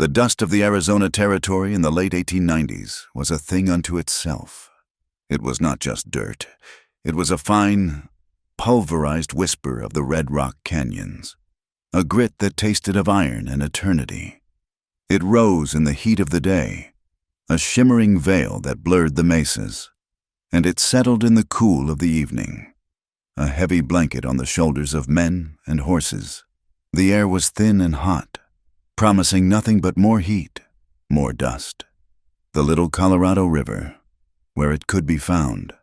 The dust of the Arizona Territory in the late 1890s was a thing unto itself. It was not just dirt. It was a fine, pulverized whisper of the Red Rock canyons, a grit that tasted of iron and eternity. It rose in the heat of the day, a shimmering veil that blurred the mesas, and it settled in the cool of the evening, a heavy blanket on the shoulders of men and horses. The air was thin and hot, promising nothing but more heat, more dust. The little Colorado River, where it could be found,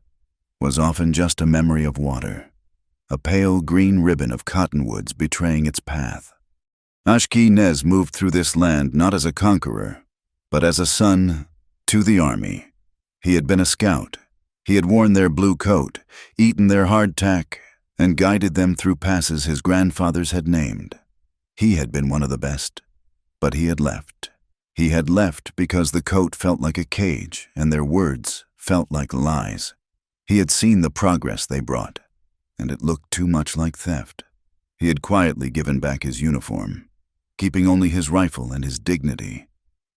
was often just a memory of water, a pale green ribbon of cottonwoods betraying its path. Ashki Nez moved through this land not as a conqueror, but as a son to the army. He had been a scout. He had worn their blue coat, eaten their hardtack, and guided them through passes his grandfathers had named. He had been one of the best, but he had left. He had left because the coat felt like a cage and their words felt like lies. He had seen the progress they brought, and it looked too much like theft. He had quietly given back his uniform, keeping only his rifle and his dignity,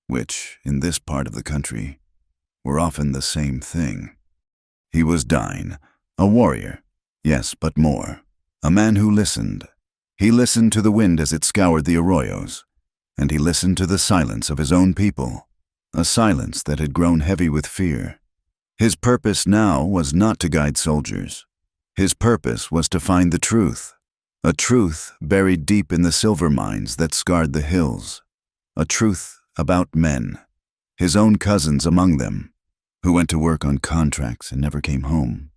which, in this part of the country, were often the same thing. He was dying, a warrior, yes, but more, a man who listened. He listened to the wind as it scoured the arroyos, and he listened to the silence of his own people, a silence that had grown heavy with fear. His purpose now was not to guide soldiers. His purpose was to find the truth, a truth buried deep in the silver mines that scarred the hills, a truth about men, his own cousins among them, who went to work on contracts and never came home.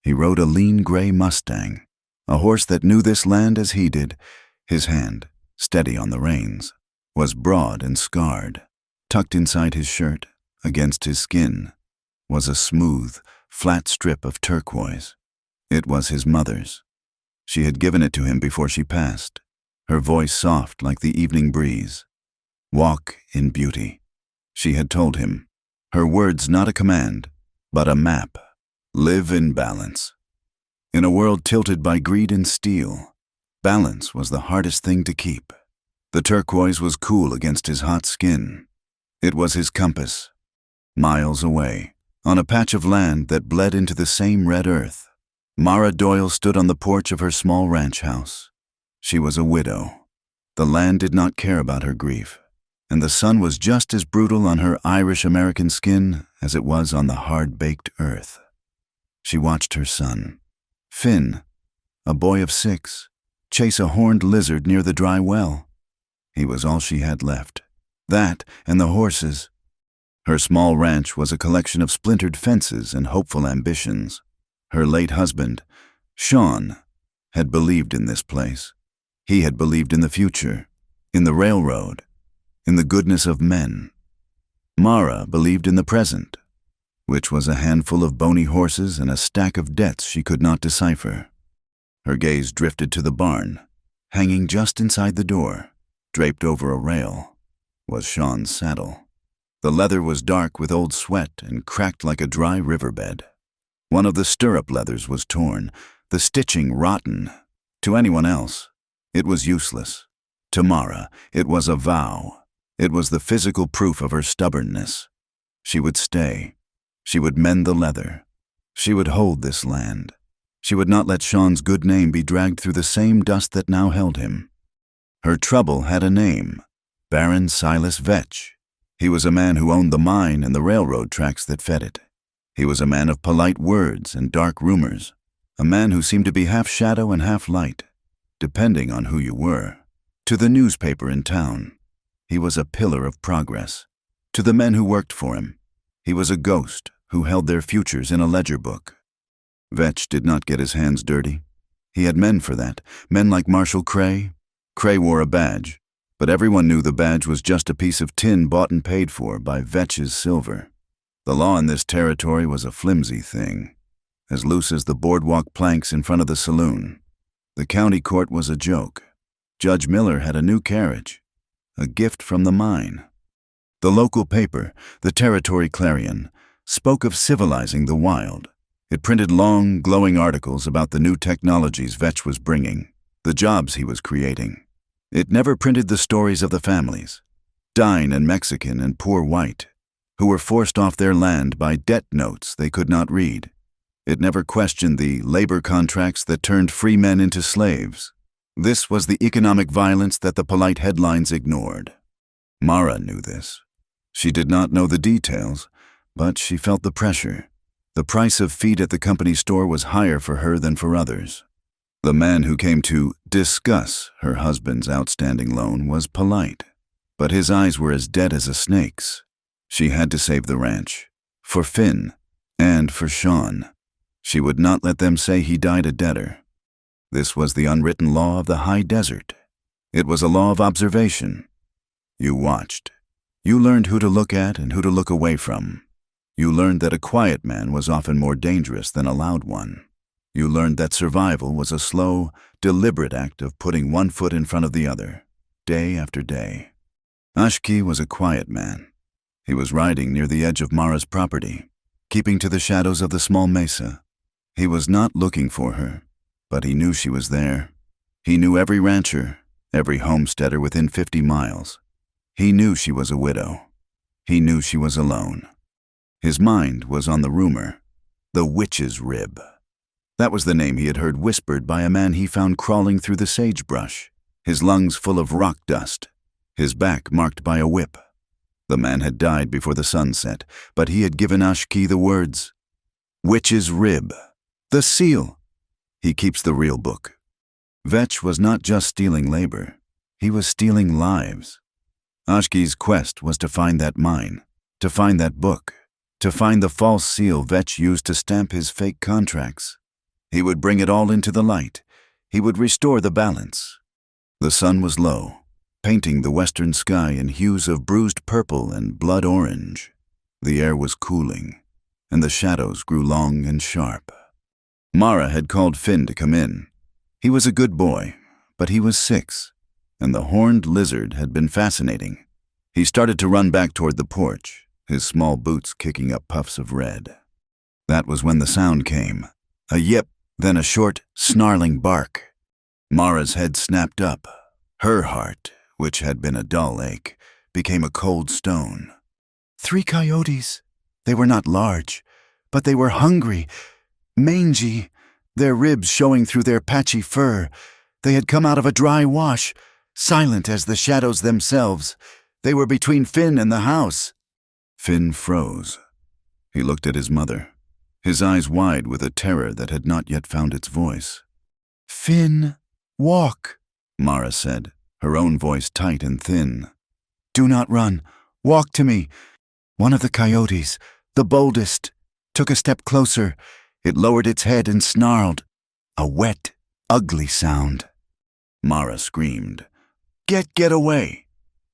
He rode a lean gray Mustang, a horse that knew this land as he did. His hand, steady on the reins, was broad and scarred. Tucked inside his shirt, against his skin, was a smooth, flat strip of turquoise. It was his mother's. She had given it to him before she passed, her voice soft like the evening breeze. Walk in beauty, she had told him, her words not a command, but a map. Live in balance. In a world tilted by greed and steel, balance was the hardest thing to keep. The turquoise was cool against his hot skin. It was his compass. Miles away, on a patch of land that bled into the same red earth, Mara Doyle stood on the porch of her small ranch house. She was a widow. The land did not care about her grief, and the sun was just as brutal on her Irish-American skin as it was on the hard-baked earth. She watched her son, Finn, a boy of 6, chase a horned lizard near the dry well. He was all she had left. That and the horses. Her small ranch was a collection of splintered fences and hopeful ambitions. Her late husband, Sean, had believed in this place. He had believed in the future, in the railroad, in the goodness of men. Mara believed in the present, which was a handful of bony horses and a stack of debts she could not decipher. Her gaze drifted to the barn, hanging just inside the door, draped over a rail, was Sean's saddle. The leather was dark with old sweat and cracked like a dry riverbed. One of the stirrup leathers was torn, the stitching rotten. To anyone else, it was useless. To Mara, it was a vow. It was the physical proof of her stubbornness. She would stay. She would mend the leather. She would hold this land. She would not let Sean's good name be dragged through the same dust that now held him. Her trouble had a name, Baron Silas Vetch. He was a man who owned the mine and the railroad tracks that fed it. He was a man of polite words and dark rumors, a man who seemed to be half shadow and half light, depending on who you were. To the newspaper in town, he was a pillar of progress. To the men who worked for him, he was a ghost who held their futures in a ledger book. Vetch did not get his hands dirty. He had men for that, men like Marshall Cray. Cray wore a badge, but everyone knew the badge was just a piece of tin bought and paid for by Vetch's silver. The law in this territory was a flimsy thing, as loose as the boardwalk planks in front of the saloon. The county court was a joke. Judge Miller had a new carriage, a gift from the mine. The local paper, the Territory Clarion, spoke of civilizing the wild. It printed long, glowing articles about the new technologies Vetch was bringing, the jobs he was creating. It never printed the stories of the families, Dine and Mexican and poor white, who were forced off their land by debt notes they could not read. It never questioned the labor contracts that turned free men into slaves. This was the economic violence that the polite headlines ignored. Mara knew this. She did not know the details, but she felt the pressure. The price of feed at the company store was higher for her than for others. The man who came to discuss her husband's outstanding loan was polite, but his eyes were as dead as a snake's. She had to save the ranch, for Finn and for Sean. She would not let them say he died a debtor. This was the unwritten law of the high desert. It was a law of observation. You watched. You learned who to look at and who to look away from. You learned that a quiet man was often more dangerous than a loud one. You learned that survival was a slow, deliberate act of putting one foot in front of the other, day after day. Ashki was a quiet man. He was riding near the edge of Mara's property, keeping to the shadows of the small mesa. He was not looking for her, but he knew she was there. He knew every rancher, every homesteader within 50 miles. He knew she was a widow. He knew she was alone. His mind was on the rumor, the witch's rib. That was the name he had heard whispered by a man he found crawling through the sagebrush, his lungs full of rock dust, his back marked by a whip. The man had died before the sun set, but he had given Ashki the words, witch's rib, the seal. He keeps the real book. Vetch was not just stealing labor. He was stealing lives. Ashki's quest was to find that mine, to find that book, to find the false seal Vetch used to stamp his fake contracts. He would bring it all into the light. He would restore the balance. The sun was low, painting the western sky in hues of bruised purple and blood orange. The air was cooling, and the shadows grew long and sharp. Mara had called Finn to come in. He was a good boy, but he was 6, and the horned lizard had been fascinating. He started to run back toward the porch, his small boots kicking up puffs of red. That was when the sound came, a yip, then a short, snarling bark. Mara's head snapped up. Her heart, which had been a dull ache, became a cold stone. 3 coyotes. They were not large, but they were hungry, mangy, their ribs showing through their patchy fur. They had come out of a dry wash, silent as the shadows themselves. They were between Finn and the house. Finn froze. He looked at his mother, his eyes wide with a terror that had not yet found its voice. Finn, walk, Mara said, her own voice tight and thin. Do not run. Walk to me. One of the coyotes, the boldest, took a step closer. It lowered its head and snarled. A wet, ugly sound. Mara screamed. Get away.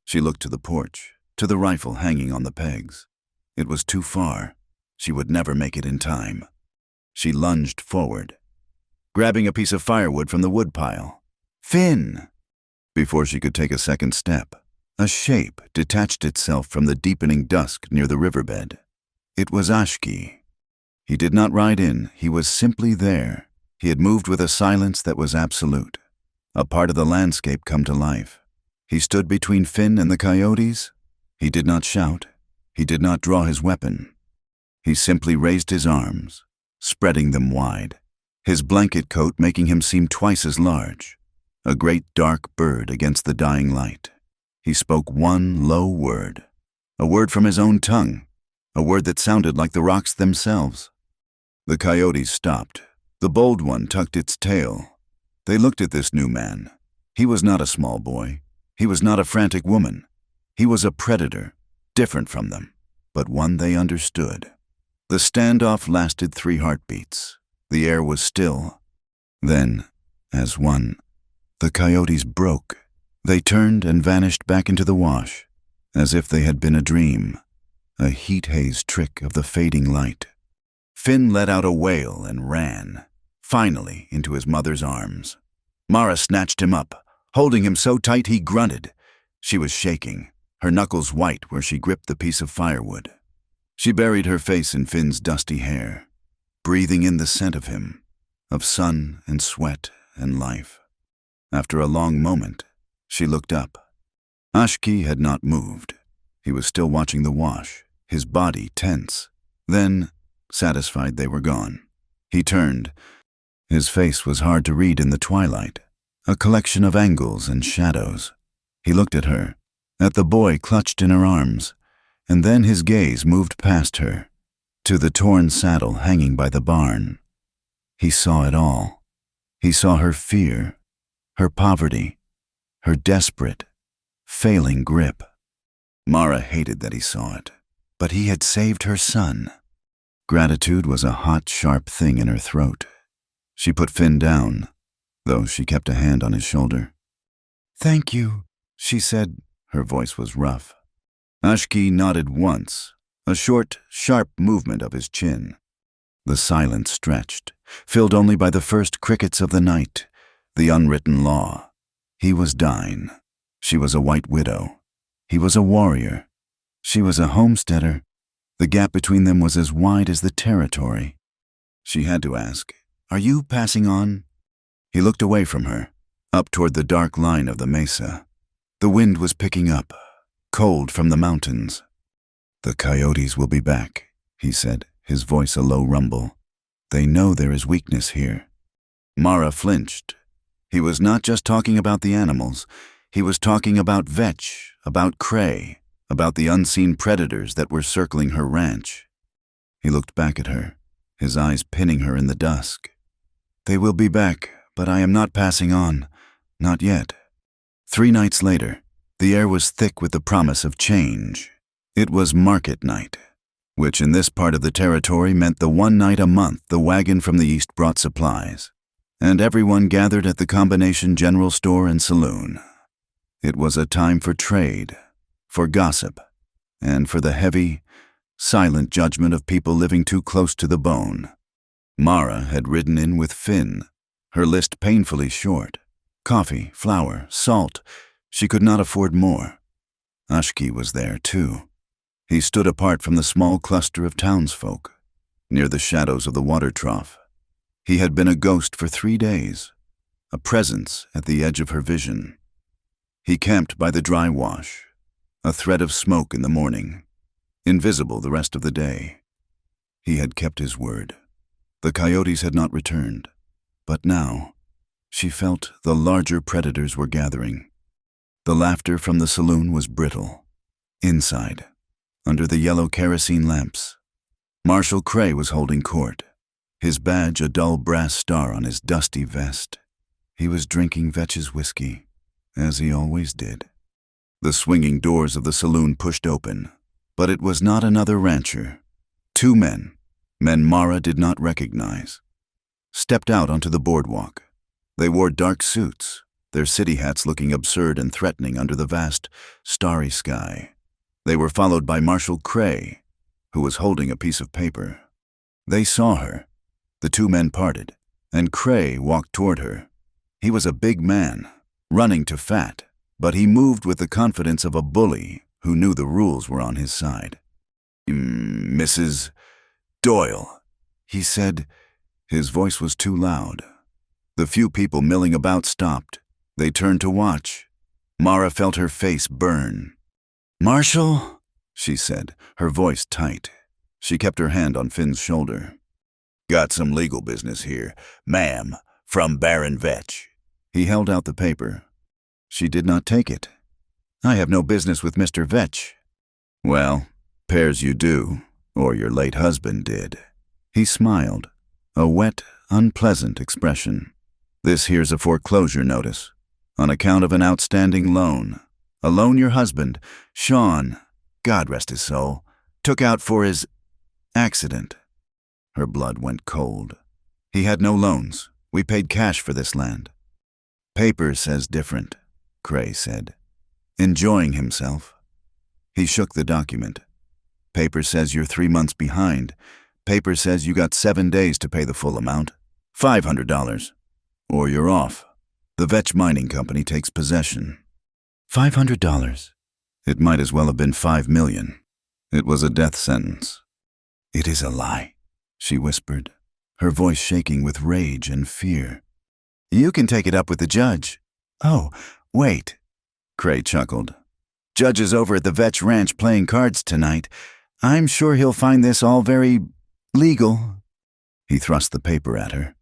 She looked to the porch, to the rifle hanging on the pegs. It was too far. She would never make it in time. She lunged forward, grabbing a piece of firewood from the woodpile. Finn! Before she could take a second step, a shape detached itself from the deepening dusk near the riverbed. It was Ashki. He did not ride in. He was simply there. He had moved with a silence that was absolute, a part of the landscape come to life. He stood between Finn and the coyotes. He did not shout. He did not draw his weapon. He simply raised his arms, spreading them wide, his blanket coat making him seem twice as large, a great dark bird against the dying light. He spoke one low word, a word from his own tongue, a word that sounded like the rocks themselves. The coyotes stopped. The bold one tucked its tail. They looked at this new man. He was not a small boy. He was not a frantic woman. He was a predator, different from them, but one they understood. The standoff lasted 3 heartbeats. The air was still. Then, as one, the coyotes broke. They turned and vanished back into the wash, as if they had been a dream, a heat haze trick of the fading light. Finn let out a wail and ran, finally into his mother's arms. Mara snatched him up, holding him so tight he grunted. She was shaking, her knuckles white where she gripped the piece of firewood. She buried her face in Finn's dusty hair, breathing in the scent of him, of sun and sweat and life. After a long moment, she looked up. Ashki had not moved. He was still watching the wash, his body tense. Then, satisfied they were gone, he turned. His face was hard to read in the twilight, a collection of angles and shadows. He looked at her, at the boy clutched in her arms, and then his gaze moved past her, to the torn saddle hanging by the barn. He saw it all. He saw her fear, her poverty, her desperate, failing grip. Mara hated that he saw it, but he had saved her son. Gratitude was a hot, sharp thing in her throat. She put Finn down, though she kept a hand on his shoulder. "Thank you," she said. Her voice was rough. Ashki nodded once, a short, sharp movement of his chin. The silence stretched, filled only by the first crickets of the night, the unwritten law. He was dying. She was a white widow. He was a warrior. She was a homesteader. The gap between them was as wide as the territory. She had to ask, "Are you passing on?" He looked away from her, up toward the dark line of the mesa. The wind was picking up, cold from the mountains. "The coyotes will be back," he said, his voice a low rumble. "They know there is weakness here." Mara flinched. He was not just talking about the animals. He was talking about Vetch, about Cray, about the unseen predators that were circling her ranch. He looked back at her, his eyes pinning her in the dusk. "They will be back, but I am not passing on. Not yet." 3 nights later, the air was thick with the promise of change. It was market night, which in this part of the territory meant the one night a month the wagon from the east brought supplies, and everyone gathered at the combination general store and saloon. It was a time for trade, for gossip, and for the heavy, silent judgment of people living too close to the bone. Mara had ridden in with Finn, her list painfully short. Coffee, flour, salt. She could not afford more. Ashki was there, too. He stood apart from the small cluster of townsfolk, near the shadows of the water trough. He had been a ghost for 3 days, a presence at the edge of her vision. He camped by the dry wash, a thread of smoke in the morning, invisible the rest of the day. He had kept his word. The coyotes had not returned, but now she felt the larger predators were gathering. The laughter from the saloon was brittle. Inside, under the yellow kerosene lamps, Marshal Cray was holding court, his badge a dull brass star on his dusty vest. He was drinking Vetch's whiskey, as he always did. The swinging doors of the saloon pushed open, but it was not another rancher. 2 men Mara did not recognize, stepped out onto the boardwalk. They wore dark suits, their city hats looking absurd and threatening under the vast, starry sky. They were followed by Marshal Cray, who was holding a piece of paper. They saw her. The 2 men parted, and Cray walked toward her. He was a big man, running to fat, but he moved with the confidence of a bully who knew the rules were on his side. "Mrs. Doyle," he said. His voice was too loud. The few people milling about stopped. They turned to watch. Mara felt her face burn. "Marshal," she said, her voice tight. She kept her hand on Finn's shoulder. "Got some legal business here, ma'am, from Baron Vetch." He held out the paper. She did not take it. "I have no business with Mr. Vetch." "Well, 'pears you do, or your late husband did." He smiled, a wet, unpleasant expression. "This here's a foreclosure notice, on account of an outstanding loan. A loan your husband, Sean, God rest his soul, took out for his accident." Her blood went cold. "He had no loans. We paid cash for this land." "Paper says different," Cray said, enjoying himself. He shook the document. "Paper says you're 3 months behind. Paper says you got 7 days to pay the full amount, $500, or you're off. The Vetch Mining Company takes possession." $500. It might as well have been 5 million. It was a death sentence. "It is a lie," she whispered, her voice shaking with rage and fear. "You can take it up with the judge." "Oh, wait," Cray chuckled. Judge is over at the Vetch Ranch playing cards tonight. I'm sure he'll find this all very legal." He thrust the paper at her.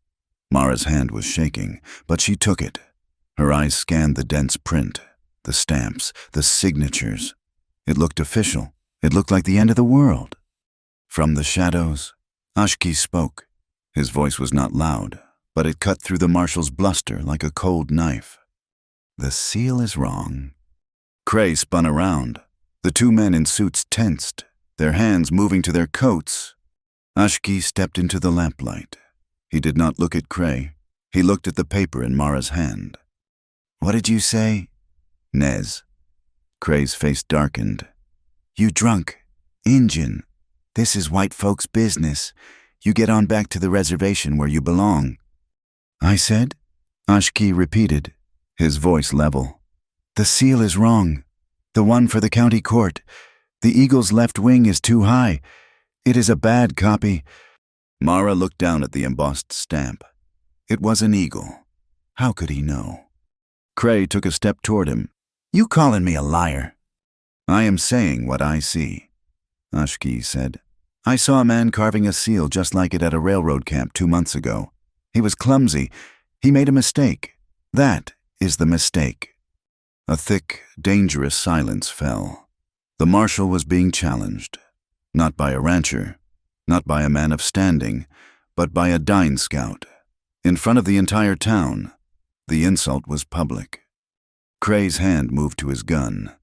Mara's hand was shaking, but she took it. Her eyes scanned the dense print, the stamps, the signatures. It looked official. It looked like the end of the world. From the shadows, Ashki spoke. His voice was not loud, but it cut through the marshal's bluster like a cold knife. "The seal is wrong." Cray spun around. The two men in suits tensed, their hands moving to their coats. Ashki stepped into the lamplight. He did not look at Cray. He looked at the paper in Mara's hand. "What did you say?" "Nez." Cray's face darkened. "You drunk. Injun. This is white folks' business. You get on back to the reservation where you belong." "I said?" Ashki repeated, his voice level. "The seal is wrong. The one for the county court. The eagle's left wing is too high. It is a bad copy." Mara looked down at the embossed stamp. It was an eagle. How could he know? Cray took a step toward him. "You calling me a liar?" "I am saying what I see," Ashki said. "I saw a man carving a seal just like it at a railroad camp 2 months ago. He was clumsy. He made a mistake. That is the mistake." A thick, dangerous silence fell. The marshal was being challenged, not by a rancher, not by a man of standing, but by a dine scout. In front of the entire town, the insult was public. Cray's hand moved to his gun.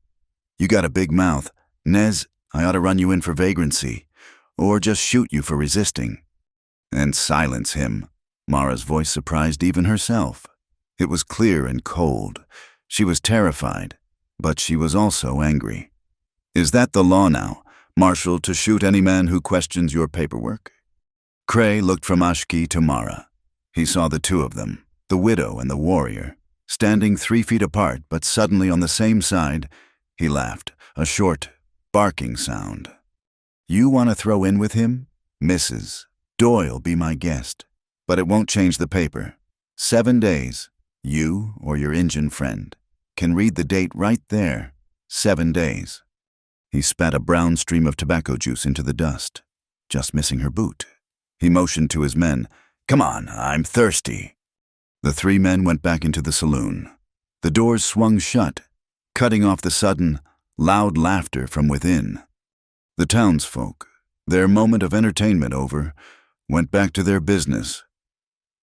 "You got a big mouth. Nez, I ought to run you in for vagrancy, or just shoot you for resisting." "And silence him." Mara's voice surprised even herself. It was clear and cold. She was terrified, but she was also angry. "Is that the law now, Marshal, to shoot any man who questions your paperwork?" Cray looked from Ashki to Mara. He saw the two of them, the widow and the warrior, standing 3 feet apart, but suddenly on the same side. He laughed, a short, barking sound. "You want to throw in with him? Mrs. Doyle, be my guest. But it won't change the paper. 7 days. You or your Injun friend can read the date right there. 7 days. He spat a brown stream of tobacco juice into the dust, just missing her boot. He motioned to his men. "Come on, I'm thirsty." The 3 men went back into the saloon. The doors swung shut, cutting off the sudden, loud laughter from within. The townsfolk, their moment of entertainment over, went back to their business.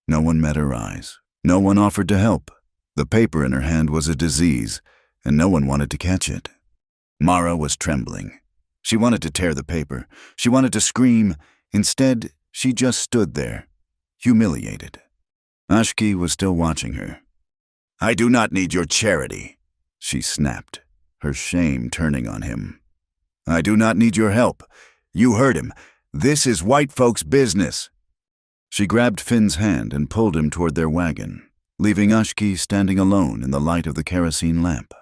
No one met her eyes. No one offered to help. The paper in her hand was a disease, and no one wanted to catch it. Mara was trembling. She wanted to tear the paper. She wanted to scream. Instead, she just stood there, humiliated. Ashki was still watching her. "I do not need your charity," she snapped, her shame turning on him. "I do not need your help. You heard him. This is white folks' business." She grabbed Finn's hand and pulled him toward their wagon, leaving Ashki standing alone in the light of the kerosene lamp.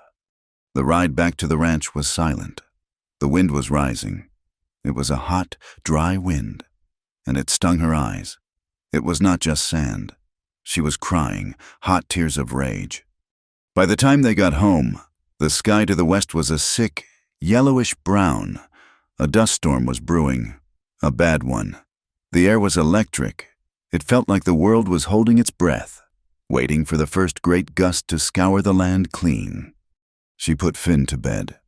The ride back to the ranch was silent. The wind was rising. It was a hot, dry wind, and it stung her eyes. It was not just sand. She was crying, hot tears of rage. By the time they got home, the sky to the west was a sick, yellowish brown. A dust storm was brewing, a bad one. The air was electric. It felt like the world was holding its breath, waiting for the first great gust to scour the land clean. She put Finn to bed.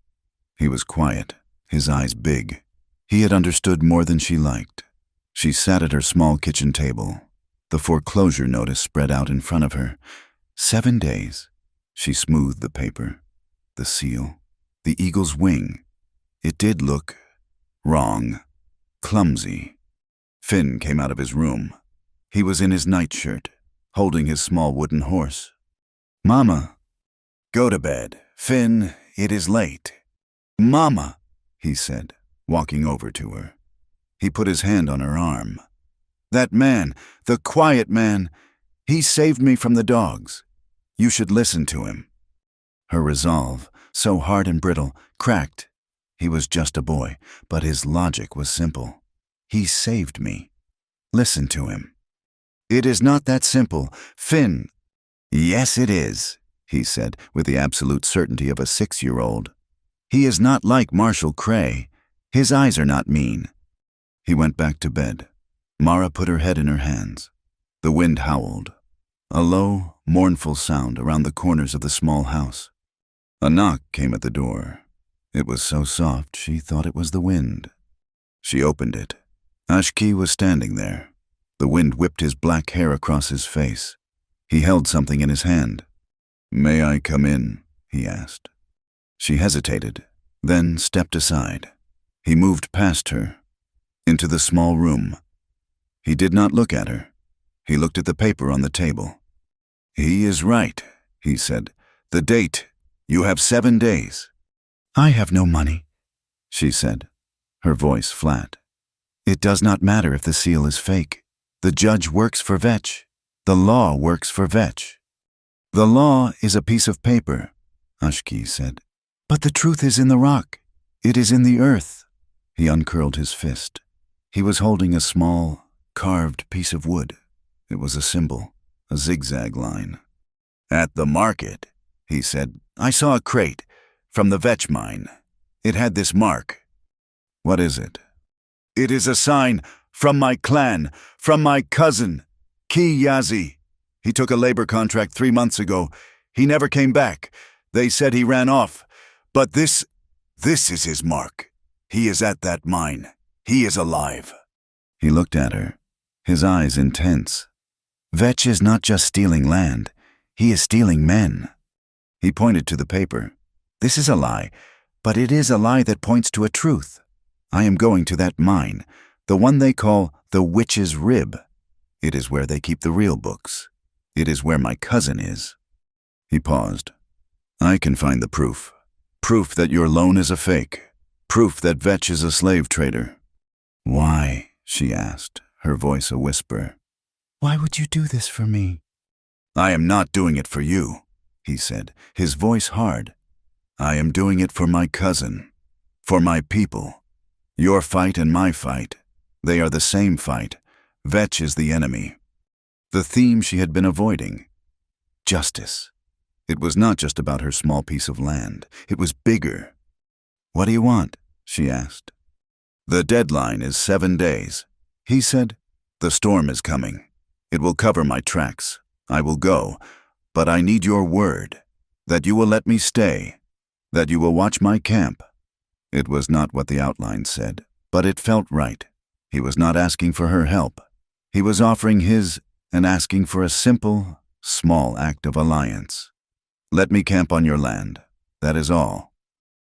He was quiet, his eyes big. He had understood more than she liked. She sat at her small kitchen table, the foreclosure notice spread out in front of her. 7 days. She smoothed the paper. The seal. The eagle's wing. It did look wrong. Clumsy. Finn came out of his room. He was in his nightshirt, holding his small wooden horse. "Mama." "Go to bed. Finn, it is late." "Mama," he said, walking over to her. He put his hand on her arm. "That man, the quiet man, he saved me from the dogs. You should listen to him." Her resolve, so hard and brittle, cracked. He was just a boy, but his logic was simple. He saved me. Listen to him. "It is not that simple. Finn." "Yes, it is," he said with the absolute certainty of a 6-year-old. He is not like Marshall Cray. His eyes are not mean. He went back to bed. Mara put her head in her hands. The wind howled, a low, mournful sound around the corners of the small house. A knock came at the door. It was so soft she thought it was the wind. She opened it. Ashki was standing there. The wind whipped his black hair across his face. He held something in his hand. "May I come in?" he asked. She hesitated, then stepped aside. He moved past her, into the small room. He did not look at her. He looked at the paper on the table. "He is right," he said. "The date. You have 7 days." "I have no money," she said, her voice flat. "It does not matter if the seal is fake. The judge works for Vetch. The law works for Vetch." "The law is a piece of paper," Ashki said. "But the truth is in the rock. It is in the earth." He uncurled his fist. He was holding a small, carved piece of wood. It was a symbol, a zigzag line. "At the market," he said, "I saw a crate from the Vetch mine. It had this mark." "What is it?" "It is a sign from my clan, from my cousin, Ki Yazi. He took a labor contract 3 months ago. He never came back. They said he ran off. But this is his mark. He is at that mine. He is alive." He looked at her, his eyes intense. "Vetch is not just stealing land. He is stealing men." He pointed to the paper. "This is a lie, but it is a lie that points to a truth. I am going to that mine, the one they call the Witch's Rib. It is where they keep the real books. It is where my cousin is." He paused. "I can find the proof. Proof that your loan is a fake. Proof that Vetch is a slave trader." "Why?" she asked, her voice a whisper. "Why would you do this for me?" "I am not doing it for you," he said, his voice hard. "I am doing it for my cousin, for my people. Your fight and my fight, they are the same fight. Vetch is the enemy." The theme she had been avoiding. Justice. It was not just about her small piece of land. It was bigger. "What do you want?" she asked. "The deadline is 7 days." He said, "The storm is coming. It will cover my tracks. I will go, but I need your word, that you will let me stay, that you will watch my camp." It was not what the outline said, but it felt right. He was not asking for her help. He was offering his and asking for a simple, small act of alliance. "Let me camp on your land. That is all."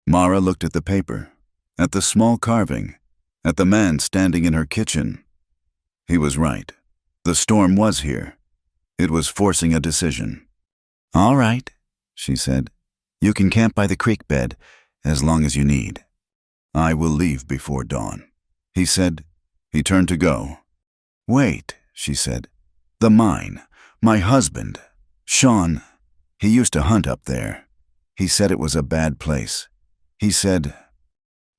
Mara looked at the paper, at the small carving, at the man standing in her kitchen. He was right. The storm was here. It was forcing a decision. "All right," she said. "You can camp by the creek bed as long as you need." "I will leave before dawn," he said. He turned to go. "Wait," she said. "The mine. My husband, Sean, he used to hunt up there. He said it was a bad place. He said—"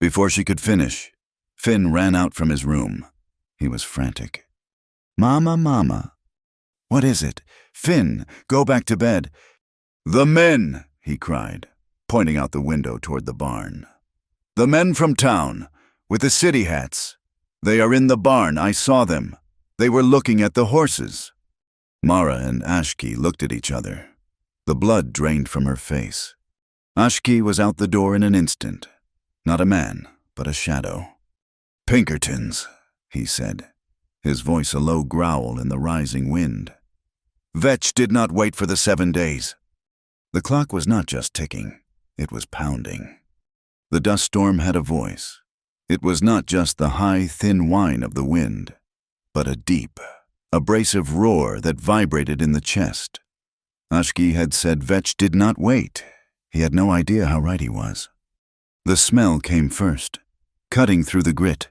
Before she could finish, Finn ran out from his room. He was frantic. "Mama, Mama." "What is it? Finn, go back to bed." "The men," he cried, pointing out the window toward the barn. "The men from town, with the city hats. They are in the barn. I saw them. They were looking at the horses." Mara and Ashki looked at each other. The blood drained from her face. Ashki was out the door in an instant. Not a man, but a shadow. "Pinkertons," he said, his voice a low growl in the rising wind. "Vetch did not wait for the 7 days." The clock was not just ticking, it was pounding. The dust storm had a voice. It was not just the high, thin whine of the wind, but a deep, abrasive roar that vibrated in the chest. Ashki had said Vetch did not wait. He had no idea how right he was. The smell came first, cutting through the grit,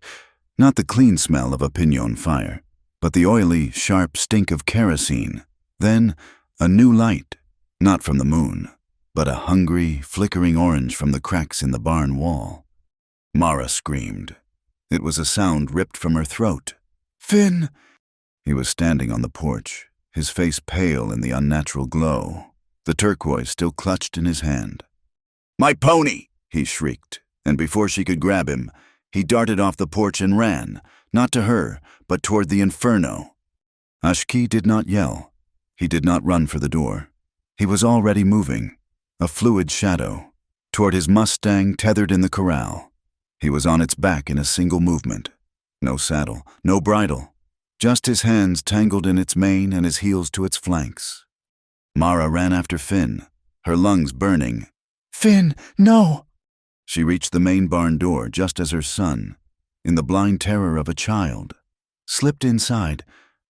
not the clean smell of a pinon fire, but the oily, sharp stink of kerosene. Then, a new light, not from the moon, but a hungry, flickering orange from the cracks in the barn wall. Mara screamed. It was a sound ripped from her throat. "Finn!" He was standing on the porch, his face pale in the unnatural glow, the turquoise still clutched in his hand. "My pony!" he shrieked, and before she could grab him, he darted off the porch and ran, not to her, but toward the inferno. Ashki did not yell. He did not run for the door. He was already moving, a fluid shadow, toward his Mustang tethered in the corral. He was on its back in a single movement. No saddle, no bridle, just his hands tangled in its mane and his heels to its flanks. Mara ran after Finn, her lungs burning. "Finn, no!" She reached the main barn door just as her son, in the blind terror of a child, slipped inside.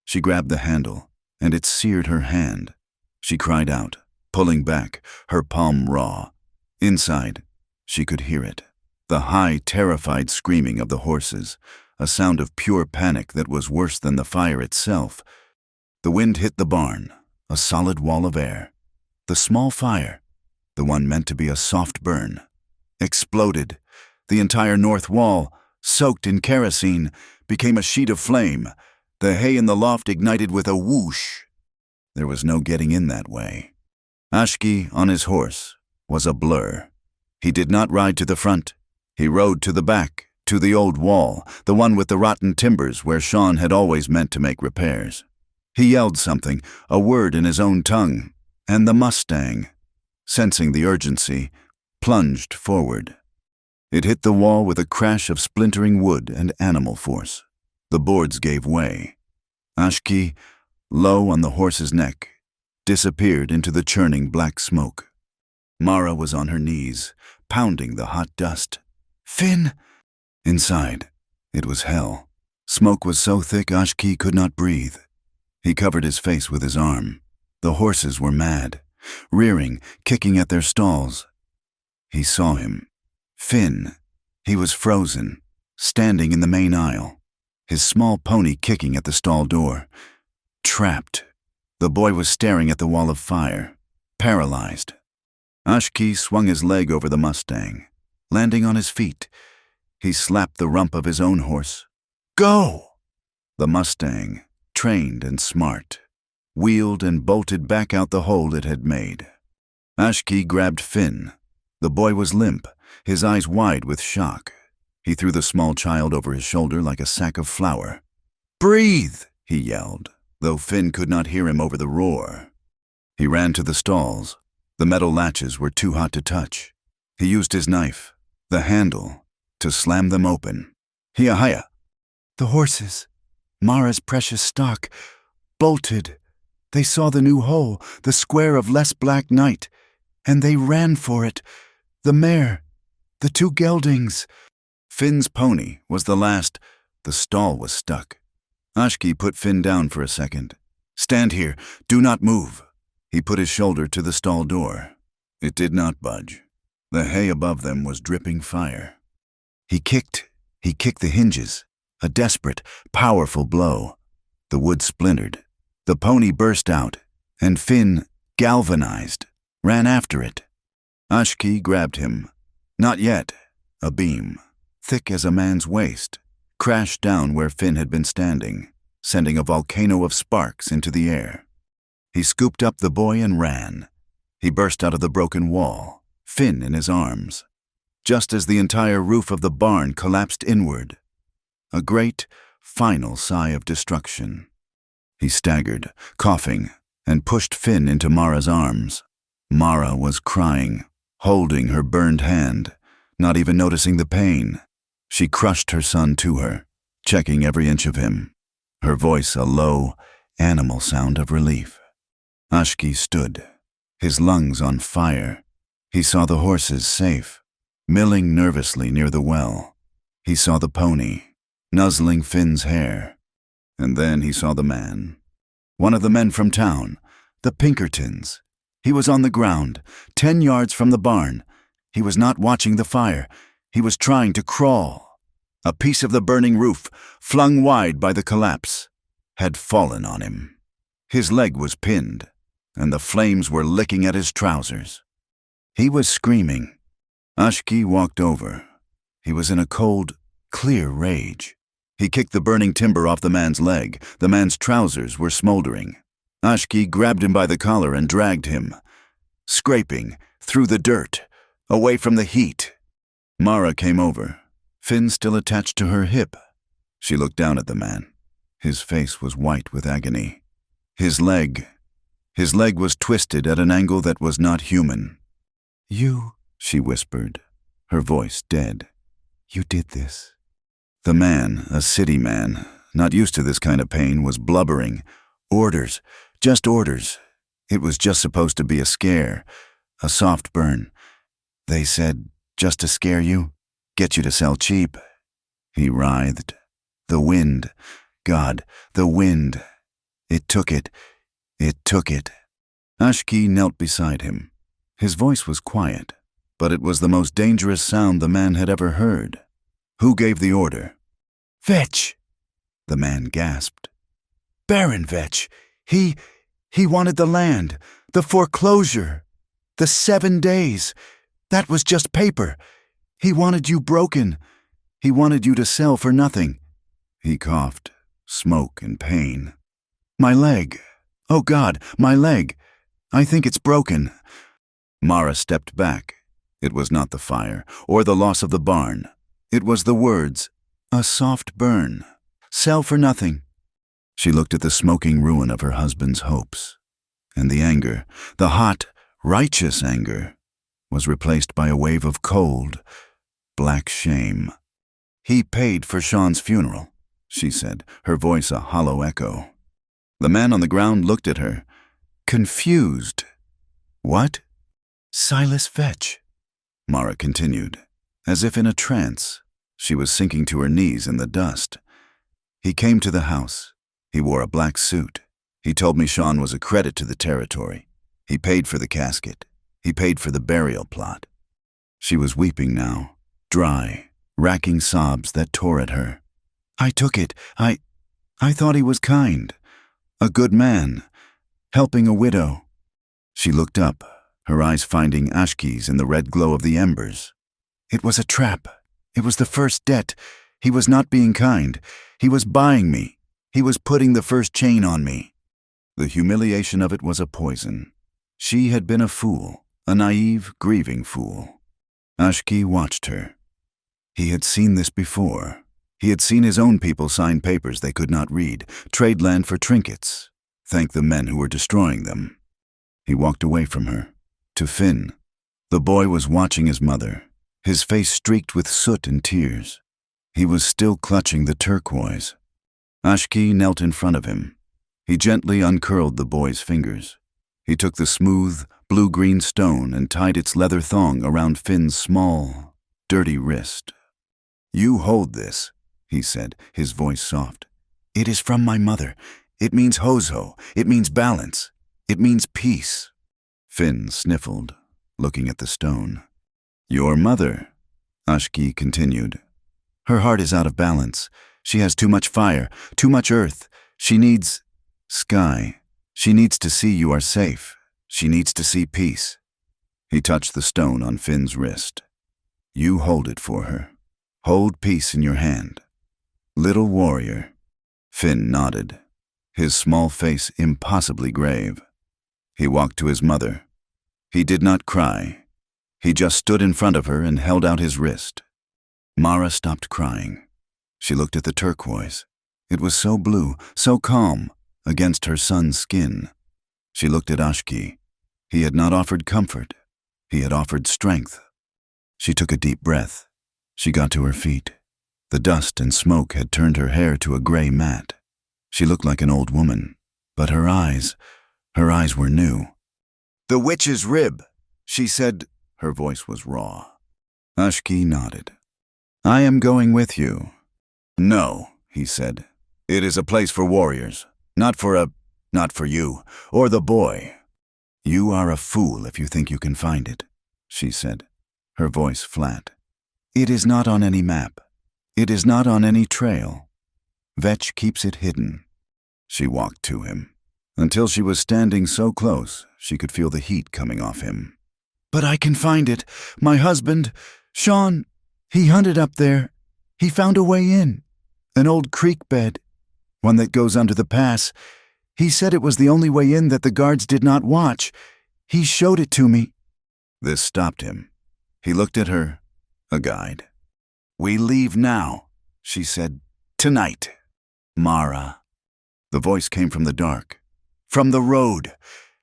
She grabbed the handle, and it seared her hand. She cried out, pulling back, her palm raw. Inside, she could hear it, the high, terrified screaming of the horses, a sound of pure panic that was worse than the fire itself. The wind hit the barn, a solid wall of air. The small fire, the one meant to be a soft burn, exploded. The entire north wall, soaked in kerosene, became a sheet of flame. The hay in the loft ignited with a whoosh. There was no getting in that way. Ashki, on his horse, was a blur. He did not ride to the front. He rode to the back, to the old wall, the one with the rotten timbers where Sean had always meant to make repairs. He yelled something, a word in his own tongue, and the Mustang, sensing the urgency, plunged forward. It hit the wall with a crash of splintering wood and animal force. The boards gave way. Ashki, low on the horse's neck, disappeared into the churning black smoke. Mara was on her knees, pounding the hot dust. "Finn!" Inside, it was hell. Smoke was so thick Ashki could not breathe. He covered his face with his arm. The horses were mad, rearing, kicking at their stalls. He saw him. Finn. He was frozen, standing in the main aisle, his small pony kicking at the stall door. Trapped. The boy was staring at the wall of fire, paralyzed. Ashki swung his leg over the Mustang. Landing on his feet, he slapped the rump of his own horse. "Go!" The Mustang, trained and smart, wheeled and bolted back out the hole it had made. Ashki grabbed Finn. The boy was limp, his eyes wide with shock. He threw the small child over his shoulder like a sack of flour. "Breathe!" he yelled, though Finn could not hear him over the roar. He ran to the stalls. The metal latches were too hot to touch. He used his knife, the handle, to slam them open. "Hiya-hiya!" The horses, Mara's precious stock, bolted. They saw the new hole, the square of less black night, and they ran for it. The mare, the two geldings. Finn's pony was the last. The stall was stuck. Ashki put Finn down for a second. "Stand here. Do not move." He put his shoulder to the stall door. It did not budge. The hay above them was dripping fire. He kicked the hinges, a desperate, powerful blow. The wood splintered. The pony burst out, and Finn, galvanized, ran after it. Ashki grabbed him. Not yet. A beam, thick as a man's waist, crashed down where Finn had been standing, sending a volcano of sparks into the air. He scooped up the boy and ran. He burst out of the broken wall, Finn in his arms, just as the entire roof of the barn collapsed inward. A great, final sigh of destruction. He staggered, coughing, and pushed Finn into Mara's arms. Mara was crying, holding her burned hand, not even noticing the pain. She crushed her son to her, checking every inch of him, her voice a low, animal sound of relief. Ashki stood, his lungs on fire. He saw the horses safe, milling nervously near the well. He saw the pony, nuzzling Finn's hair. And then he saw the man. One of the men from town, the Pinkertons. He was on the ground, 10 yards from the barn. He was not watching the fire. He was trying to crawl. A piece of the burning roof, flung wide by the collapse, had fallen on him. His leg was pinned, and the flames were licking at his trousers. He was screaming. Ashki walked over. He was in a cold, clear rage. He kicked the burning timber off the man's leg. The man's trousers were smoldering. Ashki grabbed him by the collar and dragged him, scraping, through the dirt, away from the heat, Mara came over, Finn still attached to her hip. She looked down at the man. His face was white with agony. His leg was twisted at an angle that was not human. "You," she whispered, her voice dead. "You did this." The man, a city man, not used to this kind of pain, was blubbering. Orders, just orders. It was just supposed to be a scare, a soft burn. They said, just to scare you, get you to sell cheap. He writhed. The wind. God, the wind. It took it. It took it. Ashki knelt beside him. His voice was quiet, but it was the most dangerous sound the man had ever heard. Who gave the order? "Vetch," the man gasped. "Baron Vetch. He wanted the land, the foreclosure, the 7 days. That was just paper. He wanted you broken. He wanted you to sell for nothing." He coughed, smoke and pain. "My leg. Oh God, my leg. I think it's broken." Mara stepped back. It was not the fire, or the loss of the barn. It was the words, "A soft burn. Sell for nothing." She looked at the smoking ruin of her husband's hopes. And the anger, the hot, righteous anger, was replaced by a wave of cold, black shame. "He paid for Sean's funeral," she said, her voice a hollow echo. The man on the ground looked at her, confused. "What?" "Silas Vetch," Mara continued, as if in a trance. She was sinking to her knees in the dust. "He came to the house. He wore a black suit. He told me Sean was a credit to the territory. He paid for the casket. He paid for the burial plot." She was weeping now, dry, racking sobs that tore at her. "I took it. I thought he was kind. A good man, helping a widow." She looked up, her eyes finding Ashki's in the red glow of the embers. "It was a trap. It was the first debt. He was not being kind. He was buying me. He was putting the first chain on me." The humiliation of it was a poison. She had been a fool, a naive, grieving fool. Ashki watched her. He had seen this before. He had seen his own people sign papers they could not read, trade land for trinkets, thank the men who were destroying them. He walked away from her, to Finn. The boy was watching his mother, his face streaked with soot and tears. He was still clutching the turquoise. Ashki knelt in front of him. He gently uncurled the boy's fingers. He took the smooth, blue-green stone and tied its leather thong around Finn's small, dirty wrist. "You hold this," he said, his voice soft. "It is from my mother. It means hozo. It means balance. It means peace." Finn sniffled, looking at the stone. "Your mother," Ashki continued. "Her heart is out of balance. She has too much fire, too much earth. She needs sky. She needs to see you are safe. She needs to see peace." He touched the stone on Finn's wrist. "You hold it for her. Hold peace in your hand. Little warrior." Finn nodded, his small face impossibly grave. He walked to his mother. He did not cry. He just stood in front of her and held out his wrist. Mara stopped crying. She looked at the turquoise. It was so blue, so calm, against her son's skin. She looked at Ashki. He had not offered comfort. He had offered strength. She took a deep breath. She got to her feet. The dust and smoke had turned her hair to a gray mat. She looked like an old woman, but her eyes were new. "The witch's rib," she said. Her voice was raw. Ashki nodded. "I am going with you." "No," he said. "It is a place for warriors, not for you, or the boy." "You are a fool if you think you can find it," she said, her voice flat. "It is not on any map. It is not on any trail. Vetch keeps it hidden." She walked to him, until she was standing so close she could feel the heat coming off him. "But I can find it. My husband, Sean, he hunted up there. He found a way in. An old creek bed, one that goes under the pass. He said it was the only way in that the guards did not watch. He showed it to me." This stopped him. He looked at her, A guide. "We leave now," she said. "Tonight." "Mara." The voice came from the dark. "From the road.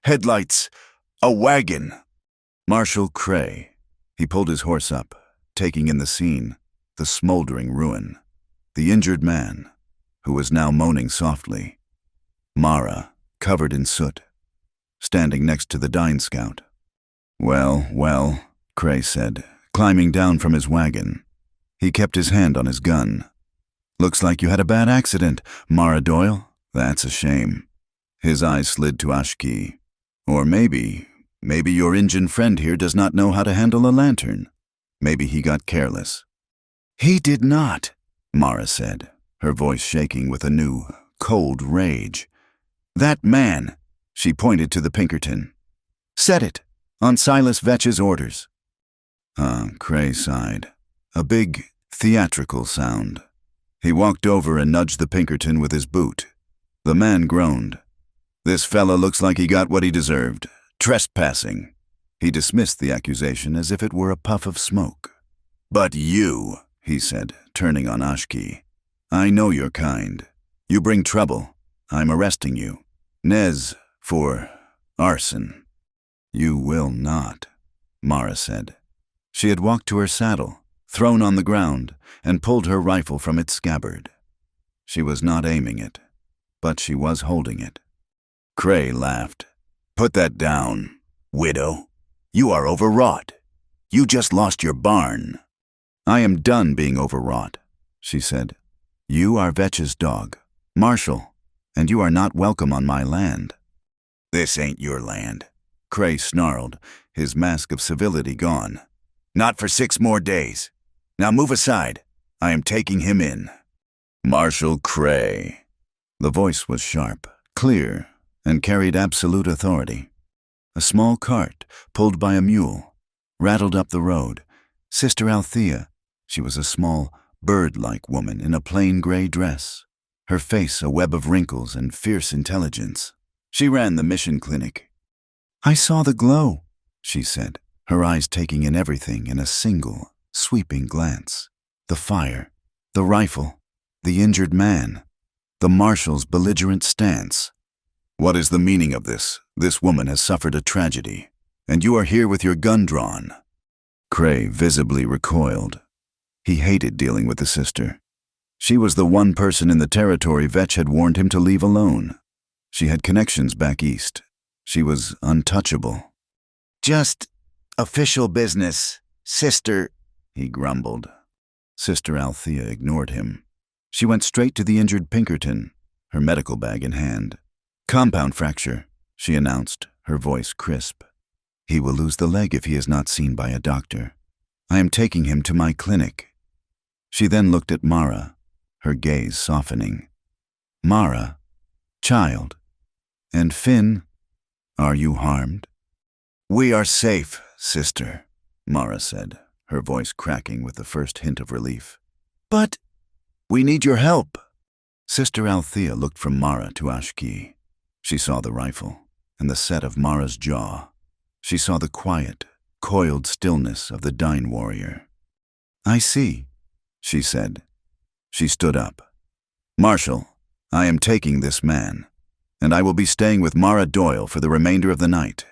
Headlights. A wagon." Marshal Cray. He pulled his horse up, taking in the scene, the smoldering ruin, the injured man, who was now moaning softly. Mara, covered in soot, standing next to the dying scout. "Well, well," Cray said, climbing down from his wagon. He kept his hand on his gun. "Looks like you had a bad accident, Mara Doyle. That's a shame." His eyes slid to Ashki. "Or maybe your Injun friend here does not know how to handle a lantern. Maybe he got careless." "He did not," Mara said, her voice shaking with a new, cold rage. "That man," she pointed to the Pinkerton, "said it, on Silas Vetch's orders." Cray sighed. A big, theatrical sound. He walked over and nudged the Pinkerton with his boot. The man groaned. "This fella looks like he got what he deserved. Trespassing." He dismissed the accusation as if it were a puff of smoke. "But you," he said, turning on Ashki. "I know your kind. You bring trouble. I'm arresting you. Nez, for arson." "You will not," Mara said. She had walked to her saddle, thrown on the ground, and pulled her rifle from its scabbard. She was not aiming it, but she was holding it. Cray laughed. "Put that down, widow. You are overwrought. You just lost your barn." "I am done being overwrought," she said. "You are Vetch's dog, Marshal, and you are not welcome on my land." "This ain't your land," Cray snarled, his mask of civility gone. "Not for 6 more days. Now move aside. I am taking him in." "Marshal Cray." The voice was sharp, clear, and carried absolute authority. A small cart, pulled by a mule, rattled up the road. Sister Althea, she was a small, bird-like woman in a plain gray dress, her face a web of wrinkles and fierce intelligence. She ran the mission clinic. "I saw the glow," she said, her eyes taking in everything in a single, sweeping glance. The fire, the rifle, the injured man, the marshal's belligerent stance. "What is the meaning of this? This woman has suffered a tragedy, and you are here with your gun drawn." Cray visibly recoiled. He hated dealing with the sister. She was the one person in the territory Vetch had warned him to leave alone. She had connections back east. She was untouchable. "Just official business, sister," he grumbled. Sister Althea ignored him. She went straight to the injured Pinkerton, her medical bag in hand. "Compound fracture," she announced, her voice crisp. "He will lose the leg if he is not seen by a doctor. I am taking him to my clinic." She then looked at Mara, her gaze softening. "Mara, child, and Finn, are you harmed?" "We are safe, sister," Mara said, her voice cracking with the first hint of relief. "But we need your help." Sister Althea looked from Mara to Ashki. She saw the rifle and the set of Mara's jaw. She saw the quiet, coiled stillness of the dying warrior. "I see," she said. She stood up. "Marshal, I am taking this man, and I will be staying with Mara Doyle for the remainder of the night,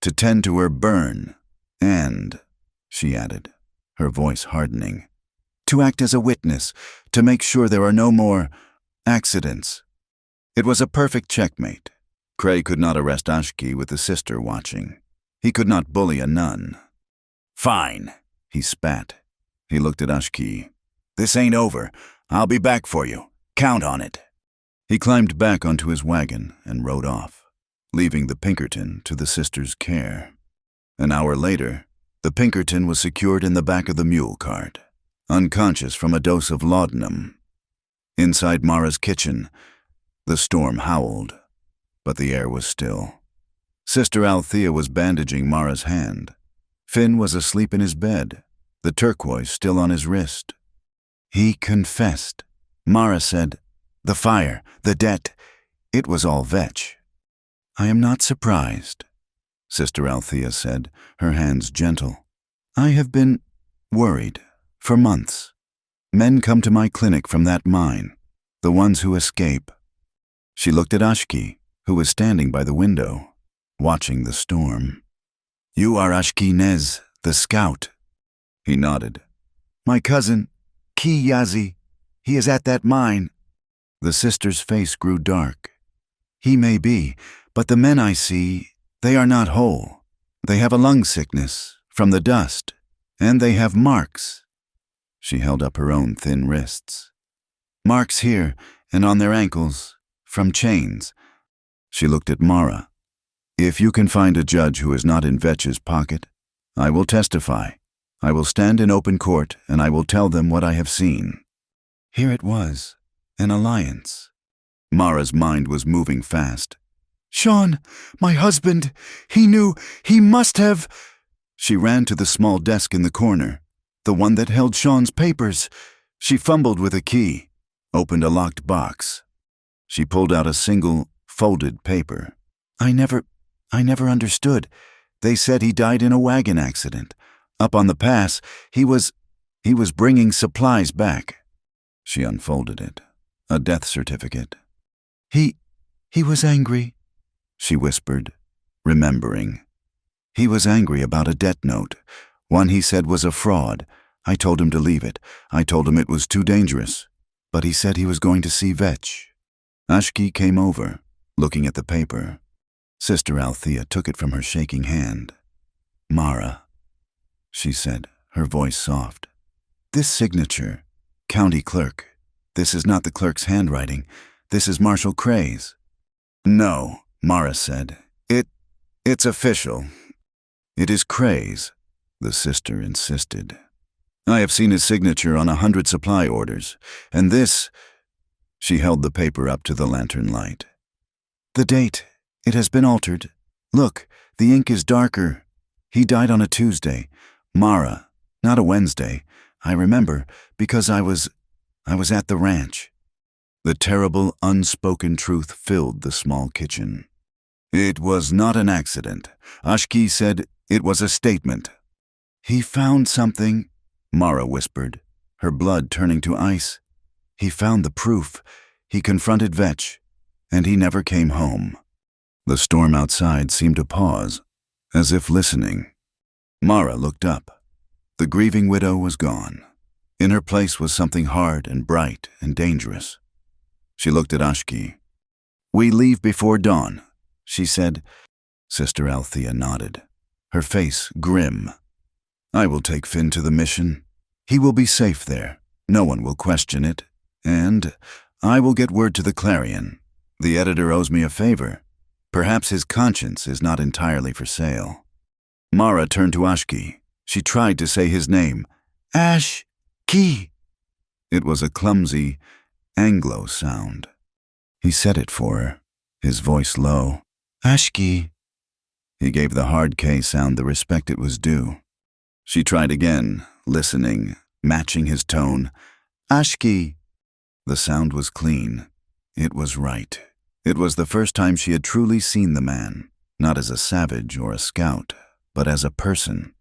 to tend to her burn, and," she added, her voice hardening, "to act as a witness, to make sure there are no more accidents." It was a perfect checkmate. Cray could not arrest Ashki with the sister watching. He could not bully a nun. "Fine," he spat. He looked at Ashki. "This ain't over. I'll be back for you. Count on it." He climbed back onto his wagon and rode off, leaving the Pinkerton to the sister's care. An hour later, the Pinkerton was secured in the back of the mule cart, unconscious from a dose of laudanum. Inside Mara's kitchen, the storm howled, but the air was still. Sister Althea was bandaging Mara's hand. Finn was asleep in his bed, the turquoise still on his wrist. "He confessed," Mara said. "The fire, the debt, it was all Vetch." "I am not surprised," Sister Althea said, her hands gentle. "I have been worried For months. Men come to my clinic from that mine, the ones who escape. She looked at Ashki, who was standing by the window, watching the storm. You are Ashki Nez, the scout. He nodded. My cousin, Ki Yazi, he is at that mine. The sister's face grew dark. He may be, but the men I see, they are not whole. They have a lung sickness from the dust, and they have marks. She held up her own thin wrists. Marks here and on their ankles, from chains. She looked at Mara. If you can find a judge who is not in Vetch's pocket, I will testify. I will stand in open court and I will tell them what I have seen. Here it was, an alliance. Mara's mind was moving fast. Sean, my husband, he knew, he must have. She ran to the small desk in the corner, the one that held Sean's papers. She fumbled with a key, opened a locked box. She pulled out a single, folded paper. I never understood. They said he died in a wagon accident. Up on the pass, he was bringing supplies back. She unfolded it. A death certificate. He was angry, she whispered, remembering. He was angry about a debt note, one he said was a fraud. I told him to leave it. I told him it was too dangerous. But he said he was going to see Vetch. Ashki came over, looking at the paper. Sister Althea took it from her shaking hand. Mara, she said, her voice soft. This signature, county clerk, this is not the clerk's handwriting. This is Marshal Cray's. No, Mara said. It's official. It is Cray's, the sister insisted. I have seen his signature on 100 supply orders, and this. She held the paper up to the lantern light. The date, it has been altered. Look, the ink is darker. He died on a Tuesday. Mara, not a Wednesday. I remember, because I was at the ranch. The terrible, unspoken truth filled the small kitchen. It was not an accident. Ashki said it was a statement. He found something, Mara whispered, her blood turning to ice. He found the proof. He confronted Vetch, and he never came home. The storm outside seemed to pause, as if listening. Mara looked up. The grieving widow was gone. In her place was something hard and bright and dangerous. She looked at Ashki. We leave before dawn, she said. Sister Althea nodded, her face grim. I will take Finn to the mission. He will be safe there. No one will question it. And I will get word to the Clarion. The editor owes me a favor. Perhaps his conscience is not entirely for sale. Mara turned to Ashki. She tried to say his name. Ash-ki. It was a clumsy Anglo sound. He said it for her, his voice low. Ashki. He gave the hard K sound the respect it was due. She tried again, listening, matching his tone. Ashki. The sound was clean. It was right. It was the first time she had truly seen the man, not as a savage or a scout, but as a person.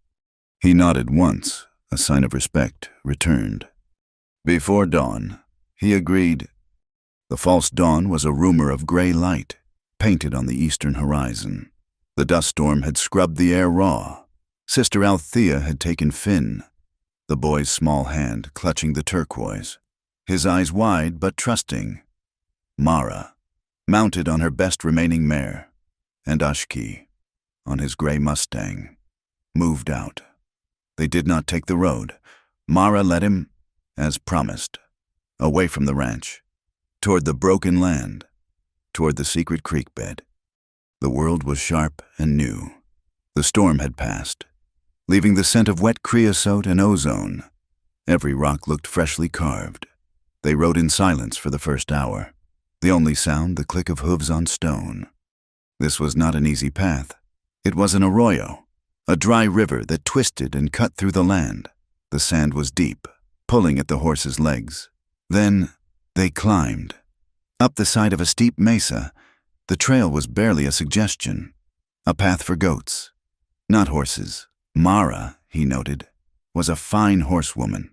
He nodded once, a sign of respect returned. Before dawn, he agreed. The false dawn was a rumor of gray light, painted on the eastern horizon. The dust storm had scrubbed the air raw. Sister Althea had taken Finn, the boy's small hand clutching the turquoise, his eyes wide but trusting. Mara, mounted on her best remaining mare, and Ashki, on his gray Mustang, moved out. They did not take the road. Mara led him, as promised, away from the ranch, toward the broken land, toward the secret creek bed. The world was sharp and new. The storm had passed, leaving the scent of wet creosote and ozone. Every rock looked freshly carved. They rode in silence for the first hour, the only sound the click of hooves on stone. This was not an easy path. It was an arroyo, a dry river that twisted and cut through the land. The sand was deep, pulling at the horses' legs. Then they climbed. Up the side of a steep mesa, the trail was barely a suggestion. A path for goats, not horses. Mara, he noted, was a fine horsewoman.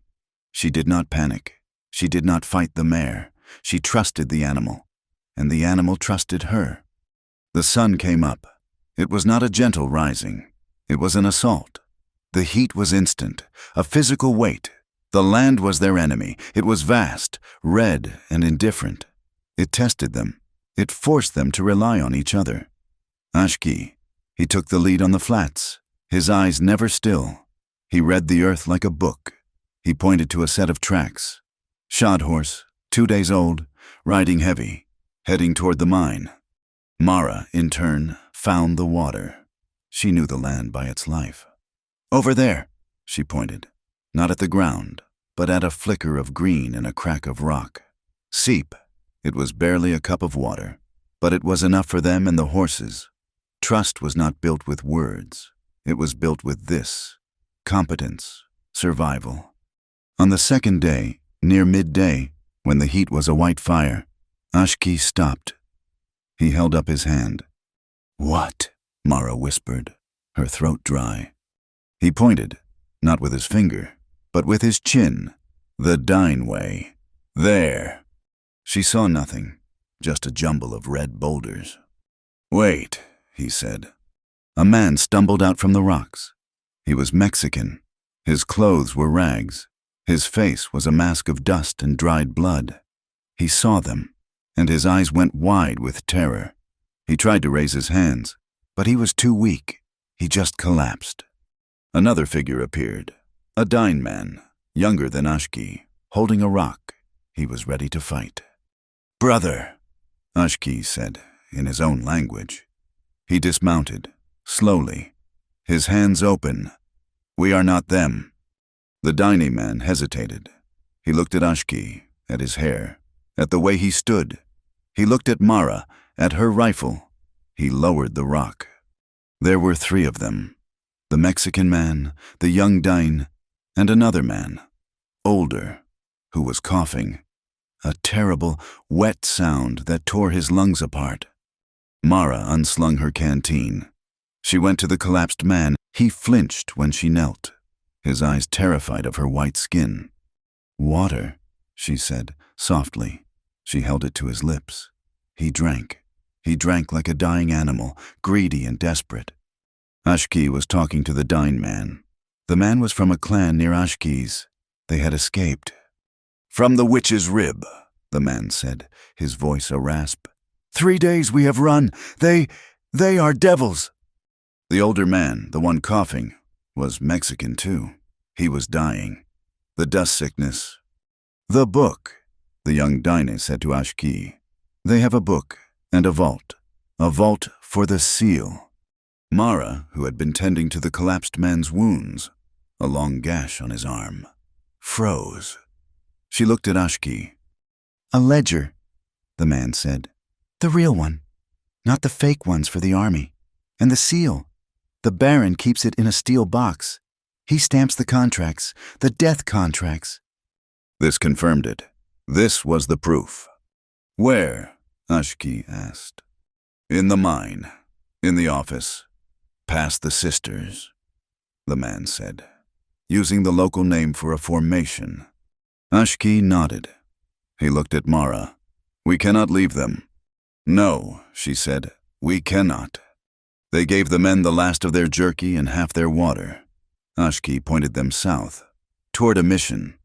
She did not panic. She did not fight the mare. She trusted the animal, and the animal trusted her. The sun came up. It was not a gentle rising. It was an assault. The heat was instant, a physical weight. The land was their enemy. It was vast, red, and indifferent. It tested them. It forced them to rely on each other. Ashki, he took the lead on the flats, his eyes never still. He read the earth like a book. He pointed to a set of tracks. Shod horse, 2 days old, riding heavy, heading toward the mine. Mara, in turn, found the water. She knew the land by its life. Over there, she pointed, not at the ground, but at a flicker of green in a crack of rock. Seep. It was barely a cup of water, but it was enough for them and the horses. Trust was not built with words. It was built with this: competence, survival. On the second day, near midday, when the heat was a white fire, Ashki stopped. He held up his hand. "What?" Mara whispered, her throat dry. He pointed, not with his finger, but with his chin. "The Dine way. There." She saw nothing, just a jumble of red boulders. "Wait," he said. A man stumbled out from the rocks. He was Mexican. His clothes were rags. His face was a mask of dust and dried blood. He saw them, and his eyes went wide with terror. He tried to raise his hands, but he was too weak. He just collapsed. Another figure appeared, a Dine man, younger than Ashki, holding a rock. He was ready to fight. "Brother," Ashki said in his own language. He dismounted, slowly, his hands open. "We are not them." The Dine man hesitated. He looked at Ashki, at his hair, at the way he stood. He looked at Mara, at her rifle. He lowered the rock. There were 3 of them: the Mexican man, the young Dine, and another man, older, who was coughing. A terrible, wet sound that tore his lungs apart. Mara unslung her canteen. She went to the collapsed man. He flinched when she knelt, his eyes terrified of her white skin. "Water," she said, softly. She held it to his lips. He drank. He drank like a dying animal, greedy and desperate. Ashki was talking to the Dine man. The man was from a clan near Ashki's. They had escaped. "From the witch's rib," the man said, his voice a rasp. 3 days we have run. They are devils." The older man, the one coughing, was Mexican too. He was dying. The dust sickness. "The book," the young Dine said to Ashki. "They have a book and a vault for the seal." Mara, who had been tending to the collapsed man's wounds, a long gash on his arm, froze. She looked at Ashki. "A ledger," the man said. "The real one, not the fake ones for the army. And the seal. The Baron keeps it in a steel box. He stamps the contracts, the death contracts." This confirmed it. This was the proof. "Where?" Ashki asked. "In the mine. In the office. Past the sisters," the man said, using the local name for a formation. Ashki nodded. He looked at Mara. "We cannot leave them." "No," she said, "we cannot." They gave the men the last of their jerky and half their water. Ashki pointed them south, toward a mission.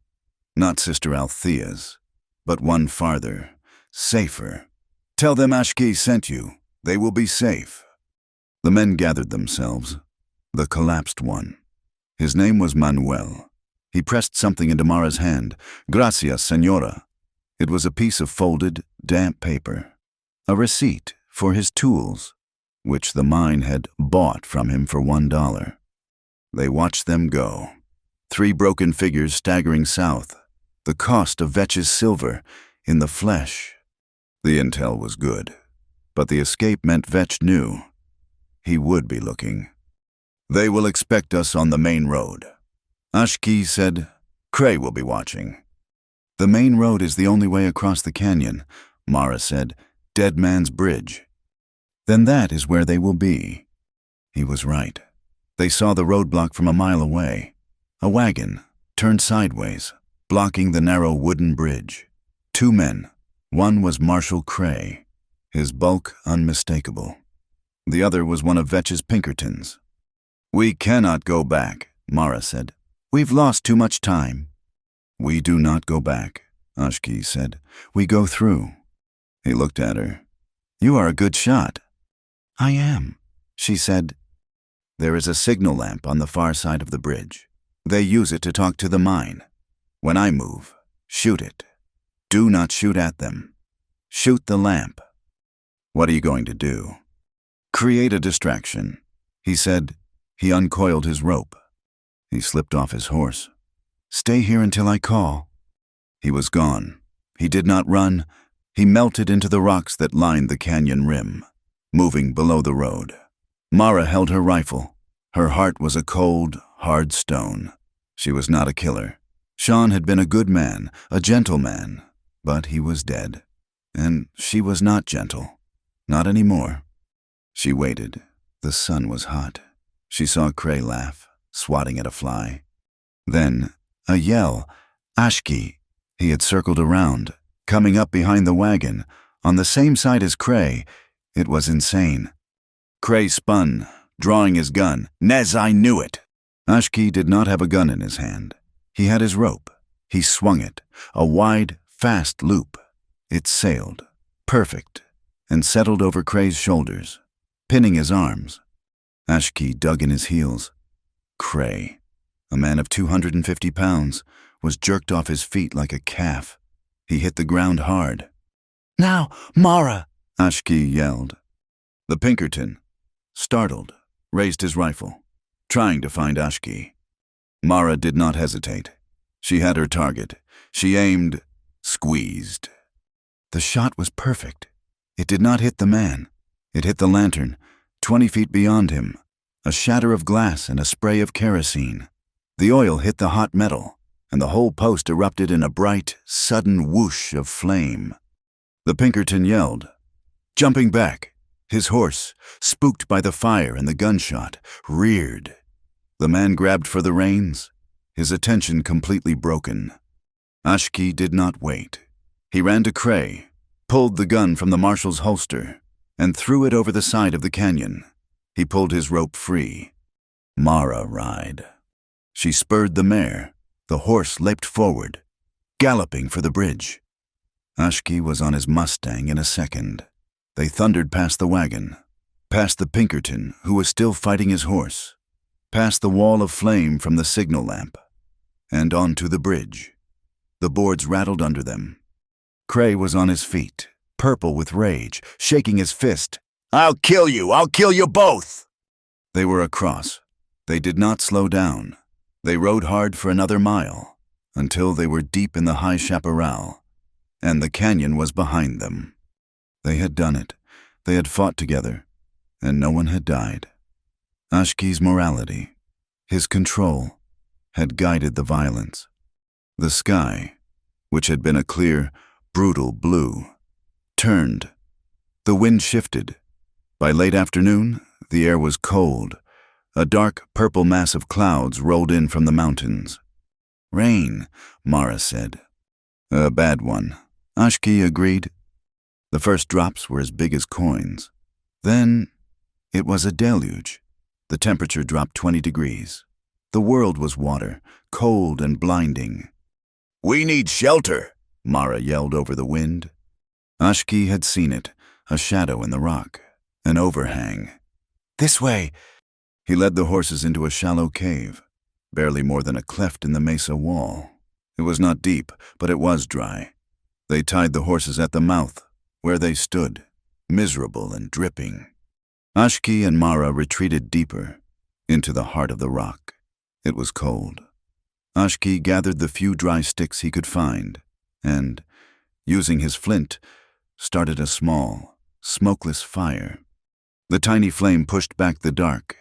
Not Sister Althea's, but one farther, safer. "Tell them Ashki sent you. They will be safe." The men gathered themselves. The collapsed one. His name was Manuel. He pressed something into Mara's hand. "Gracias, señora." It was a piece of folded, damp paper. A receipt for his tools, which the mine had bought from him for $1. They watched them go. 3 broken figures staggering south. The cost of Vetch's silver in the flesh. The intel was good, but the escape meant Vetch knew. He would be looking. "They will expect us on the main road." Ashki said, "Cray will be watching." "The main road is the only way across the canyon," Mara said. "Dead Man's Bridge." "Then that is where they will be." He was right. They saw the roadblock from a mile away. A wagon, turned sideways. blocking the narrow wooden bridge. Two men. One was Marshal Cray, his bulk unmistakable. The other was one of Vetch's Pinkertons. "We cannot go back," Mara said. "We've lost too much time." "We do not go back," Ashki said. "We go through." He looked at her. "You are a good shot." "I am," she said. "There is a signal lamp on the far side of the bridge. They use it to talk to the mine. When I move, shoot it. Do not shoot at them. Shoot the lamp." "What are you going to do?" "Create a distraction," he said. He uncoiled his rope. He slipped off his horse. "Stay here until I call." He was gone. He did not run. He melted into the rocks that lined the canyon rim, moving below the road. Mara held her rifle. Her heart was a cold, hard stone. She was not a killer. Sean had been a good man, a gentle man, but he was dead. And she was not gentle. Not anymore. She waited. The sun was hot. She saw Cray laugh, swatting at a fly. Then, a yell. Ashki. He had circled around, coming up behind the wagon, on the same side as Cray. It was insane. Cray spun, drawing his gun. "Nez, I knew it!" Ashki did not have a gun in his hand. He had his rope. He swung it, a wide, fast loop. It sailed, perfect, and settled over Cray's shoulders, pinning his arms. Ashki dug in his heels. Cray, a man of 250 pounds, was jerked off his feet like a calf. He hit the ground hard. "Now, Mara!" Ashki yelled. The Pinkerton, startled, raised his rifle, trying to find Ashki. Mara did not hesitate. She had her target. She aimed, squeezed. The shot was perfect. It did not hit the man. It hit the lantern, 20 feet beyond him, a shatter of glass and a spray of kerosene. The oil hit the hot metal, and the whole post erupted in a bright, sudden whoosh of flame. The Pinkerton yelled, jumping back. His horse, spooked by the fire and the gunshot, reared. The man grabbed for the reins, his attention completely broken. Ashki did not wait. He ran to Cray, pulled the gun from the marshal's holster, and threw it over the side of the canyon. He pulled his rope free. Mara ride. She spurred the mare. The horse leaped forward, galloping for the bridge. Ashki was on his Mustang in a second. They thundered past the wagon, past the Pinkerton, who was still fighting his horse, past the wall of flame from the signal lamp, and onto the bridge. The boards rattled under them. Cray was on his feet, purple with rage, shaking his fist. "I'll kill you! I'll kill you both!" They were across. They did not slow down. They rode hard for another mile, until they were deep in the high chaparral, and the canyon was behind them. They had done it. They had fought together, and no one had died. Ashki's morality, his control, had guided the violence. The sky, which had been a clear, brutal blue, turned. The wind shifted. By late afternoon, the air was cold. A dark purple mass of clouds rolled in from the mountains. "Rain," Mara said. "A bad one," Ashki agreed. The first drops were as big as coins. Then it was a deluge. The temperature dropped 20 degrees. The world was water, cold and blinding. "We need shelter," Mara yelled over the wind. Ashki had seen it, a shadow in the rock, an overhang. "This way." He led the horses into a shallow cave, barely more than a cleft in the mesa wall. It was not deep, but it was dry. They tied the horses at the mouth, where they stood, miserable and dripping. Ashki and Mara retreated deeper, into the heart of the rock. It was cold. Ashki gathered the few dry sticks he could find, and, using his flint, started a small, smokeless fire. The tiny flame pushed back the dark.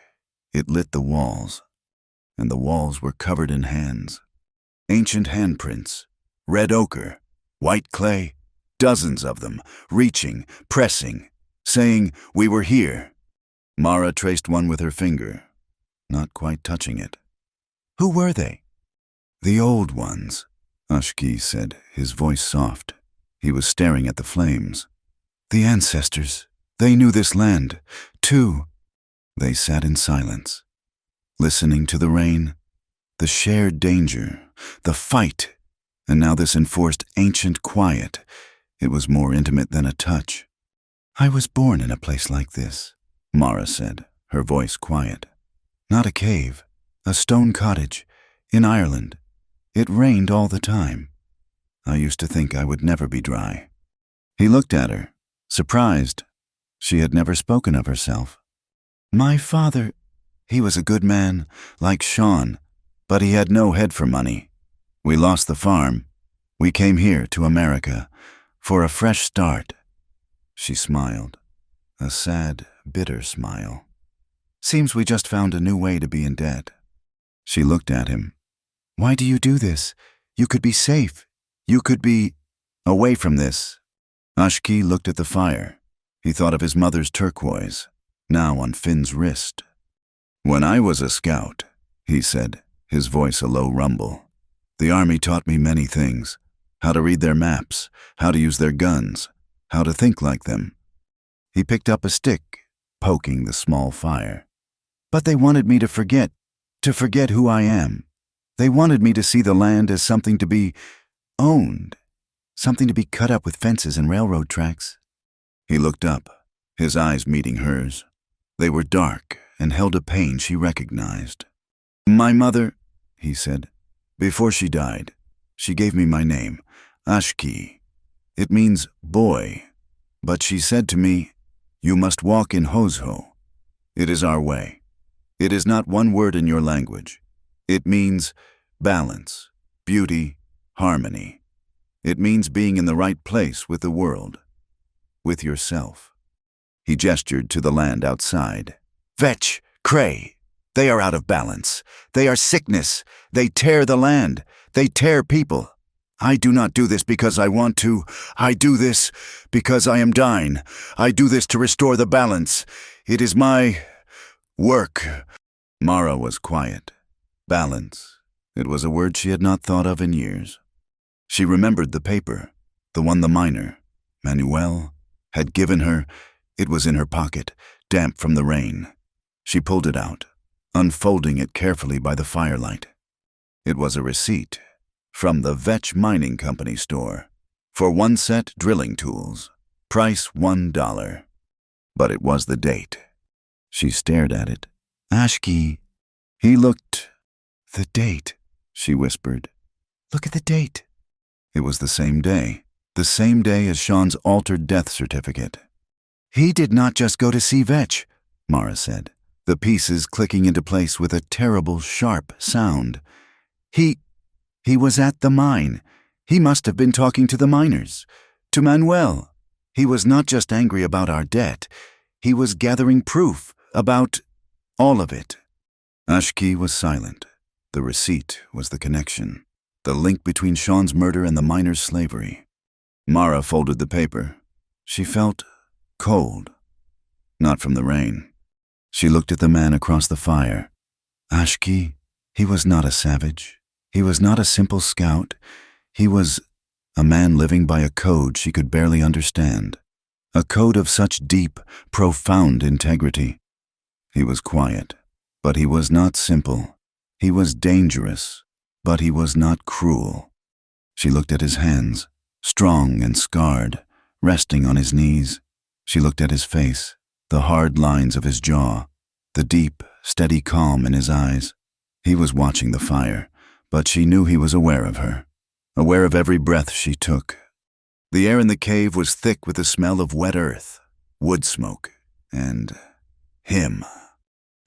It lit the walls, and the walls were covered in hands. Ancient handprints, red ochre, white clay, dozens of them, reaching, pressing, saying, "We were here." Mara traced one with her finger, not quite touching it. Who were they? The old ones, Ashki said, his voice soft. He was staring at the flames. The ancestors, they knew this land, too. They sat in silence, listening to the rain, the shared danger, the fight, and now this enforced ancient quiet. It was more intimate than a touch. I was born in a place like this, Mara said, her voice quiet. Not a cave, a stone cottage, in Ireland. It rained all the time. I used to think I would never be dry. He looked at her, surprised. She had never spoken of herself. My father, he was a good man, like Sean, but he had no head for money. We lost the farm. We came here to America for a fresh start. She smiled, a sad, bitter smile. Seems we just found a new way to be in debt. She looked at him. Why do you do this? You could be safe. You could be away from this. Ashki looked at the fire. He thought of his mother's turquoise, now on Finn's wrist. When I was a scout, he said, his voice a low rumble, the army taught me many things. How to read their maps, how to use their guns, how to think like them. He picked up a stick, poking the small fire. But they wanted me to forget who I am. They wanted me to see the land as something to be owned, something to be cut up with fences and railroad tracks. He looked up, his eyes meeting hers. They were dark and held a pain she recognized. My mother, he said, before she died, she gave me my name, Ashki. It means boy, but she said to me, you must walk in Hosho. It is our way. It is not one word in your language. It means balance, beauty, harmony. It means being in the right place with the world, with yourself. He gestured to the land outside. Vetch, Cray, they are out of balance. They are sickness. They tear the land. They tear people. I do not do this because I want to. I do this because I am dying. I do this to restore the balance. It is my work. Mara was quiet. Balance. It was a word she had not thought of in years. She remembered the paper, the one the miner, Manuel, had given her. It was in her pocket, damp from the rain. She pulled it out, unfolding it carefully by the firelight. It was a receipt from the Vetch Mining Company store for 1 set drilling tools, price $1. But it was the date. She stared at it. Ashki. He looked. The date, she whispered. Look at the date. It was the same day as Sean's altered death certificate. He did not just go to see Vetch, Mara said, the pieces clicking into place with a terrible, sharp sound. He was at the mine. He must have been talking to the miners, to Manuel. He was not just angry about our debt. He was gathering proof about all of it. Ashki was silent. The receipt was the connection, the link between Sean's murder and the miners' slavery. Mara folded the paper. She felt cold, not from the rain. She looked at the man across the fire. Ashki, he was not a savage. He was not a simple scout. He was a man living by a code she could barely understand, a code of such deep, profound integrity. He was quiet, but he was not simple. He was dangerous, but he was not cruel. She looked at his hands, strong and scarred, resting on his knees. She looked at his face, the hard lines of his jaw, the deep, steady calm in his eyes. He was watching the fire, but she knew he was aware of her, aware of every breath she took. The air in the cave was thick with the smell of wet earth, wood smoke, and him.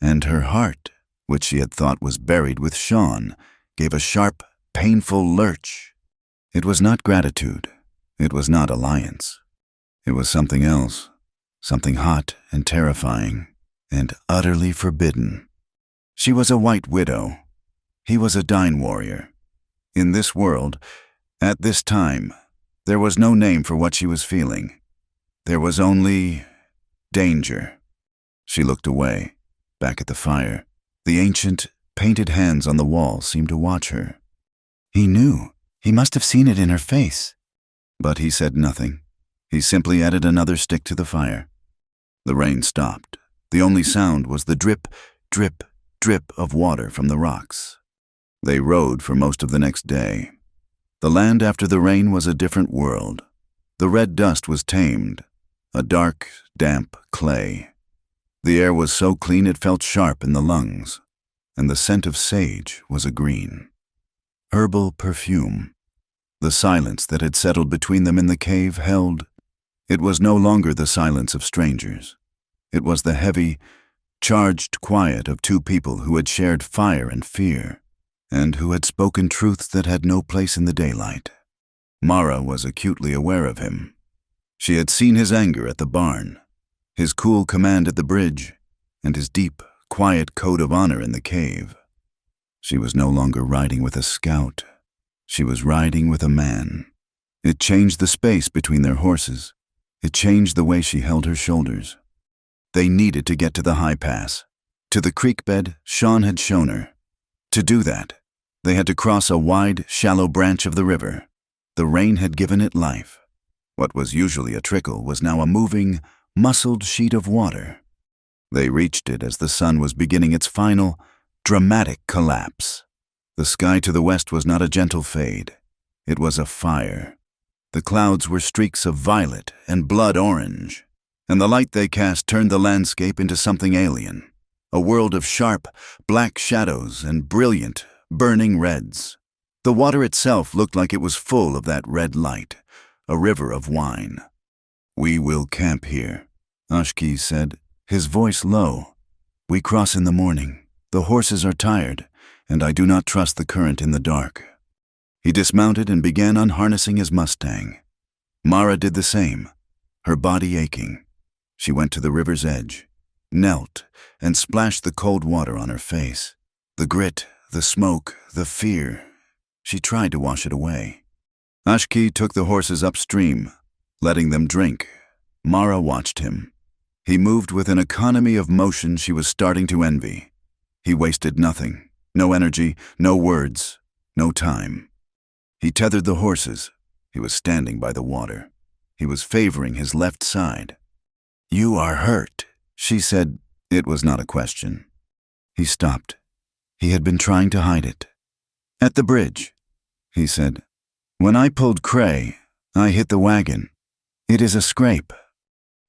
And her heart, which she had thought was buried with Sean, gave a sharp, painful lurch. It was not gratitude. It was not alliance. It was something else, something hot and terrifying, and utterly forbidden. She was a white widow. He was a Dine warrior. In this world, at this time, there was no name for what she was feeling. There was only danger. She looked away, back at the fire. The ancient, painted hands on the wall seemed to watch her. He knew. He must have seen it in her face. But he said nothing. He simply added another stick to the fire. The rain stopped. The only sound was the drip, drip, drip of water from the rocks. They rode for most of the next day. The land after the rain was a different world. The red dust was tamed, a dark, damp clay. The air was so clean it felt sharp in the lungs, and the scent of sage was a green. Herbal perfume. The silence that had settled between them in the cave held. It was no longer the silence of strangers. It was the heavy, charged quiet of two people who had shared fire and fear, and who had spoken truths that had no place in the daylight. Mara was acutely aware of him. She had seen his anger at the barn, his cool command at the bridge, and his deep, quiet code of honor in the cave. She was no longer riding with a scout. She was riding with a man. It changed the space between their horses. It changed the way she held her shoulders. They needed to get to the high pass, to the creek bed Sean had shown her. To do that, they had to cross a wide, shallow branch of the river. The rain had given it life. What was usually a trickle was now a moving, muscled sheet of water. They reached it as the sun was beginning its final, dramatic collapse. The sky to the west was not a gentle fade. It was a fire. The clouds were streaks of violet and blood orange, and the light they cast turned the landscape into something alien, a world of sharp, black shadows and brilliant, burning reds. The water itself looked like it was full of that red light, a river of wine. "We will camp here," Ashki said, his voice low. "We cross in the morning. The horses are tired, and I do not trust the current in the dark." He dismounted and began unharnessing his Mustang. Mara did the same, her body aching. She went to the river's edge, knelt, and splashed the cold water on her face. The grit, the smoke, the fear. She tried to wash it away. Ashki took the horses upstream, letting them drink. Mara watched him. He moved with an economy of motion she was starting to envy. He wasted nothing, no energy, no words, no time. He tethered the horses. He was standing by the water. He was favoring his left side. "You are hurt," she said. It was not a question. He stopped. He had been trying to hide it. "At the bridge," he said. "When I pulled Cray, I hit the wagon. It is a scrape."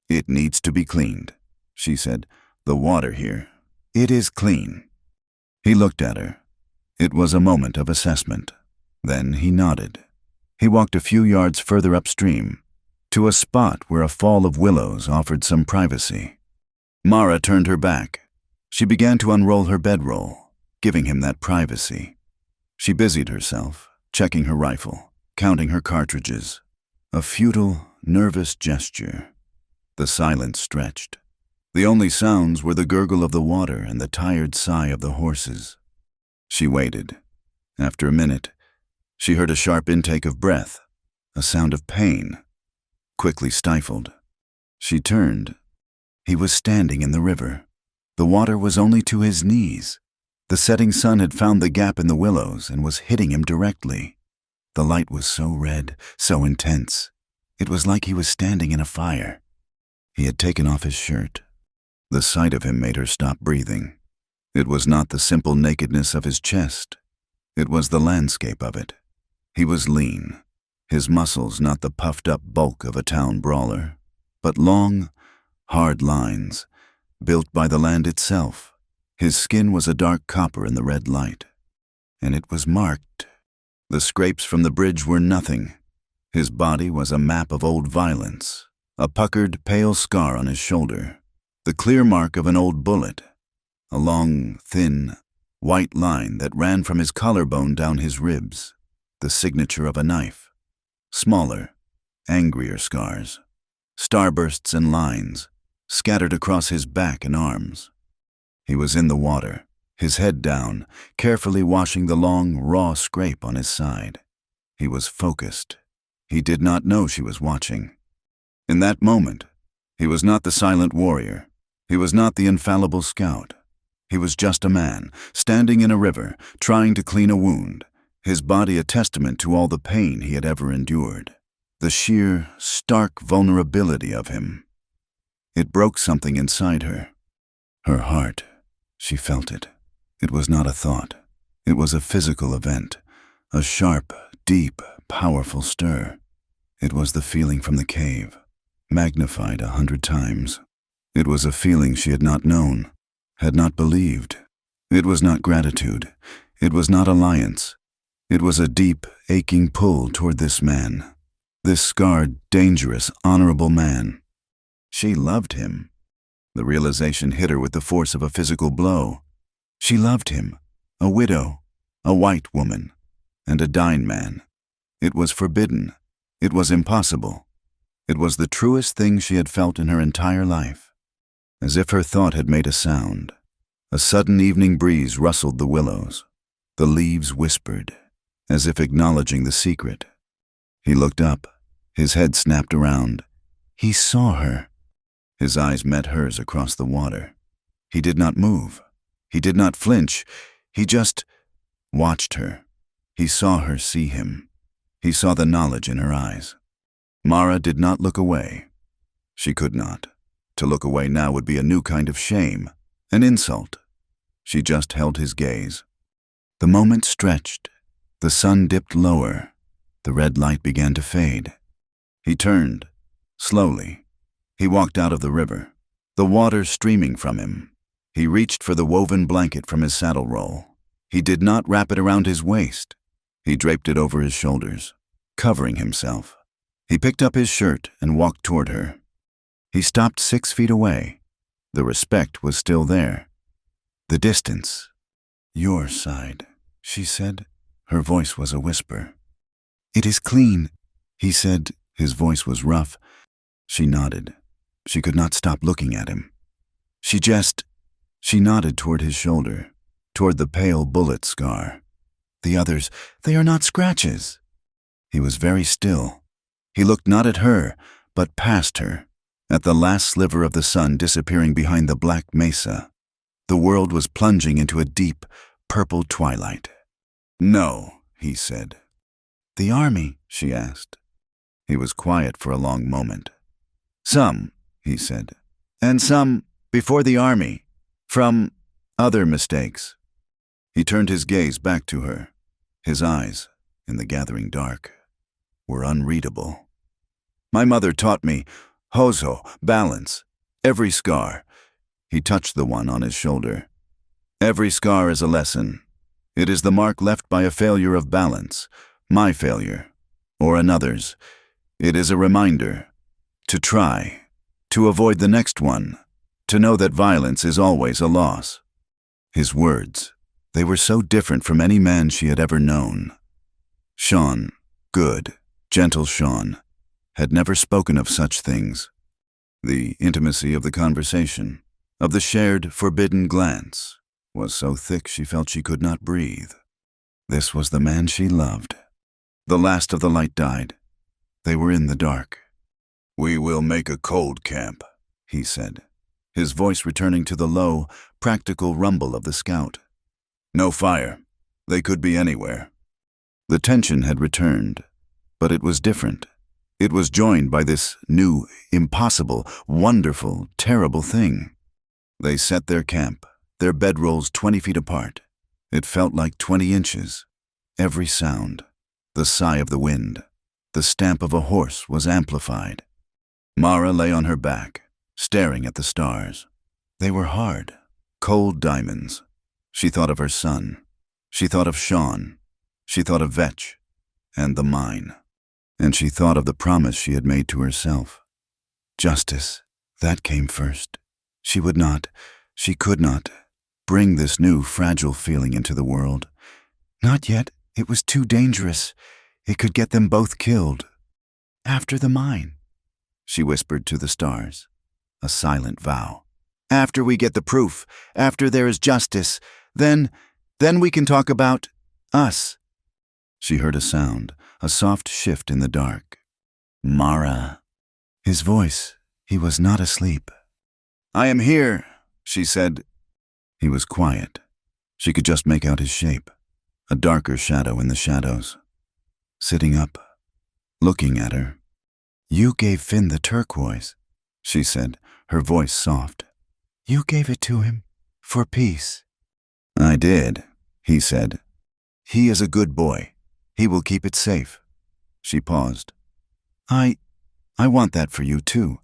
"It needs to be cleaned," she said. "The water here. It is clean." He looked at her. It was a moment of assessment. Then he nodded. He walked a few yards further upstream, to a spot where a fall of willows offered some privacy. Mara turned her back. She began to unroll her bedroll, giving him that privacy. She busied herself, checking her rifle, counting her cartridges. A futile, nervous gesture. The silence stretched. The only sounds were the gurgle of the water and the tired sigh of the horses. She waited. After a minute, she heard a sharp intake of breath, a sound of pain, quickly stifled. She turned. He was standing in the river. The water was only to his knees. The setting sun had found the gap in the willows and was hitting him directly. The light was so red, so intense. It was like he was standing in a fire. He had taken off his shirt. The sight of him made her stop breathing. It was not the simple nakedness of his chest. It was the landscape of it. He was lean, his muscles not the puffed-up bulk of a town brawler, but long, hard lines, built by the land itself. His skin was a dark copper in the red light, and it was marked. The scrapes from the bridge were nothing. His body was a map of old violence, a puckered, pale scar on his shoulder, the clear mark of an old bullet, a long, thin, white line that ran from his collarbone down his ribs, the signature of a knife. Smaller, angrier scars, starbursts and lines, scattered across his back and arms. He was in the water, his head down, carefully washing the long, raw scrape on his side. He was focused. He did not know she was watching. In that moment, he was not the silent warrior. He was not the infallible scout. He was just a man, standing in a river, trying to clean a wound, his body a testament to all the pain he had ever endured, the sheer, stark vulnerability of him. It broke something inside her. Her heart, she felt it. It was not a thought. It was a physical event, a sharp, deep, powerful stir. It was the feeling from the cave, magnified 100 times. It was a feeling she had not known, had not believed. It was not gratitude. It was not alliance. It was a deep, aching pull toward this man, this scarred, dangerous, honorable man. She loved him. The realization hit her with the force of a physical blow. She loved him, a widow, a white woman, and a dying man. It was forbidden. It was impossible. It was the truest thing she had felt in her entire life. As if her thought had made a sound, a sudden evening breeze rustled the willows. The leaves whispered, as if acknowledging the secret. He looked up. His head snapped around. He saw her. His eyes met hers across the water. He did not move. He did not flinch. He just watched her. He saw her see him. He saw the knowledge in her eyes. Mara did not look away. She could not. To look away now would be a new kind of shame, an insult. She just held his gaze. The moment stretched. The sun dipped lower. The red light began to fade. He turned, slowly. He walked out of the river, the water streaming from him. He reached for the woven blanket from his saddle roll. He did not wrap it around his waist. He draped it over his shoulders, covering himself. He picked up his shirt and walked toward her. He stopped 6 feet away. The respect was still there. The distance. "Your side," she said. Her voice was a whisper. "It is clean," he said. His voice was rough. She nodded. She could not stop looking at him. She nodded toward his shoulder, toward the pale bullet scar. "The others, they are not scratches." He was very still. He looked not at her, but past her, at the last sliver of the sun disappearing behind the black mesa. The world was plunging into a deep, purple twilight. "No," he said. "The army?" she asked. He was quiet for a long moment. "Some," he said, "and some before the army, from other mistakes." He turned his gaze back to her. His eyes, in the gathering dark, were unreadable. "My mother taught me, hozo, balance, every scar." He touched the one on his shoulder. "Every scar is a lesson. It is the mark left by a failure of balance, my failure, or another's. It is a reminder to try, to avoid the next one, to know that violence is always a loss." His words, they were so different from any man she had ever known. Sean, good, gentle Sean, had never spoken of such things. The intimacy of the conversation, of the shared, forbidden glance, was so thick she felt she could not breathe. This was the man she loved. The last of the light died. They were in the dark. "We will make a cold camp," he said, his voice returning to the low, practical rumble of the scout. "No fire. They could be anywhere." The tension had returned, but it was different. It was joined by this new, impossible, wonderful, terrible thing. They set their camp, their bedrolls 20 feet apart. It felt like 20 inches. Every sound, the sigh of the wind, the stamp of a horse was amplified. Mara lay on her back, staring at the stars. They were hard, cold diamonds. She thought of her son. She thought of Sean. She thought of Vetch and the mine. And she thought of the promise she had made to herself. Justice, that came first. She could not, bring this new, fragile feeling into the world. Not yet. It was too dangerous. It could get them both killed. "After the mine," she whispered to the stars, a silent vow. "After we get the proof, after there is justice, then we can talk about us." She heard a sound, a soft shift in the dark. "Mara." His voice, he was not asleep. "I am here," she said. He was quiet. She could just make out his shape. a darker shadow in the shadows. Sitting up, looking at her. "You gave Finn the turquoise," she said, her voice soft. "You gave it to him for peace." "I did," he said. "He is a good boy. He will keep it safe." She paused. I want that for you too.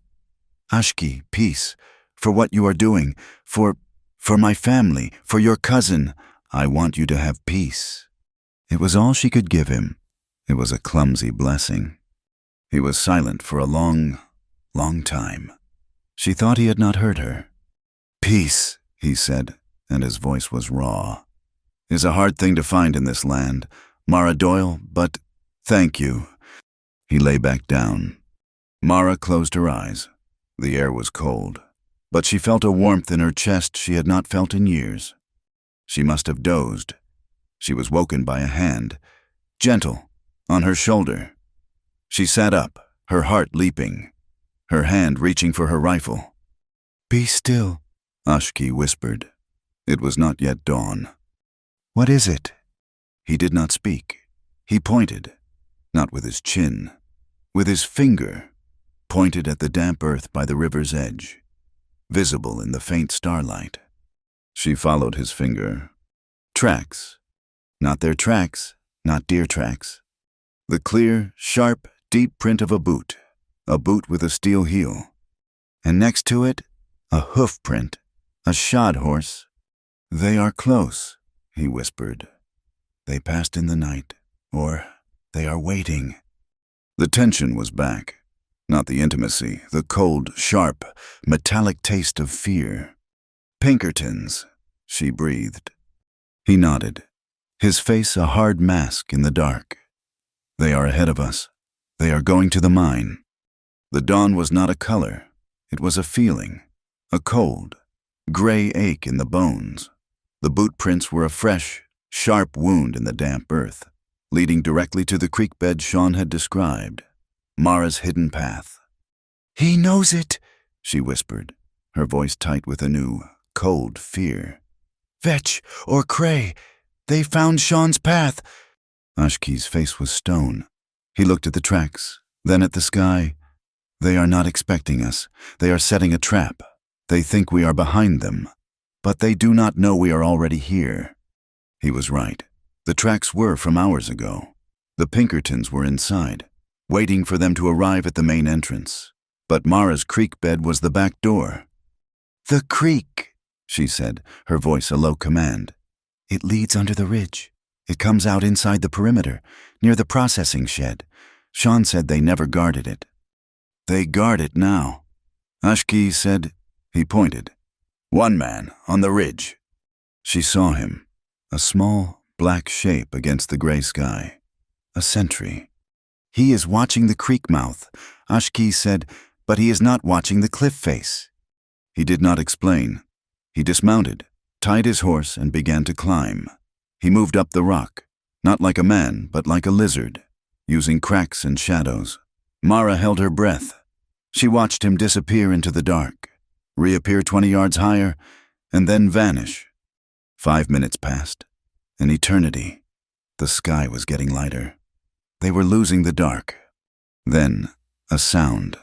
Ashki, peace, for what you are doing, for my family, for your cousin. I want you to have peace." It was all she could give him. It was a clumsy blessing. He was silent for a long, long time. She thought he had not heard her. "Peace," he said, and his voice was raw. "Is a hard thing to find in this land, Mara Doyle, but thank you." He lay back down. Mara closed her eyes. The air was cold, but she felt a warmth in her chest she had not felt in years. She must have dozed. She was woken by a hand, gentle, on her shoulder. She sat up, her heart leaping, her hand reaching for her rifle. "Be still," Ashki whispered. It was not yet dawn. "What is it?" He did not speak. He pointed, not with his chin, with his finger, pointed at the damp earth by the river's edge, visible in the faint starlight. She followed his finger. Tracks. Not their tracks, not deer tracks. The clear, sharp, deep print of a boot with a steel heel. And next to it, a hoof print, a shod horse. "They are close," he whispered. "They passed in the night, or they are waiting." The tension was back. Not the intimacy, the cold, sharp, metallic taste of fear. "Pinkertons," she breathed. He nodded, his face a hard mask in the dark. "They are ahead of us. They are going to the mine." The dawn was not a color. It was a feeling, a cold, gray ache in the bones. The boot prints were a fresh, sharp wound in the damp earth, leading directly to the creek bed Sean had described, Mara's hidden path. "He knows it," she whispered, her voice tight with a new, cold fear. "Vetch or Cray, they found Sean's path." Ashki's face was stone. He looked at the tracks, then at the sky. "They are not expecting us. They are setting a trap. They think we are behind them, but they do not know we are already here." He was right. The tracks were from hours ago. The Pinkertons were inside, waiting for them to arrive at the main entrance. But Mara's creek bed was the back door. "The creek," she said, her voice a low command. "It leads under the ridge. It comes out inside the perimeter, near the processing shed. Sean said they never guarded it." "They guard it now," Ashki said. He pointed. "One man, on the ridge." She saw him, a small, black shape against the gray sky. A sentry. "He is watching the creek mouth," Ashki said, "but he is not watching the cliff face." He did not explain. He dismounted, tied his horse, and began to climb. He moved up the rock, not like a man, but like a lizard, using cracks and shadows. Mara held her breath. She watched him disappear into the dark, reappear 20 yards higher, and then vanish. 5 minutes passed. An eternity. The sky was getting lighter. They were losing the dark. Then, a sound.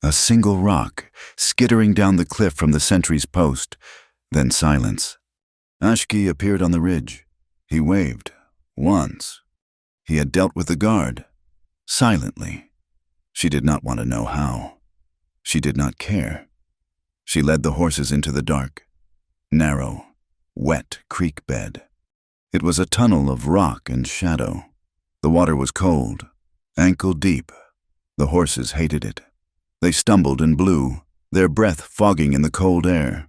A single rock, skittering down the cliff from the sentry's post. Then silence. Ashki appeared on the ridge. He waved. Once. He had dealt with the guard. Silently. She did not want to know how. She did not care. She led the horses into the dark, narrow, wet creek bed. It was a tunnel of rock and shadow. The water was cold, ankle deep. The horses hated it. They stumbled and blew, their breath fogging in the cold air.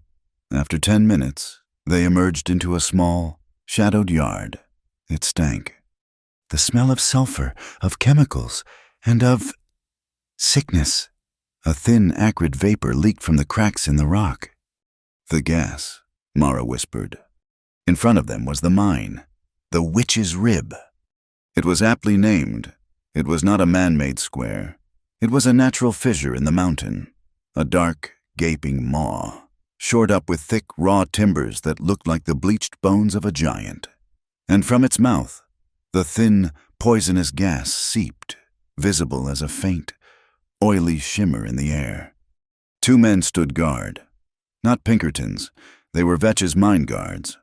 After 10 minutes, they emerged into a small, shadowed yard. It stank. The smell of sulfur, of chemicals, and of sickness. A thin, acrid vapor leaked from the cracks in the rock. "The gas," Mara whispered. In front of them was the mine, the Witch's Rib. It was aptly named. It was not a man-made square. It was a natural fissure in the mountain, a dark, gaping maw, shored up with thick, raw timbers that looked like the bleached bones of a giant. and from its mouth, the thin, poisonous gas seeped, visible as a faint, oily shimmer in the air. 2 men stood guard. Not Pinkertons, they were Vetch's mine guards.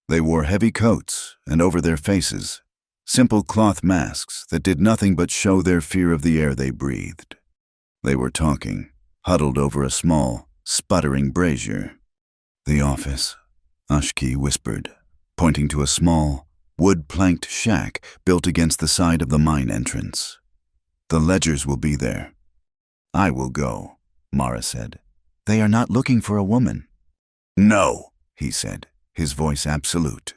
They wore heavy coats, and over their faces, simple cloth masks that did nothing but show their fear of the air they breathed. They were talking, huddled over a small, sputtering brazier. "The office," Ashki whispered, pointing to a small, wood-planked shack built against the side of the mine entrance. "The ledgers will be there." "I will go," Mara said. "They are not looking for a woman." "No," he said, his voice absolute.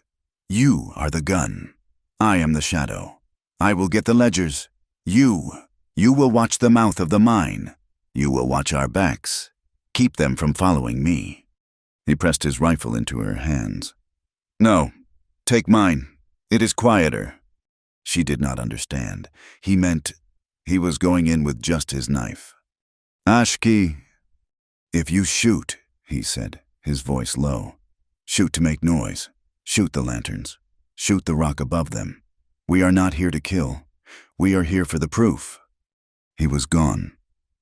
"You are the gun. I am the shadow. I will get the ledgers. You will watch the mouth of the mine. You will watch our backs. Keep them from following me." He pressed his rifle into her hands. "No, take mine. It is quieter." She did not understand. He meant he was going in with just his knife. "Ashki, if you shoot," he said, his voice low, "shoot to make noise. Shoot the lanterns. Shoot the rock above them. We are not here to kill. We are here for the proof." He was gone.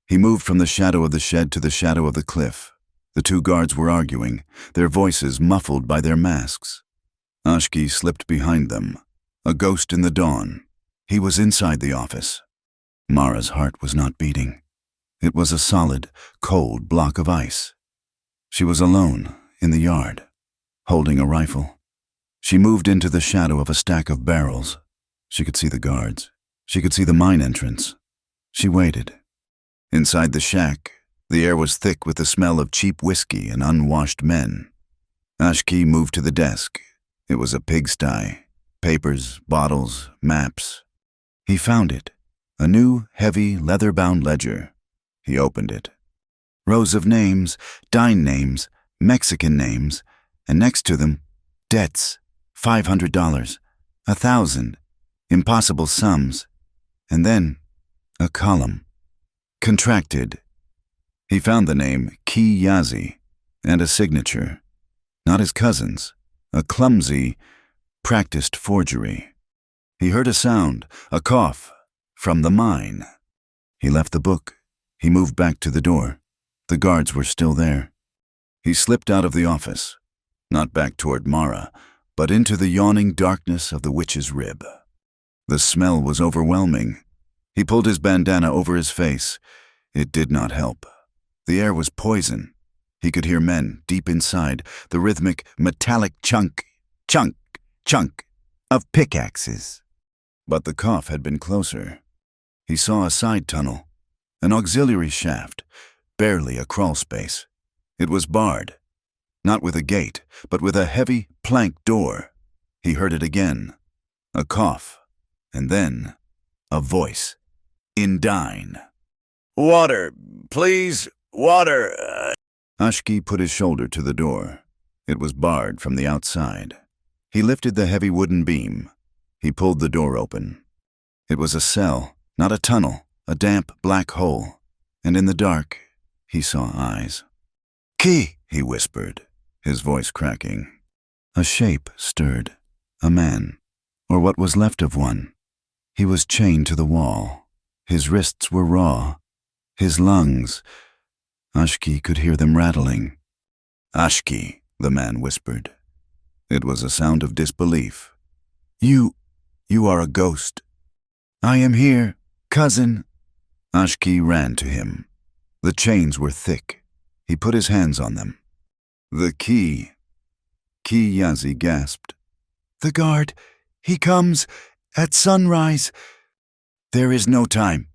He moved from the shadow of the shed to the shadow of the cliff. The 2 guards were arguing, their voices muffled by their masks. Ashki slipped behind them, a ghost in the dawn. He was inside the office. Mara's heart was not beating. It was a solid, cold block of ice. She was alone, in the yard, holding a rifle. She moved into the shadow of a stack of barrels. She could see the guards. She could see the mine entrance. She waited. Inside the shack, the air was thick with the smell of cheap whiskey and unwashed men. Ashki moved to the desk. It was a pigsty. Papers, bottles, maps. He found it. A new, heavy, leather-bound ledger. He opened it. Rows of names, dine names, Mexican names, and next to them, debts, $500, $1,000, impossible sums, and then a column. Contracted. He found the name Ki Yazi and a signature. Not his cousin's. A clumsy, practiced forgery. He heard a sound, a cough, from the mine. He left the book. He moved back to the door. The guards were still there. He slipped out of the office, not back toward Mara, but into the yawning darkness of the witch's rib. The smell was overwhelming. He pulled his bandana over his face. It did not help. The air was poison. He could hear men deep inside, the rhythmic, metallic chunk, chunk, chunk of pickaxes. But the cough had been closer. He saw a side tunnel, an auxiliary shaft, barely a crawl space. It was barred, not with a gate, but with a heavy plank door. He heard it again, a cough, and then a voice. Indine. "Water, please, water." Ashki put his shoulder to the door. It was barred from the outside. He lifted the heavy wooden beam. He pulled the door open. It was a cell, not a tunnel, a damp black hole. And in the dark, he saw eyes. "Ki," he whispered, his voice cracking. A shape stirred, a man, or what was left of one. He was chained to the wall. His wrists were raw. His lungs... Ashki could hear them rattling. "Ashki," the man whispered. It was a sound of disbelief. You are a ghost." "I am here, cousin." Ashki ran to him. The chains were thick. He put his hands on them. "The key." Ki Yazi gasped. "The guard, he comes at sunrise." "There is no time."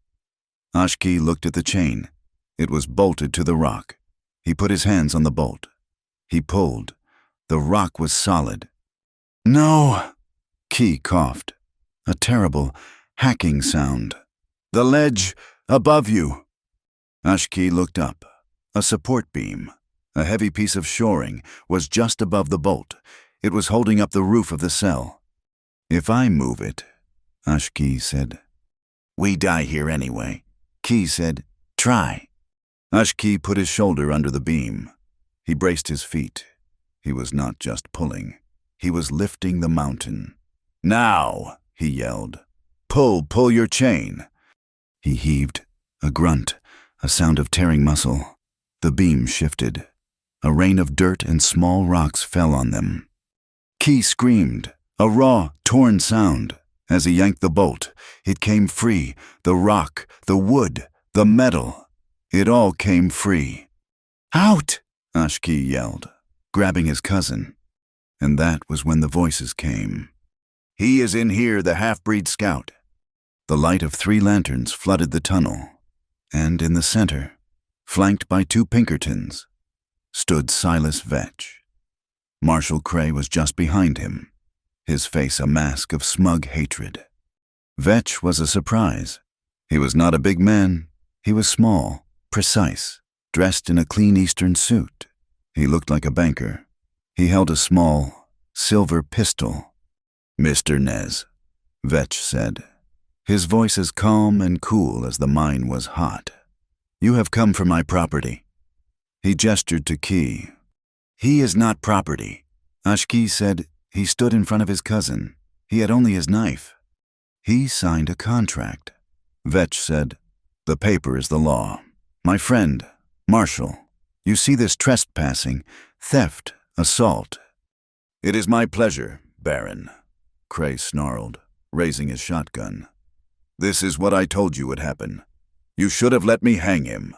Ashki looked at the chain. It was bolted to the rock. He put his hands on the bolt. He pulled. The rock was solid. "No!" Ki coughed. A terrible, hacking sound. "The ledge above you." Ashki looked up. A support beam, a heavy piece of shoring, was just above the bolt. It was holding up the roof of the cell. "If I move it," Ashki said. "We die here anyway." Ki said, "Try." Ashki put his shoulder under the beam. He braced his feet. He was not just pulling. He was lifting the mountain. Now, he yelled. Pull your chain. He heaved, a grunt, a sound of tearing muscle. The beam shifted. A rain of dirt and small rocks fell on them. Key screamed, a raw, torn sound. As he yanked the bolt, it came free. The rock, the wood, the metal. It all came free. Out! Ashki yelled, grabbing his cousin. And that was when the voices came. He is in here, the half-breed scout. The light of 3 lanterns flooded the tunnel, and in the center, flanked by 2 Pinkertons, stood Silas Vetch. Marshal Cray was just behind him, his face a mask of smug hatred. Vetch was a surprise. He was not a big man. He was small, precise, dressed in a clean Eastern suit. He looked like a banker. He held a small, silver pistol. Mr. Nez, Vetch said, his voice as calm and cool as the mine was hot. You have come for my property. He gestured to Key. He is not property. Ashki said. He stood in front of his cousin. He had only his knife. He signed a contract. Vetch said, the paper is the law. My friend, Marshal, you see this trespassing, theft, assault. It is my pleasure, Baron, Cray snarled, raising his shotgun. This is what I told you would happen. You should have let me hang him.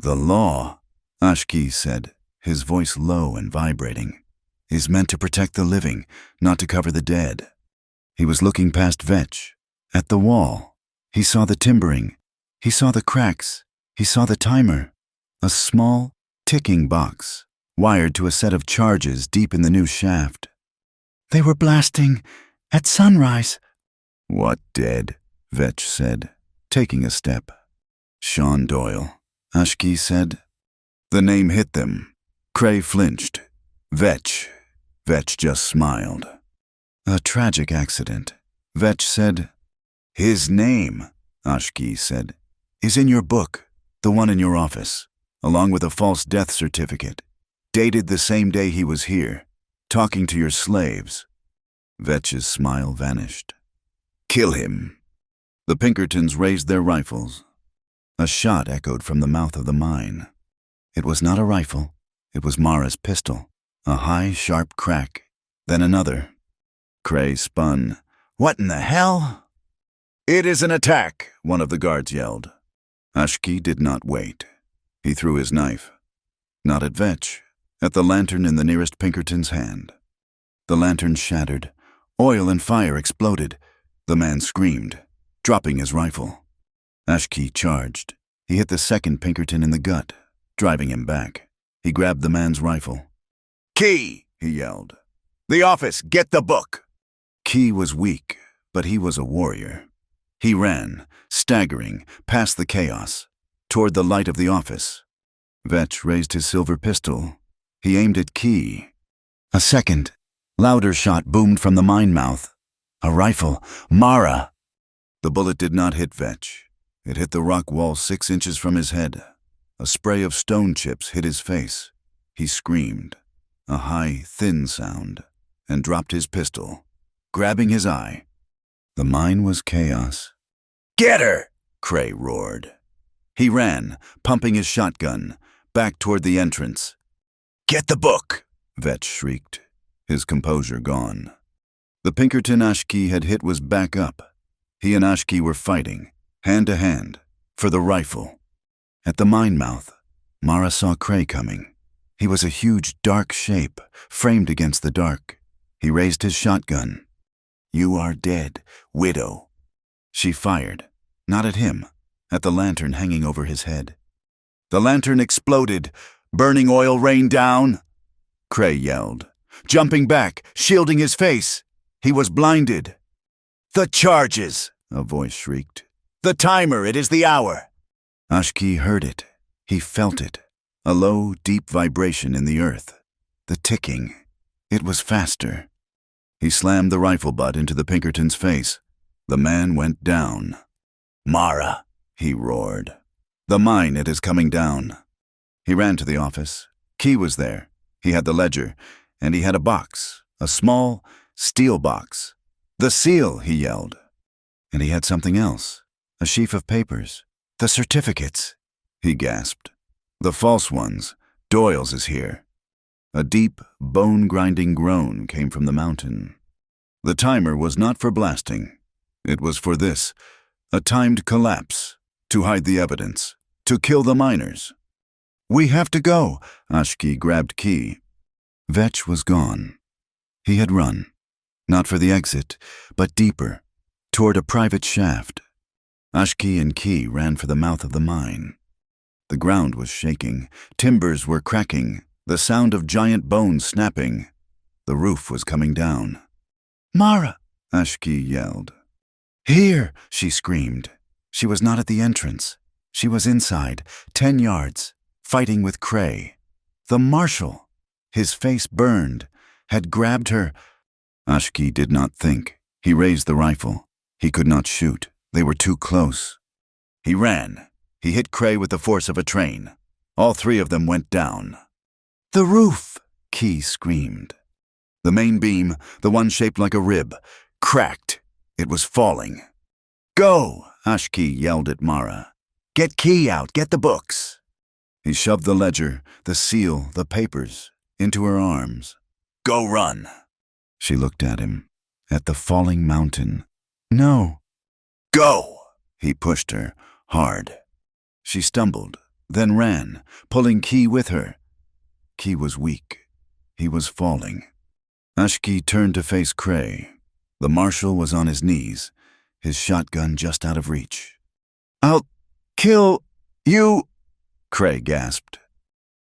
The law, Ashki said, his voice low and vibrating, is meant to protect the living, not to cover the dead. He was looking past Vetch, at the wall. He saw the timbering. He saw the cracks. He saw the timer. A small, ticking box, wired to a set of charges deep in the new shaft. They were blasting at sunrise. What dead? Vetch said, taking a step. Sean Doyle, Ashki said. The name hit them. Cray flinched. Vetch. Vetch just smiled. A tragic accident. Vetch said. His name, Ashki said, is in your book, the one in your office, along with a false death certificate, dated the same day he was here, talking to your slaves. Vetch's smile vanished. Kill him. The Pinkertons raised their rifles. A shot echoed from the mouth of the mine. It was not a rifle. It was Mara's pistol. A high, sharp crack. Then another. Cray spun. What in the hell? It is an attack, one of the guards yelled. Ashki did not wait. He threw his knife. Not at Vetch. At the lantern in the nearest Pinkerton's hand. The lantern shattered. Oil and fire exploded. The man screamed, dropping his rifle. Ashki charged. He hit the second Pinkerton in the gut, driving him back. He grabbed the man's rifle. Key, he yelled. The office, get the book. Key was weak, but he was a warrior. He ran, staggering, past the chaos, toward the light of the office. Vetch raised his silver pistol. He aimed at Key. A second, louder shot boomed from the mine mouth. A rifle. Mara! The bullet did not hit Vetch. It hit the rock wall 6 inches from his head. A spray of stone chips hit his face. He screamed, a high, thin sound, and dropped his pistol, grabbing his eye. The mine was chaos. Get her! Cray roared. He ran, pumping his shotgun, back toward the entrance. Get the book! Vetch shrieked, his composure gone. The Pinkerton Ashki had hit was back up. He and Ashki were fighting, hand to hand, for the rifle. At the mine mouth, Mara saw Cray coming. He was a huge, dark shape, framed against the dark. He raised his shotgun. You are dead, widow. She fired, not at him, at the lantern hanging over his head. The lantern exploded. Burning oil rained down. Cray yelled, jumping back, shielding his face. He was blinded. The charges, a voice shrieked. The timer, it is the hour. Ashki heard it. He felt it. A low, deep vibration in the earth. The ticking. It was faster. He slammed the rifle butt into the Pinkerton's face. The man went down. Mara, he roared. The mine, it is coming down. He ran to the office. Key was there. He had the ledger, and he had a box, a small steel box. The seal, he yelled. And he had something else, a sheaf of papers. The certificates, he gasped. The false ones. Doyle's is here. A deep, bone-grinding groan came from the mountain. The timer was not for blasting. It was for this, a timed collapse, to hide the evidence, to kill the miners. We have to go, Ashki grabbed Key. Vetch was gone. He had run, not for the exit, but deeper, toward a private shaft. Ashki and Key ran for the mouth of the mine. The ground was shaking, timbers were cracking, the sound of giant bones snapping. The roof was coming down. Mara, Ashki yelled. Here, she screamed. She was not at the entrance. She was inside, 10 yards, fighting with Cray. The marshal, his face burned, had grabbed her. Ashki did not think. He raised the rifle. He could not shoot. They were too close. He ran. He hit Cray with the force of a train. All 3 of them went down. The roof, Key screamed. The main beam, the one shaped like a rib, cracked. It was falling. Go, Ashki yelled at Mara. Get Key out, get the books. He shoved the ledger, the seal, the papers, into her arms. Go run. She looked at him, at the falling mountain. No. Go, he pushed her, hard. She stumbled, then ran, pulling Key with her. Key was weak. He was falling. Ashki turned to face Cray. The marshal was on his knees, his shotgun just out of reach. I'll kill you, Cray gasped.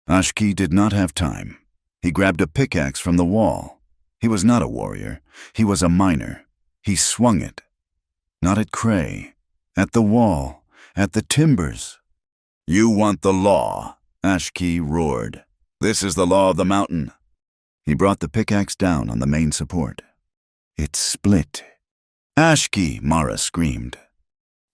Ashki did not have time. He grabbed a pickaxe from the wall. He was not a warrior. He was a miner. He swung it. Not at Cray. At the wall. At the timbers. You want the law, Ashki roared. This is the law of the mountain. He brought the pickaxe down on the main support. It split. Ashki, Mara screamed.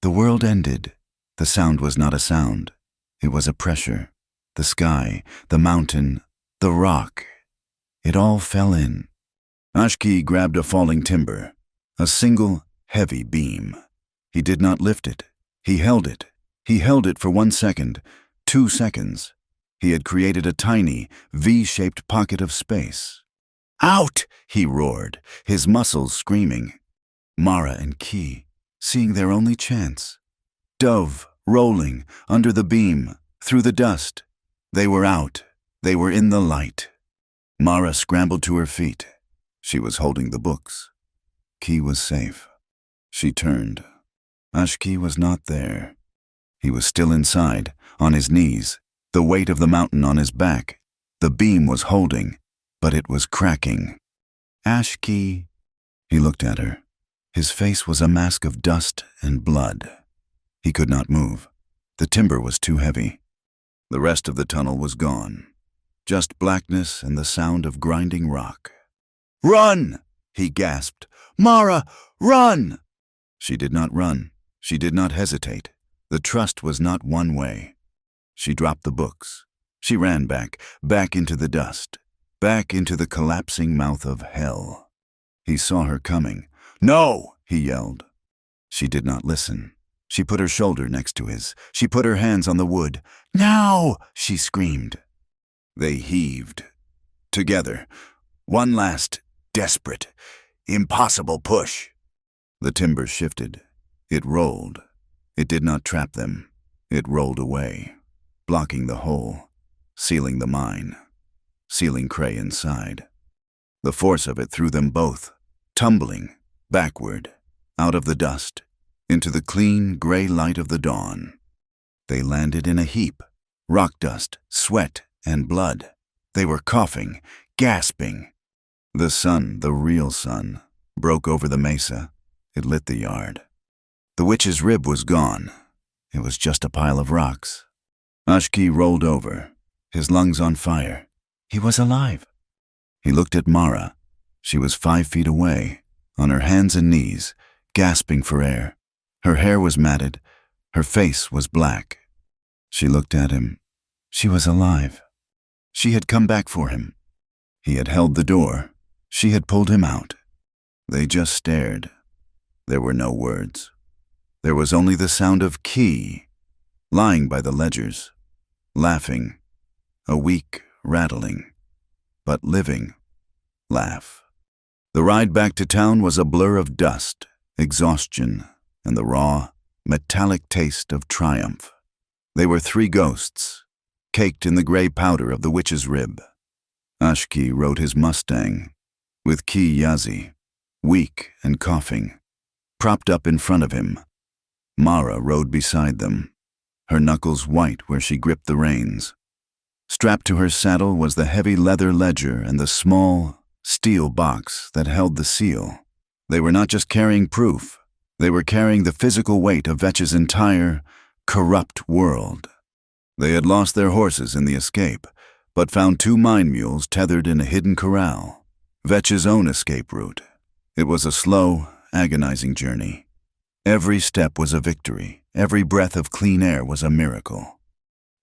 The world ended. The sound was not a sound. It was a pressure. The sky, the mountain, the rock. It all fell in. Ashki grabbed a falling timber, a single, heavy beam. He did not lift it. He held it. He held it for 1 second, 2 seconds. He had created a tiny, V-shaped pocket of space. Out! He roared, his muscles screaming. Mara and Key, seeing their only chance. Dove, rolling, under the beam, through the dust. They were out. They were in the light. Mara scrambled to her feet. She was holding the books. Key was safe. She turned. Ashki was not there. He was still inside, on his knees, the weight of the mountain on his back. The beam was holding, but it was cracking. Ashki. He looked at her. His face was a mask of dust and blood. He could not move. The timber was too heavy. The rest of the tunnel was gone. Just blackness and the sound of grinding rock. Run! He gasped. Mara, run! She did not run. She did not hesitate. The trust was not one way. She dropped the books. She ran back into the dust, back into the collapsing mouth of hell. He saw her coming. No, he yelled. She did not listen. She put her shoulder next to his. She put her hands on the wood. Now, she screamed. They heaved. Together. One last, desperate, impossible push. The timber shifted. It rolled. It did not trap them. It rolled away, blocking the hole, sealing the mine, sealing Cray inside. The force of it threw them both, tumbling, backward, out of the dust, into the clean, gray light of the dawn. They landed in a heap, rock dust, sweat, and blood. They were coughing, gasping. The sun, the real sun, broke over the mesa. It lit the yard. The witch's rib was gone. It was just a pile of rocks. Ashki rolled over, his lungs on fire. He was alive. He looked at Mara. She was 5 feet away, on her hands and knees, gasping for air. Her hair was matted. Her face was black. She looked at him. She was alive. She had come back for him. He had held the door. She had pulled him out. They just stared. There were no words. There was only the sound of Key, lying by the ledgers, laughing, a weak, rattling, but living laugh. The ride back to town was a blur of dust, exhaustion, and the raw, metallic taste of triumph. They were three ghosts, caked in the gray powder of the witch's rib. Ashki rode his Mustang, with Ki Yazi, weak and coughing, propped up in front of him. Mara rode beside them, her knuckles white where she gripped the reins. Strapped to her saddle was the heavy leather ledger and the small, steel box that held the seal. They were not just carrying proof, they were carrying the physical weight of Vetch's entire, corrupt world. They had lost their horses in the escape, but found two mine mules tethered in a hidden corral, Vetch's own escape route. It was a slow, agonizing journey. Every step was a victory, every breath of clean air was a miracle.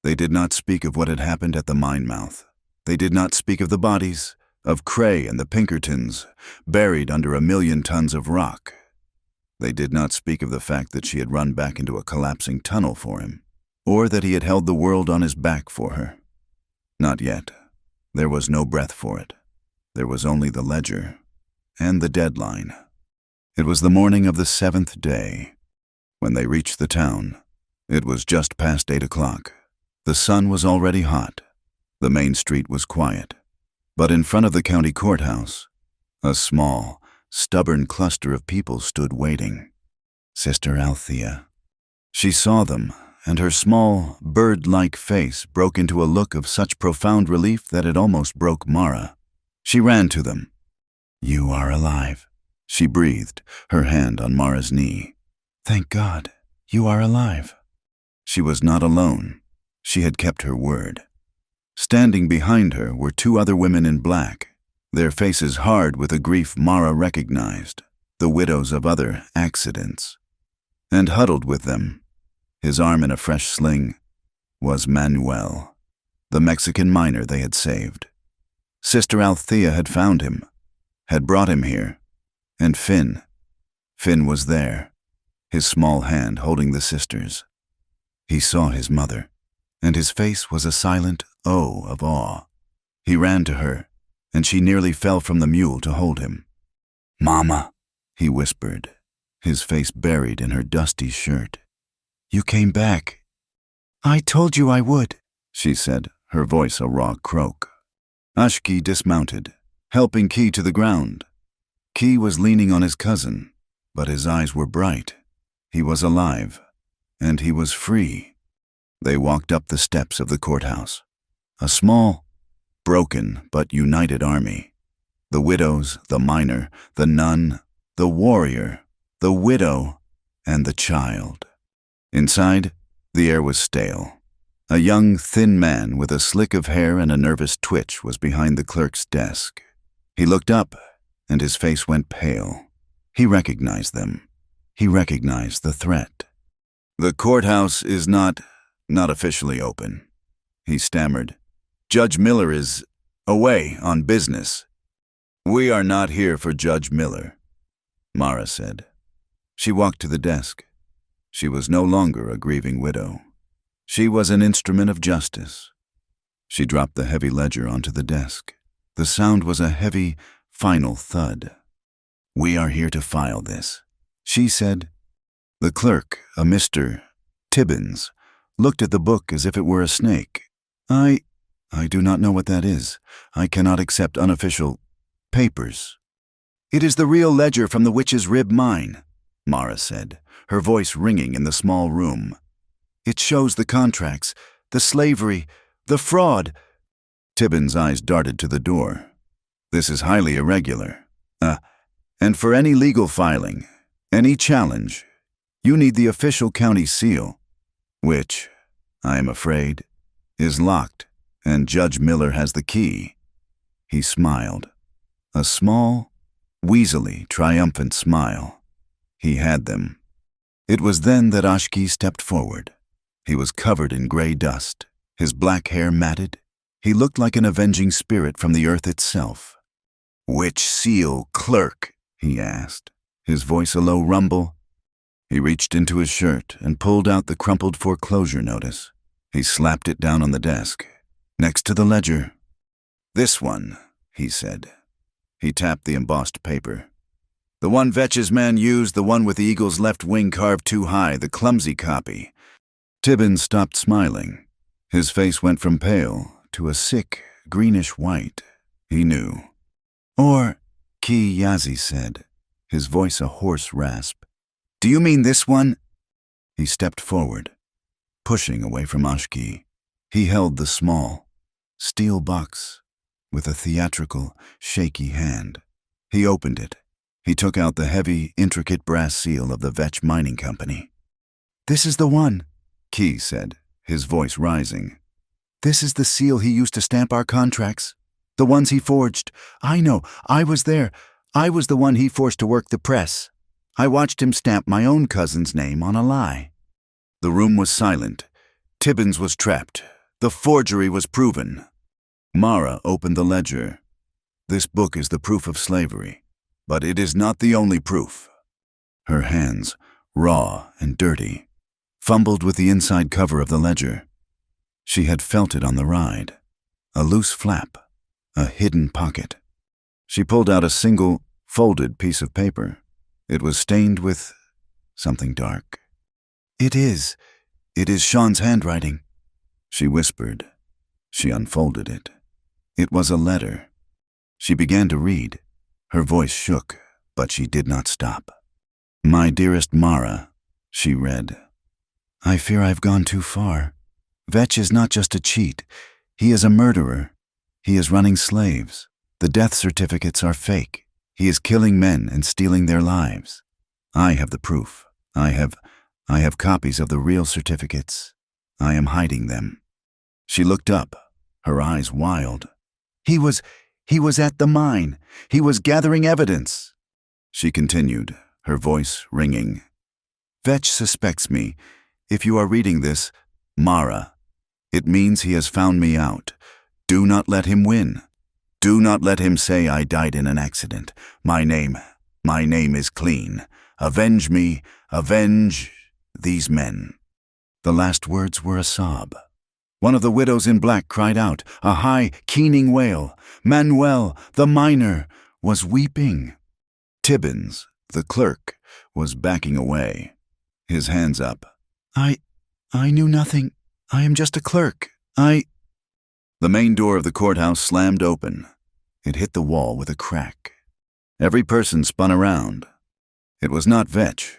They did not speak of what had happened at the mine mouth. They did not speak of the bodies, of Cray and the Pinkertons, buried under 1,000,000 tons of rock. They did not speak of the fact that she had run back into a collapsing tunnel for him, or that he had held the world on his back for her. Not yet. There was no breath for it. There was only the ledger and the deadline. It was the morning of the 7th day. When they reached the town, it was just past 8 o'clock. The sun was already hot. The main street was quiet. But in front of the county courthouse, a small, stubborn cluster of people stood waiting. Sister Althea. She saw them, and her small, bird-like face broke into a look of such profound relief that it almost broke Mara. She ran to them. "You are alive," she breathed, her hand on Mara's knee. "Thank God, you are alive." She was not alone. She had kept her word. Standing behind her were two other women in black, their faces hard with a grief Mara recognized, the widows of other accidents. And huddled with them, his arm in a fresh sling, was Manuel, the Mexican miner they had saved. Sister Althea had found him, had brought him here, and Finn. Finn was there, his small hand holding the sister's. He saw his mother, and his face was a silent O of awe. He ran to her, and she nearly fell from the mule to hold him. "Mama," he whispered, his face buried in her dusty shirt. "You came back." "I told you I would," she said, her voice a raw croak. Ashki dismounted, helping Key to the ground. Key was leaning on his cousin, but his eyes were bright. He was alive, and he was free. They walked up the steps of the courthouse. A small, broken but united army. The widows, the miner, the nun, the warrior, the widow, and the child. Inside, the air was stale. A young, thin man with a slick of hair and a nervous twitch was behind the clerk's desk. He looked up, and his face went pale. He recognized them. He recognized the threat. "The courthouse is not officially open," he stammered. "Judge Miller is away on business." "We are not here for Judge Miller," Mara said. She walked to the desk. She was no longer a grieving widow. She was an instrument of justice. She dropped the heavy ledger onto the desk. The sound was a heavy, final thud. "We are here to file this," she said. The clerk, a Mr. Tibbins, looked at the book as if it were a snake. I do not know what that is. I cannot accept unofficial papers." "It is the real ledger from the Witch's Rib mine," Mara said, her voice ringing in the small room. "It shows the contracts, the slavery, the fraud." Tibbins' eyes darted to the door. "This is highly irregular. And for any legal filing, any challenge, you need the official county seal, which, I am afraid, is locked, and Judge Miller has the key." He smiled. A small, weaselly, triumphant smile. He had them. It was then that Ashki stepped forward. He was covered in gray dust, his black hair matted. He looked like an avenging spirit from the earth itself. "Which seal, clerk?" he asked, his voice a low rumble. He reached into his shirt and pulled out the crumpled foreclosure notice. He slapped it down on the desk, next to the ledger. "This one," he said. He tapped the embossed paper. "The one Vetch's man used, the one with the eagle's left wing carved too high, the clumsy copy." Tibbins stopped smiling. His face went from pale to a sick, greenish white. He knew. "Or," Yazi said, his voice a hoarse rasp. "Do you mean this one?" He stepped forward, pushing away from Ashki. He held the small, steel box with a theatrical, shaky hand. He opened it. He took out the heavy, intricate brass seal of the Vetch Mining Company. "This is the one," Key said, his voice rising. "This is the seal he used to stamp our contracts. The ones he forged. I know, I was there. I was the one he forced to work the press. I watched him stamp my own cousin's name on a lie." The room was silent. Tibbins was trapped. The forgery was proven. Mara opened the ledger. "This book is the proof of slavery, but it is not the only proof." Her hands, raw and dirty, fumbled with the inside cover of the ledger. She had felt it on the ride. A loose flap, a hidden pocket. She pulled out a single, folded piece of paper. It was stained with something dark. It is Sean's handwriting," she whispered. She unfolded it. It was a letter. She began to read. Her voice shook, but she did not stop. "My dearest Mara," she read. "I fear I've gone too far. Vetch is not just a cheat. He is a murderer. He is running slaves. The death certificates are fake. He is killing men and stealing their lives. I have the proof. I have copies of the real certificates. I am hiding them." She looked up, her eyes wild. He was at the mine. He was gathering evidence." She continued, her voice ringing. "Vetch suspects me. If you are reading this, Mara, it means he has found me out. Do not let him win. Do not let him say I died in an accident. My name is clean. Avenge me, avenge these men." The last words were a sob. One of the widows in black cried out, a high, keening wail. Manuel, the miner, was weeping. Tibbins, the clerk, was backing away, his hands up. I knew nothing. I am just a clerk. The main door of the courthouse slammed open. It hit the wall with a crack. Every person spun around. It was not Vetch.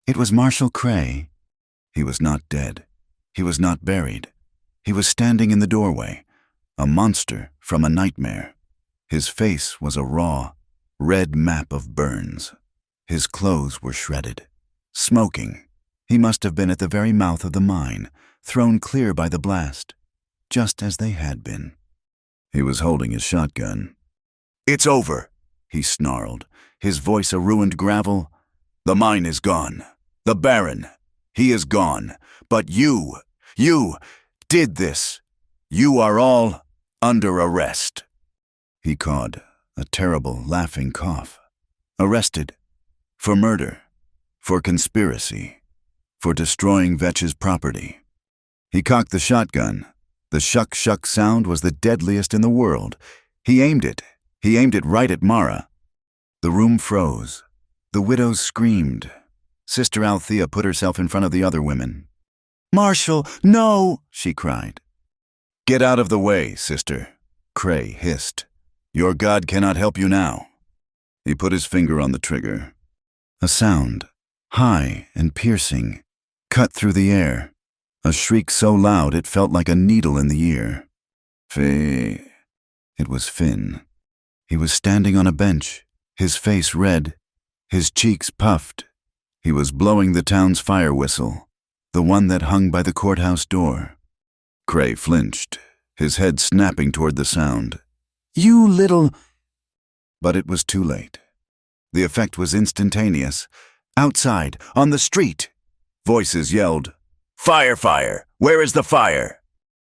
It was Marshall Cray. He was not dead. He was not buried. He was standing in the doorway, a monster from a nightmare. His face was a raw, red map of burns. His clothes were shredded, smoking. He must have been at the very mouth of the mine, thrown clear by the blast, just as they had been. He was holding his shotgun. "It's over," he snarled, his voice a ruined gravel. "The mine is gone. The Baron, he is gone. But you did this. You are all under arrest." He cawed, a terrible, laughing cough. "Arrested. For murder. For conspiracy. For destroying Vetch's property." He cocked the shotgun. The shuck-shuck sound was the deadliest in the world. He aimed it right at Mara. The room froze. The widows screamed. Sister Althea put herself in front of the other women. "Marshall, no!" she cried. "Get out of the way, sister," Cray hissed. "Your God cannot help you now." He put his finger on the trigger. A sound, high and piercing, cut through the air. A shriek so loud it felt like a needle in the ear. Fee. It was Finn. He was standing on a bench, his face red, his cheeks puffed. He was blowing the town's fire whistle, the one that hung by the courthouse door. Cray flinched, his head snapping toward the sound. "You little—" But it was too late. The effect was instantaneous. Outside, on the street, voices yelled, "Fire, fire! Where is the fire?"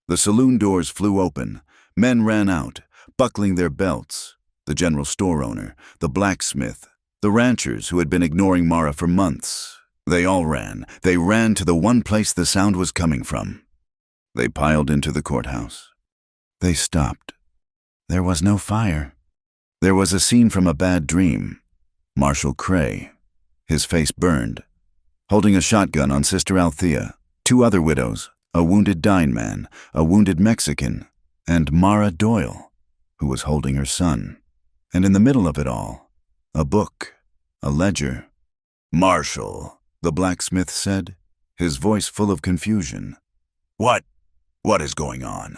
The saloon doors flew open. Men ran out, buckling their belts. The general store owner, the blacksmith, The ranchers who had been ignoring Mara for months. They all ran. They ran to the one place the sound was coming from. They piled into the courthouse. They stopped. There was no fire. There was a scene from a bad dream. Marshal Cray, his face burned, holding a shotgun on Sister Althea, two other widows, a wounded Dine man, a wounded Mexican, and Mara Doyle, who was holding her son. And in the middle of it all, a book, a ledger. "Marshal," the blacksmith said, his voice full of confusion. What is going on?"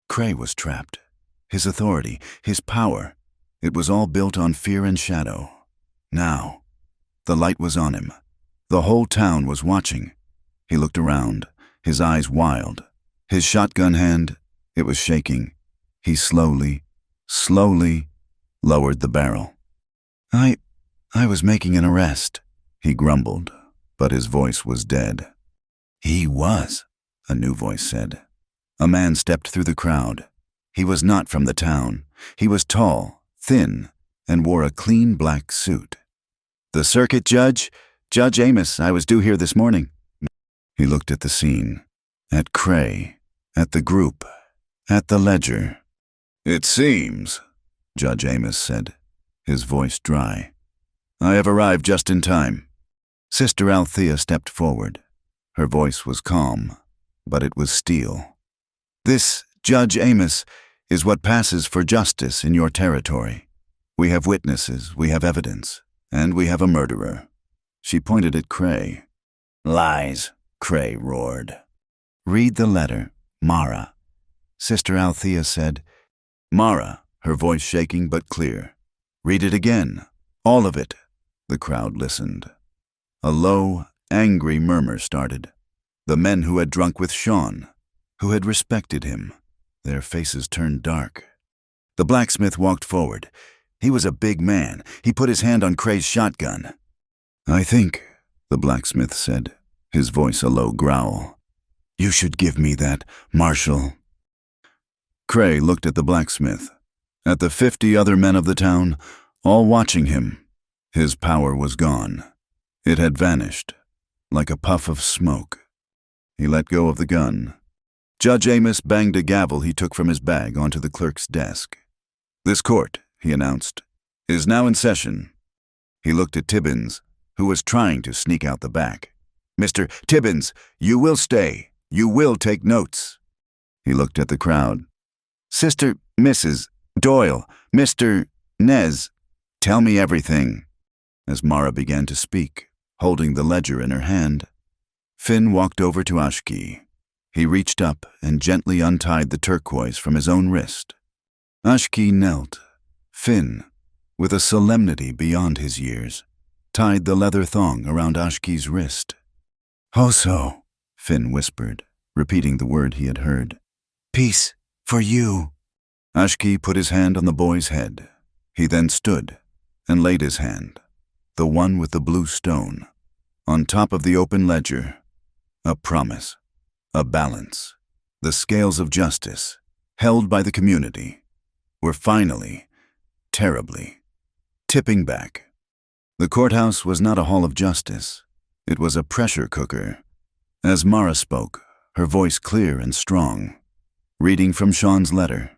Cray was trapped. His authority, his power, it was all built on fear and shadow. Now, the light was on him. The whole town was watching. He looked around, his eyes wild. His shotgun hand, it was shaking. He slowly lowered the barrel. I was making an arrest," he grumbled, but his voice was dead. "He was," a new voice said. A man stepped through the crowd. He was not from the town. He was tall, thin, and wore a clean black suit. "The circuit judge, Judge Amos, I was due here this morning." He looked at the scene, at Cray, at the group, at the ledger. "It seems," Judge Amos said, his voice dry. "I have arrived just in time." Sister Althea stepped forward. Her voice was calm, but it was steel. "This, Judge Amos, is what passes for justice in your territory. We have witnesses, we have evidence, and we have a murderer." She pointed at Cray. "Lies," Cray roared. "Read the letter, Mara," Sister Althea said. "Mara," her voice shaking but clear. "Read it again, all of it." The crowd listened. A low, angry murmur started. The men who had drunk with Sean, who had respected him, their faces turned dark. The blacksmith walked forward. He was a big man. He put his hand on Cray's shotgun. "I think," the blacksmith said, his voice a low growl, "you should give me that, Marshal." Cray looked at the blacksmith, at the 50 other men of the town, all watching him. His power was gone. It had vanished, like a puff of smoke. He let go of the gun. Judge Amos banged a gavel he took from his bag onto the clerk's desk. "This court," he announced, "is now in session." He looked at Tibbins, who was trying to sneak out the back. "Mr. Tibbins, you will stay. You will take notes." He looked at the crowd. "Sister, Mrs. Doyle, Mr. Nez, tell me everything." As Mara began to speak, holding the ledger in her hand, Finn walked over to Ashki. He reached up and gently untied the turquoise from his own wrist. Ashki knelt. Finn, with a solemnity beyond his years, tied the leather thong around Ashki's wrist. "Hoso," Finn whispered, repeating the word he had heard. "Peace for you." Ashki put his hand on the boy's head. He then stood and laid his hand, the one with the blue stone, on top of the open ledger. A promise, a balance, the scales of justice, held by the community, were finally, terribly, tipping back. The courthouse was not a hall of justice. It was a pressure cooker. As Mara spoke, her voice clear and strong, reading from Sean's letter,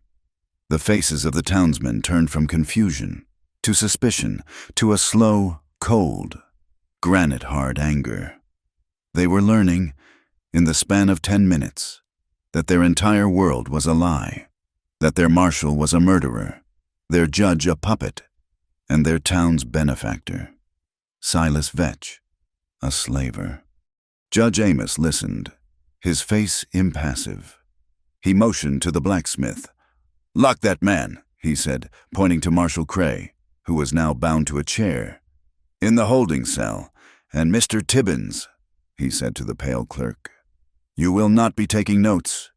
the faces of the townsmen turned from confusion to suspicion to a slow, cold, granite-hard anger. They were learning, in the span of 10 minutes, that their entire world was a lie, that their marshal was a murderer, their judge a puppet, and their town's benefactor, Silas Vetch, a slaver. Judge Amos listened, his face impassive. He motioned to the blacksmith. "Lock that man," he said, pointing to Marshal Cray, who was now bound to a chair. "In the holding cell, and Mr. Tibbins," he said to the pale clerk, "you will not be taking notes.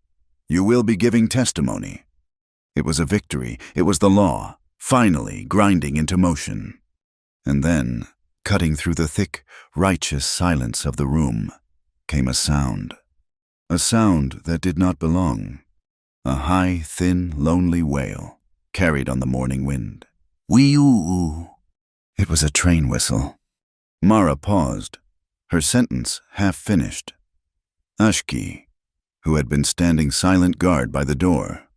You will be giving testimony." It was a victory. It was the law, finally grinding into motion. And then, cutting through the thick, righteous silence of the room, came a sound that did not belong. A high, thin, lonely wail, carried on the morning wind. Wee-oo-oo. It was a train whistle. Mara paused, her sentence half finished. Ashki, who had been standing silent guard by the door,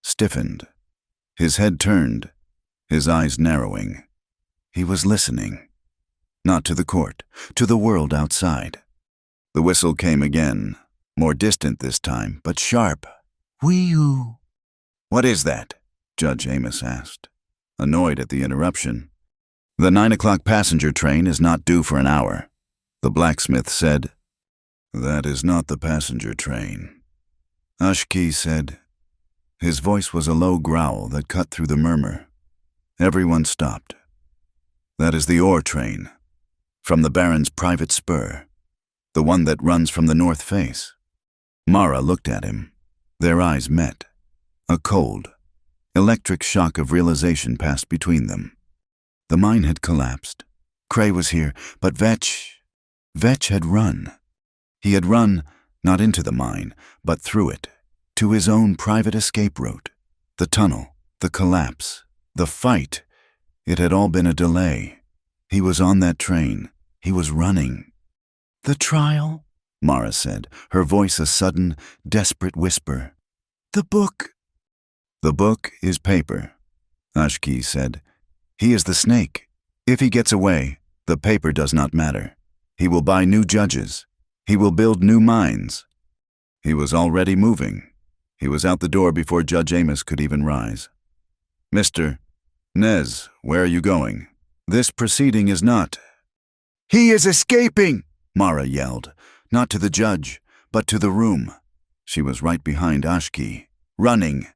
stiffened. His head turned, his eyes narrowing. He was listening. Not to the court, to the world outside. The whistle came again, more distant this time, but sharp. Wee-oo. "What is that?" Judge Amos asked, annoyed at the interruption. "The 9 o'clock passenger train is not due for an hour," the blacksmith said. "That is not the passenger train," Ashki said. His voice was a low growl that cut through the murmur. Everyone stopped. "That is the ore train, from the Baron's private spur, the one that runs from the north face." Mara looked at him. Their eyes met. A cold, electric shock of realization passed between them. The mine had collapsed. Cray was here, but Vetch had run. He had run, not into the mine, but through it, to his own private escape route. The tunnel, the collapse, the fight. It had all been a delay. He was on that train. He was running. "The trial?" Mara said, her voice a sudden, desperate whisper. "The book." "The book is paper," Ashki said. "He is the snake. If he gets away, the paper does not matter. He will buy new judges. He will build new mines." He was already moving. He was out the door before Judge Amos could even rise. "Mr. Nez, where are you going? This proceeding is not—" "He is escaping!" Mara yelled, not to the judge, but to the room. She was right behind Ashki, running.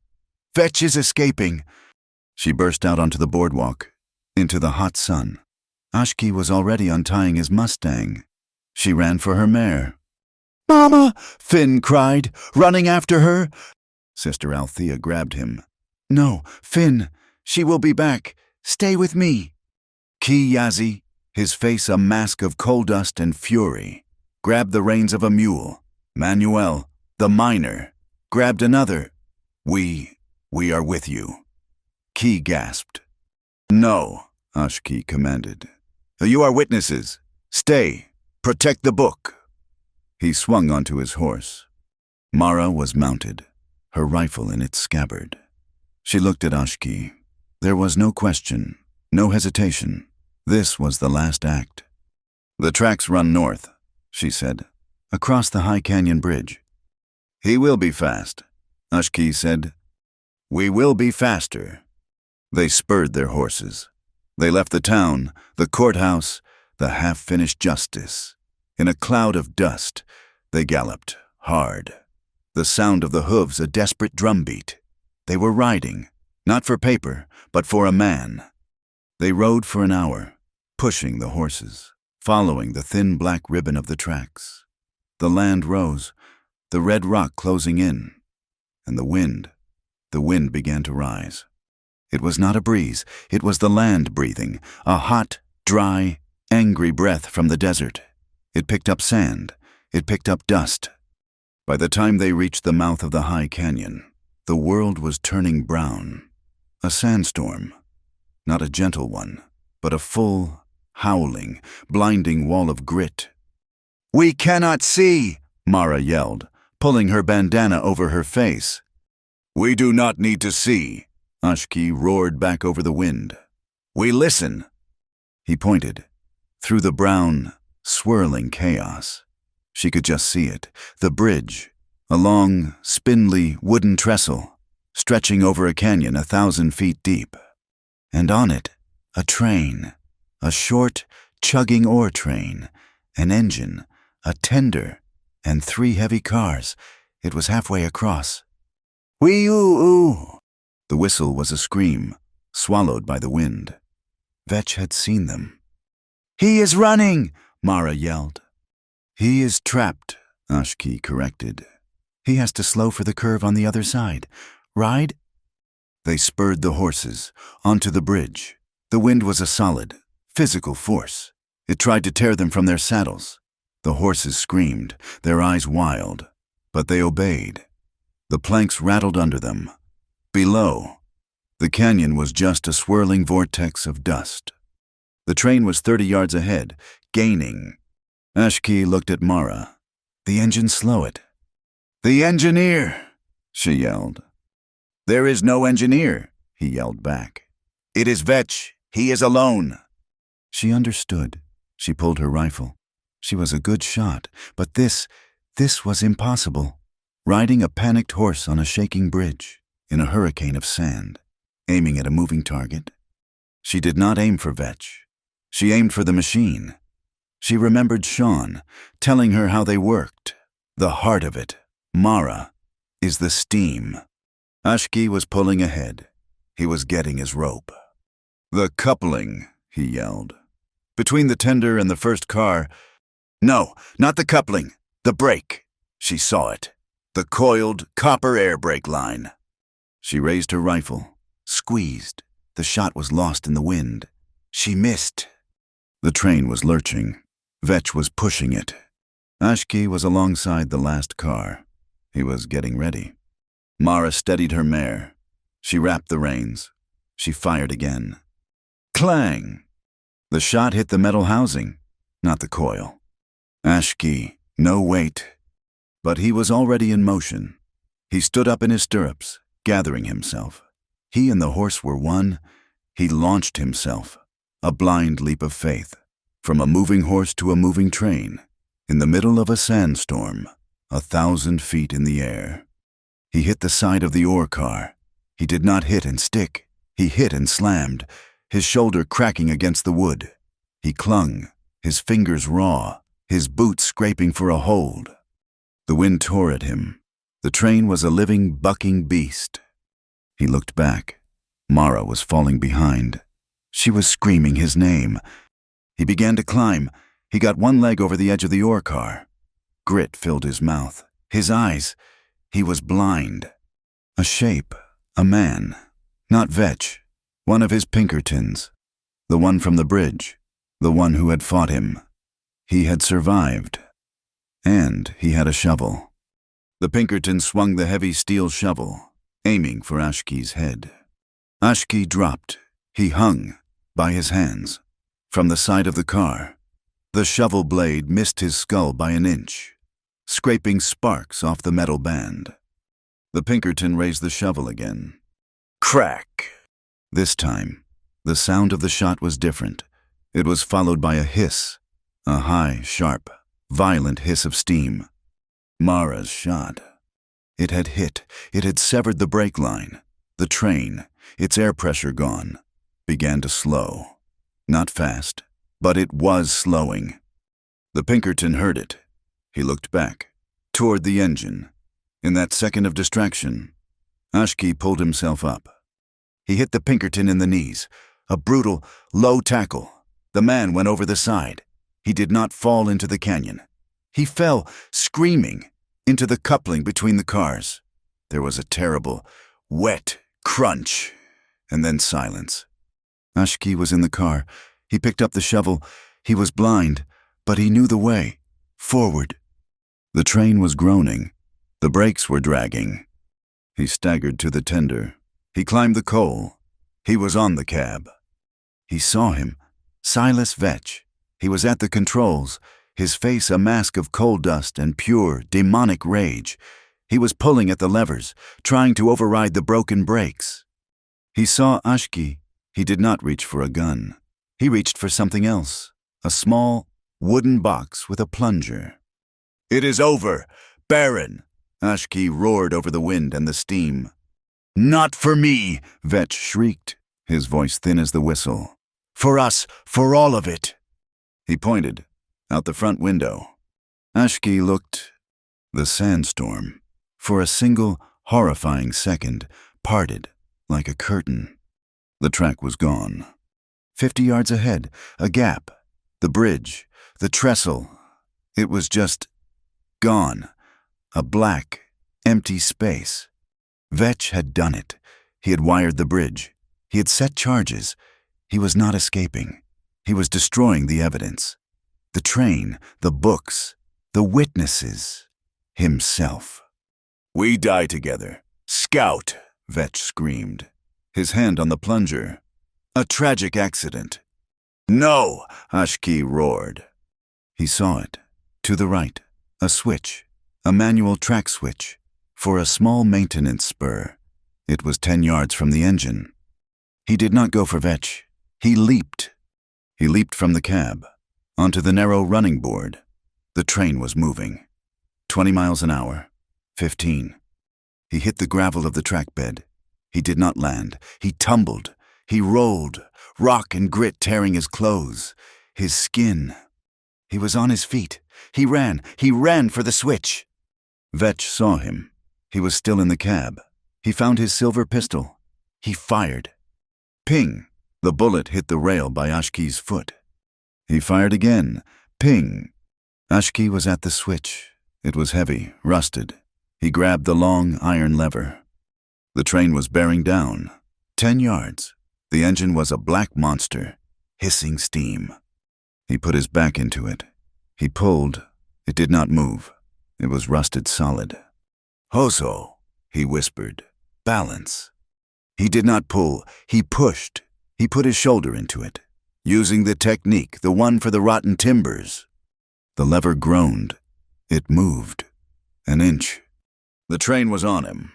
"Vetch is escaping!" She burst out onto the boardwalk, into the hot sun. Ashki was already untying his Mustang. She ran for her mare. "Mama!" Finn cried, running after her. Sister Althea grabbed him. "No, Finn, she will be back. Stay with me." Ki Yazi, his face a mask of coal dust and fury, grabbed the reins of a mule. Manuel, the miner, grabbed another. We are with you." Ki gasped. "No," Ashki commanded. "You are witnesses. Stay. Protect the book." He swung onto his horse. Mara was mounted, her rifle in its scabbard. She looked at Ashki. There was no question, no hesitation. This was the last act. "The tracks run north," she said, "across the High Canyon Bridge." "He will be fast," Ashki said. "We will be faster." They spurred their horses. They left the town, the courthouse, the half-finished justice. In a cloud of dust, they galloped, hard. The sound of the hooves a desperate drumbeat. They were riding, not for paper, but for a man. They rode for an hour, pushing the horses, following the thin black ribbon of the tracks. The land rose, the red rock closing in, and the wind began to rise. It was not a breeze, it was the land breathing, a hot, dry, angry breath from the desert. It picked up sand, it picked up dust. By the time they reached the mouth of the High Canyon, the world was turning brown. A sandstorm, not a gentle one, but a full, howling, blinding wall of grit. "We cannot see!" Mara yelled, pulling her bandana over her face. "We do not need to see," Ashki roared back over the wind. "We listen." He pointed. Through the brown, swirling chaos. She could just see it, the bridge, a long, spindly wooden trestle, stretching over a canyon 1,000 feet deep. And on it, a train, a short, chugging ore train, an engine, a tender, and 3 heavy cars. It was halfway across. "Wee-oo-oo!" The whistle was a scream, swallowed by the wind. Vetch had seen them. "He is running!" Mara yelled. "He is trapped," Ashki corrected. "He has to slow for the curve on the other side. Ride?" They spurred the horses onto the bridge. The wind was a solid, physical force. It tried to tear them from their saddles. The horses screamed, their eyes wild, but they obeyed. The planks rattled under them. Below, the canyon was just a swirling vortex of dust. The train was 30 yards ahead, gaining. Ashki looked at Mara. The engine slow it. "The engineer!" she yelled. "There is no engineer," he yelled back. "It is Vetch. He is alone." She understood. She pulled her rifle. She was a good shot, but this was impossible. Riding a panicked horse on a shaking bridge, in a hurricane of sand, aiming at a moving target. She did not aim for Vetch. She aimed for the machine. She remembered Sean telling her how they worked. The heart of it, Mara, is the steam. Ashki was pulling ahead. He was getting his rope. "The coupling," he yelled. "Between the tender and the first car." "No, not the coupling. The brake." She saw it. The coiled copper air brake line. She raised her rifle, squeezed. The shot was lost in the wind. She missed. The train was lurching. Vetch was pushing it. Ashki was alongside the last car. He was getting ready. Mara steadied her mare. She wrapped the reins. She fired again. Clang! The shot hit the metal housing, not the coil. Ashki, no weight. But he was already in motion. He stood up in his stirrups, gathering himself. He and the horse were one. He launched himself, a blind leap of faith, from a moving horse to a moving train, in the middle of a sandstorm, 1,000 feet in the air. He hit the side of the ore car. He did not hit and stick. He hit and slammed, his shoulder cracking against the wood. He clung, his fingers raw, his boots scraping for a hold. The wind tore at him. The train was a living, bucking beast. He looked back. Mara was falling behind. She was screaming his name. He began to climb. He got one leg over the edge of the ore car. Grit filled his mouth, his eyes. He was blind. A shape, a man. Not Vetch, one of his Pinkertons. The one from the bridge, the one who had fought him. He had survived. And he had a shovel. The Pinkerton swung the heavy steel shovel, aiming for Ashki's head. Ashki dropped. He hung, by his hands, from the side of the car. The shovel blade missed his skull by an inch, scraping sparks off the metal band. The Pinkerton raised the shovel again. Crack! This time, the sound of the shot was different. It was followed by a hiss, a high, sharp, violent hiss of steam. Mara's shot. It had hit. It had severed the brake line. The train, its air pressure gone, began to slow. Not fast, but it was slowing. The Pinkerton heard it. He looked back, toward the engine. In that second of distraction, Ashki pulled himself up. He hit the Pinkerton in the knees. A brutal, low tackle. The man went over the side. He did not fall into the canyon. He fell, screaming, into the coupling between the cars. There was a terrible, wet crunch, and then silence. Ashki was in the car. He picked up the shovel. He was blind, but he knew the way. Forward. The train was groaning. The brakes were dragging. He staggered to the tender. He climbed the coal. He was on the cab. He saw him. Silas Vetch. He was at the controls, his face a mask of coal dust and pure, demonic rage. He was pulling at the levers, trying to override the broken brakes. He saw Ashki. He did not reach for a gun. He reached for something else, a small, wooden box with a plunger. "It is over, Baron!" Ashki roared over the wind and the steam. "Not for me!" Vetch shrieked, his voice thin as the whistle. "For us, for all of it!" He pointed, out the front window. Ashki looked. The sandstorm, for a single, horrifying second, parted like a curtain. The track was gone. 50 yards ahead, a gap, the bridge, the trestle. It was just gone. A black, empty space. Vetch had done it. He had wired the bridge. He had set charges. He was not escaping. He was destroying the evidence. The train, the books, the witnesses, himself. "We die together. Scout!" Vetch screamed, his hand on the plunger. "A tragic accident." "No!" Ashki roared. He saw it. To the right, a switch, a manual track switch, for a small maintenance spur. It was 10 yards from the engine. He did not go for Vetch. He leaped. He leaped from the cab, onto the narrow running board. The train was moving. 20 miles an hour. 15. He hit the gravel of the track bed. He did not land. He tumbled. He rolled, rock and grit tearing his clothes, his skin. He was on his feet. He ran for the switch. Vetch saw him. He was still in the cab. He found his silver pistol. He fired. Ping! The bullet hit the rail by Ashki's foot. He fired again. Ping! Ashki was at the switch. It was heavy, rusted. He grabbed the long iron lever. The train was bearing down. 10 yards. The engine was a black monster, hissing steam. He put his back into it. He pulled. It did not move. It was rusted solid. "Hoso," he whispered. "Balance." He did not pull. He pushed. He put his shoulder into it, using the technique, the one for the rotten timbers. The lever groaned. It moved. An inch. The train was on him.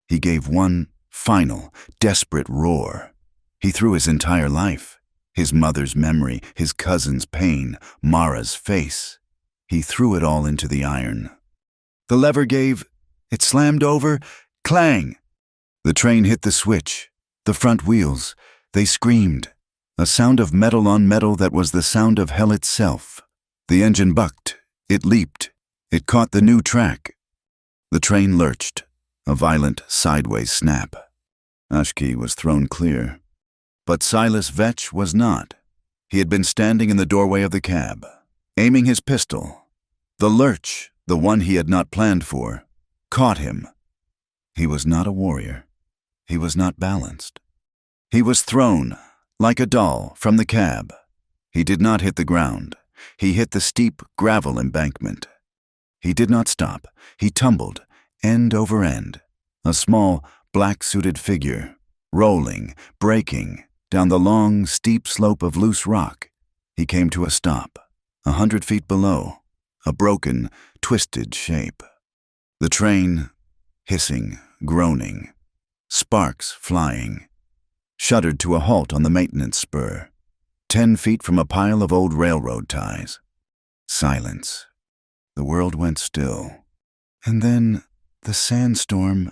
He gave one final, desperate roar. He threw his entire life, his mother's memory, his cousin's pain, Mara's face. He threw it all into the iron. The lever gave. It slammed over. Clang! The train hit the switch. The front wheels. They screamed. A sound of metal on metal that was the sound of hell itself. The engine bucked. It leaped. It caught the new track. The train lurched. A violent sideways snap. Ashki was thrown clear. But Silas Vetch was not. He had been standing in the doorway of the cab, aiming his pistol. The lurch, the one he had not planned for, caught him. He was not a warrior. He was not balanced. He was thrown, like a doll, from the cab. He did not hit the ground. He hit the steep gravel embankment. He did not stop. He tumbled, end over end, a small, black-suited figure, rolling, breaking, down the long, steep slope of loose rock. He came to a stop, 100 feet below, a broken, twisted shape. The train, hissing, groaning, sparks flying, shuddered to a halt on the maintenance spur, 10 feet from a pile of old railroad ties. Silence. The world went still. And then the sandstorm,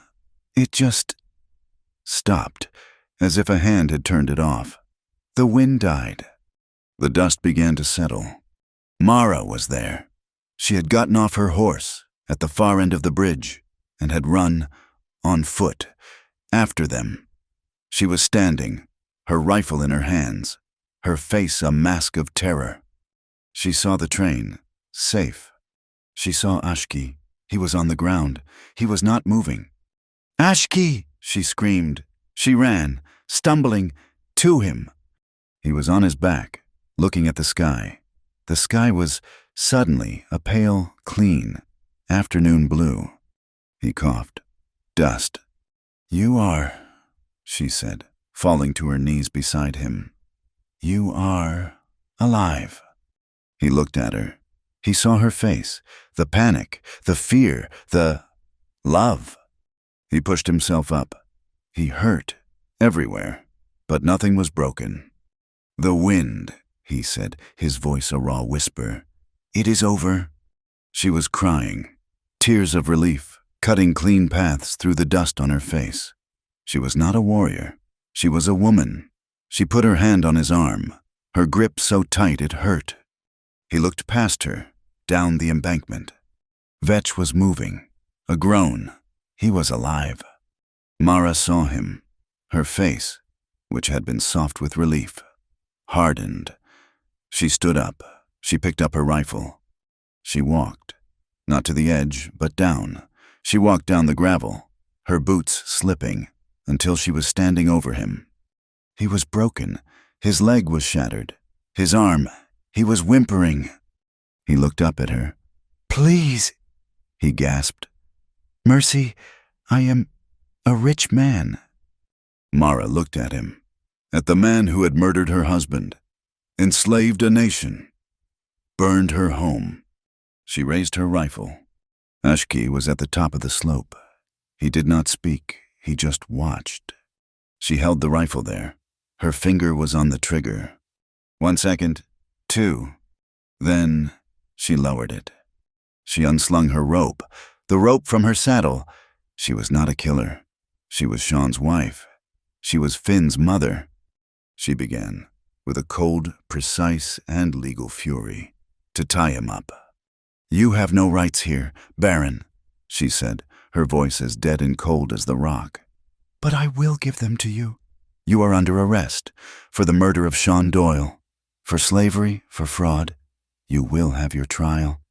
it just stopped, as if a hand had turned it off. The wind died. The dust began to settle. Mara was there. She had gotten off her horse at the far end of the bridge and had run, on foot, after them. She was standing, her rifle in her hands, her face a mask of terror. She saw the train, safe. She saw Ashki. He was on the ground. He was not moving. "Ashki!" she screamed. She ran, stumbling, to him. He was on his back, looking at the sky. The sky was suddenly a pale, clean, afternoon blue. He coughed. "Dust." "You are," she said, falling to her knees beside him. "You are alive." He looked at her. He saw her face, the panic, the fear, the love. He pushed himself up. He hurt, everywhere, but nothing was broken. "The wind," he said, his voice a raw whisper. "It is over." She was crying, tears of relief, cutting clean paths through the dust on her face. She was not a warrior. She was a woman. She put her hand on his arm, her grip so tight it hurt. He looked past her, down the embankment. Vetch was moving, a groan. He was alive. Mara saw him. Her face, which had been soft with relief, hardened. She stood up. She picked up her rifle. She walked, not to the edge, but down. She walked down the gravel, her boots slipping, until she was standing over him. He was broken. His leg was shattered. His arm, he was whimpering. He looked up at her. "Please," he gasped. "Mercy, I am a rich man." Mara looked at him, at the man who had murdered her husband, enslaved a nation, burned her home. She raised her rifle. Ashki was at the top of the slope. He did not speak, he just watched. She held the rifle there. Her finger was on the trigger. 1 second, 2. Then she lowered it. She unslung her rope, the rope from her saddle. She was not a killer. She was Sean's wife. She was Finn's mother. She began, with a cold, precise, and legal fury, to tie him up. "You have no rights here, Baron," she said, her voice as dead and cold as the rock. "But I will give them to you. You are under arrest for the murder of Sean Doyle, for slavery, for fraud. You will have your trial."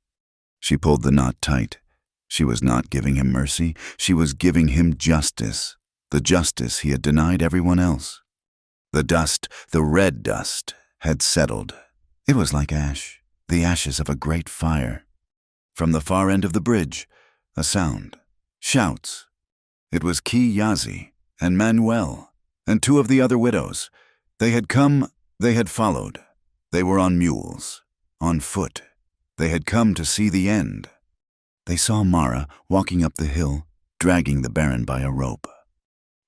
She pulled the knot tight. She was not giving him mercy. She was giving him justice, the justice he had denied everyone else. The dust, the red dust, had settled. It was like ash, the ashes of a great fire. From the far end of the bridge, a sound, shouts. It was Ki Yazi and Manuel and 2 of the other widows. They had come, they had followed. They were on mules, on foot. They had come to see the end. They saw Mara walking up the hill, dragging the Baron by a rope.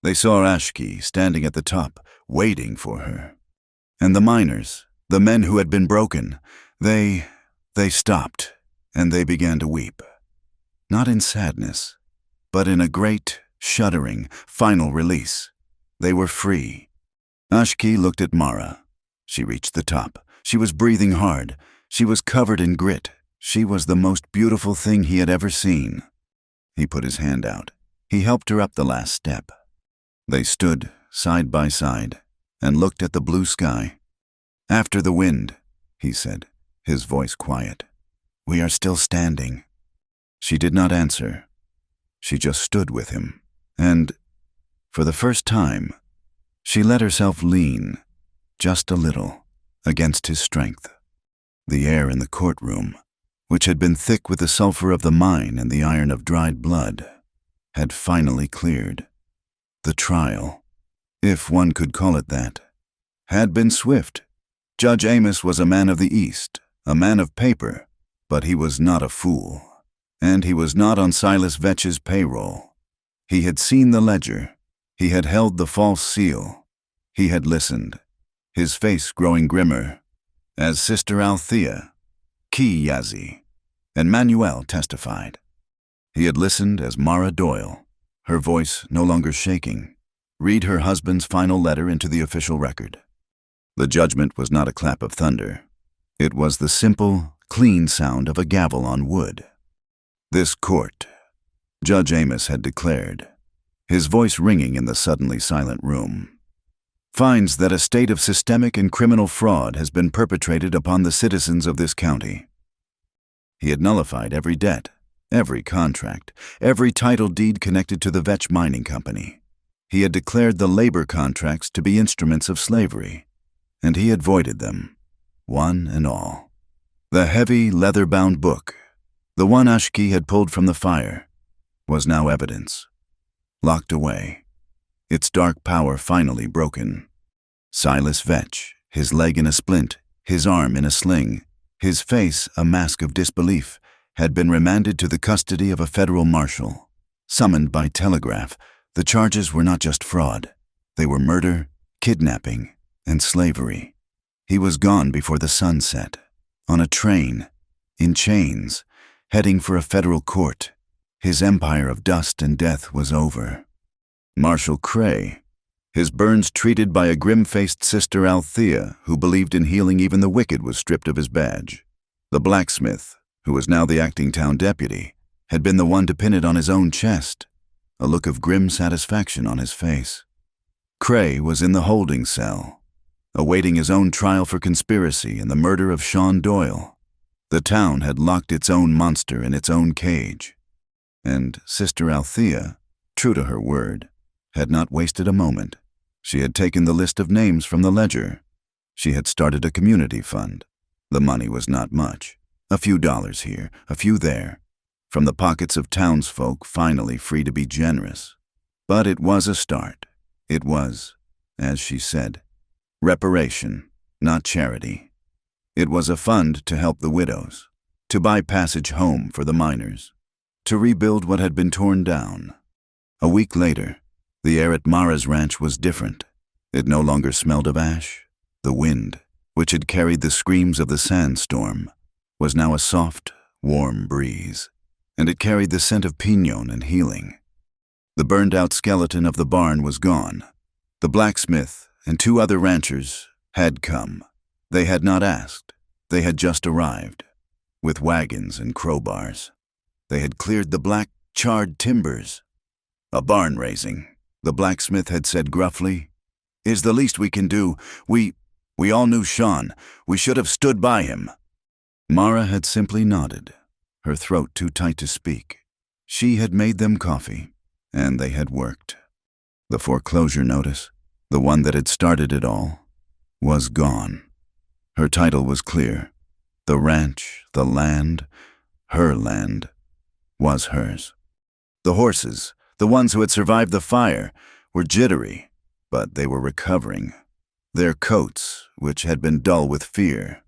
They saw Ashki standing at the top, waiting for her. And the miners, the men who had been broken, they stopped, and they began to weep. Not in sadness, but in a great, shuddering, final release. They were free. Ashki looked at Mara. She reached the top. She was breathing hard. She was covered in grit. She was the most beautiful thing he had ever seen. He put his hand out. He helped her up the last step. They stood side by side and looked at the blue sky. "After the wind," he said, his voice quiet. "We are still standing." She did not answer. She just stood with him, and, for the first time, she let herself lean, just a little, against his strength. The air in the courtroom, which had been thick with the sulfur of the mine and the iron of dried blood, had finally cleared. The trial, if one could call it that, had been swift. Judge Amos was a man of the East, a man of paper, but he was not a fool. And he was not on Silas Vetch's payroll. He had seen the ledger. He had held the false seal. He had listened, his face growing grimmer, as Sister Althea, Ki Yazi, and Manuel testified. He had listened as Mara Doyle, her voice no longer shaking, read her husband's final letter into the official record. The judgment was not a clap of thunder. It was the simple, clean sound of a gavel on wood. "This court," Judge Amos had declared, his voice ringing in the suddenly silent room, "finds that a state of systemic and criminal fraud has been perpetrated upon the citizens of this county." He had nullified every debt, every contract, every title deed connected to the Vetch Mining Company. He had declared the labor contracts to be instruments of slavery, and he had voided them, one and all. The heavy, leather-bound book, the one Ashki had pulled from the fire, was now evidence, locked away, its dark power finally broken. Silas Vetch, his leg in a splint, his arm in a sling, his face a mask of disbelief, had been remanded to the custody of a federal marshal. Summoned by telegraph, the charges were not just fraud. They were murder, kidnapping, and slavery. He was gone before the sun set, on a train, in chains, heading for a federal court. His empire of dust and death was over. Marshal Cray, his burns treated by a grim-faced Sister Althea who believed in healing even the wicked, was stripped of his badge. The blacksmith, who was now the acting town deputy, had been the one to pin it on his own chest, a look of grim satisfaction on his face. Cray was in the holding cell, awaiting his own trial for conspiracy in the murder of Sean Doyle. The town had locked its own monster in its own cage, and Sister Althea, true to her word, had not wasted a moment. She had taken the list of names from the ledger. She had started a community fund. The money was not much, a few dollars here, a few there, from the pockets of townsfolk finally free to be generous. But it was a start. It was, as she said, reparation, not charity. It was a fund to help the widows, to buy passage home for the miners, to rebuild what had been torn down. A week later, the air at Mara's ranch was different. It no longer smelled of ash. The wind, which had carried the screams of the sandstorm, was now a soft, warm breeze, and it carried the scent of pinon and healing. The burned-out skeleton of the barn was gone. The blacksmith and 2 other ranchers had come. They had not asked. They had just arrived, with wagons and crowbars. They had cleared the black, charred timbers. "A barn raising," the blacksmith had said gruffly, "is the least we can do. We all knew Sean. We should have stood by him." Mara had simply nodded, her throat too tight to speak. She had made them coffee, and they had worked. The foreclosure notice, the one that had started it all, was gone. Her title was clear. The ranch, the land, her land, was hers. The horses, the ones who had survived the fire, were jittery, but they were recovering. Their coats, which had been dull with fear,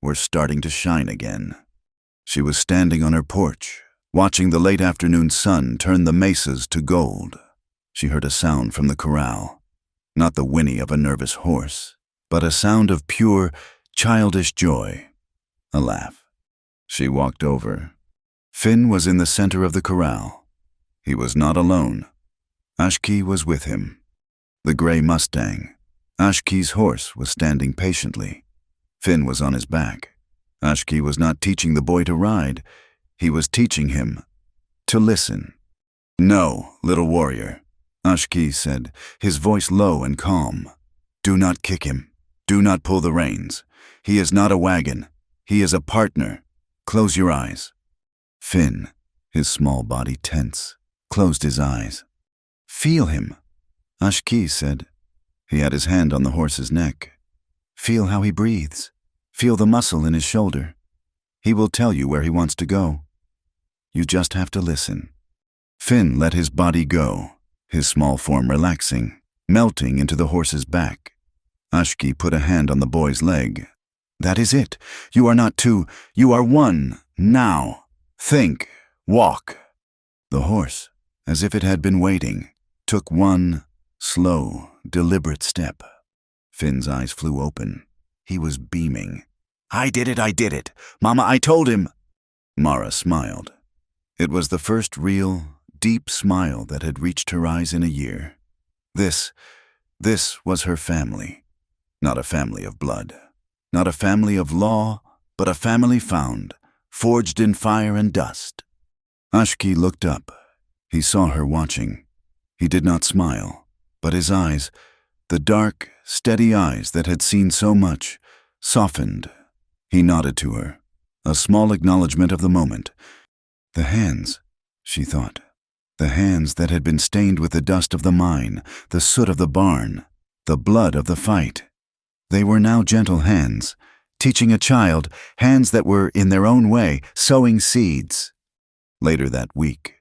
were starting to shine again. She was standing on her porch, watching the late afternoon sun turn the mesas to gold. She heard a sound from the corral, not the whinny of a nervous horse, but a sound of pure, childish joy. A laugh. She walked over. Finn was in the center of the corral. He was not alone. Ashki was with him. The gray Mustang. Ashki's horse was standing patiently. Finn was on his back. Ashki was not teaching the boy to ride. He was teaching him to listen. "No, little warrior," Ashki said, his voice low and calm. "Do not kick him. Do not pull the reins. He is not a wagon. He is a partner. Close your eyes." Finn, his small body tense, closed his eyes. "Feel him," Ashki said. He had his hand on the horse's neck. "Feel how he breathes. Feel the muscle in his shoulder. He will tell you where he wants to go. You just have to listen." Finn let his body go, his small form relaxing, melting into the horse's back. Ashki put a hand on the boy's leg. "That is it. You are not two. You are one. Now. Think. Walk." The horse, as if it had been waiting, took one slow, deliberate step. Finn's eyes flew open. He was beaming. I did it. Mama, I told him." Mara smiled. It was the first real, deep smile that had reached her eyes in a year. This was her family. Not a family of blood. Not a family of law, but a family found, forged in fire and dust. Ashki looked up. He saw her watching. He did not smile, but his eyes, the dark, steady eyes that had seen so much, softened. He nodded to her, a small acknowledgement of the moment. The hands, she thought. The hands that had been stained with the dust of the mine, the soot of the barn, the blood of the fight. They were now gentle hands, teaching a child, hands that were, in their own way, sowing seeds. Later that week,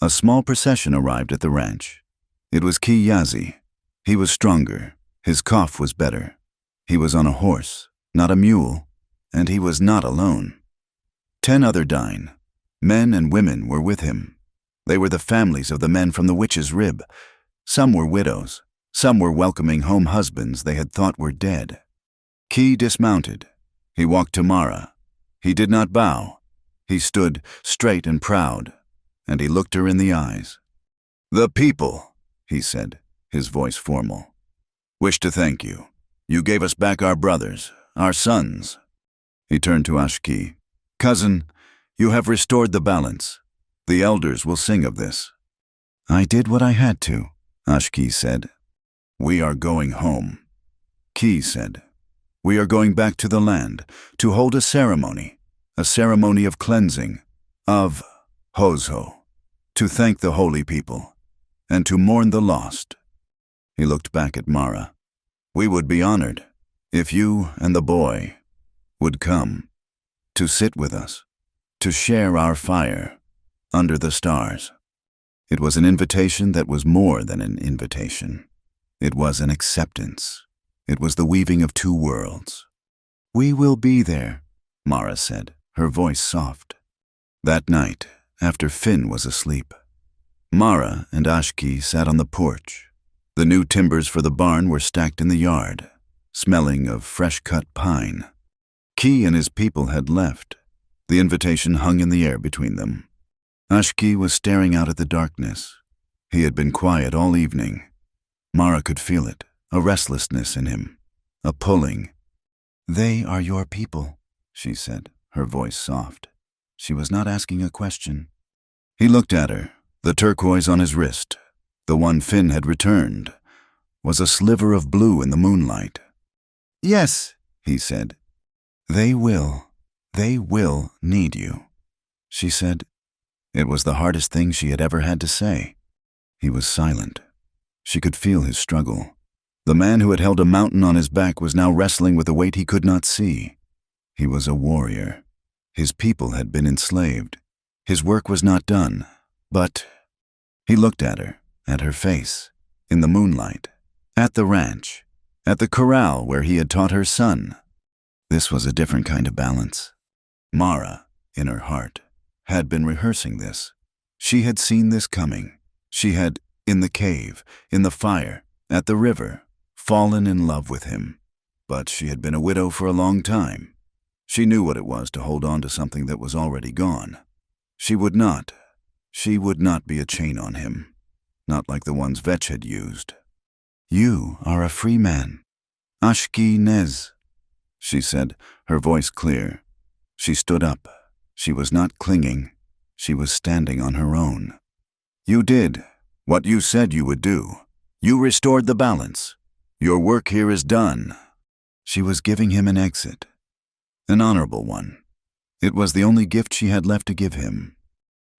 a small procession arrived at the ranch. It was Kiyazi. He was stronger. His cough was better. He was on a horse, not a mule, and he was not alone. 10 other Dine, men and women, were with him. They were the families of the men from the witch's rib. Some were widows. Some were welcoming home husbands they had thought were dead. Ki dismounted. He walked to Mara. He did not bow. He stood straight and proud, and he looked her in the eyes. "The people," he said, his voice formal, "wish to thank you. You gave us back our brothers, our sons." He turned to Ashki. "Cousin, you have restored the balance. The elders will sing of this." "I did what I had to," Ashki said. "We are going home," Ki said. "We are going back to the land to hold a ceremony of cleansing, of Hozho, to thank the holy people, and to mourn the lost." He looked back at Mara. "We would be honored if you and the boy would come to sit with us, to share our fire under the stars." It was an invitation that was more than an invitation. It was an acceptance. It was the weaving of 2 worlds. We will be there, Mara said, her voice soft. That night, after Finn was asleep, Mara and Ashki sat on the porch. The new timbers for the barn were stacked in the yard, smelling of fresh-cut pine. Key and his people had left. The invitation hung in the air between them. Ashki was staring out at the darkness. He had been quiet all evening. Mara could feel it, a restlessness in him, a pulling. They are your people, she said, her voice soft. She was not asking a question. He looked at her. The turquoise on his wrist, the one Finn had returned, was a sliver of blue in the moonlight. Yes, he said. They will need you, she said. It was the hardest thing she had ever had to say. He was silent. She could feel his struggle. The man who had held a mountain on his back was now wrestling with a weight he could not see. He was a warrior. His people had been enslaved. His work was not done, but he looked at her face, in the moonlight, at the ranch, at the corral where he had taught her son. This was a different kind of balance. Mara, in her heart, had been rehearsing this. She had seen this coming. She had, in the cave, in the fire, at the river, fallen in love with him. But she had been a widow for a long time. She knew what it was to hold on to something that was already gone. She would not be a chain on him, not like the ones Vetch had used. You are a free man. Ashki Nez, she said, her voice clear. She stood up. She was not clinging. She was standing on her own. You did what you said you would do. You restored the balance. Your work here is done. She was giving him an exit, an honorable one. It was the only gift she had left to give him.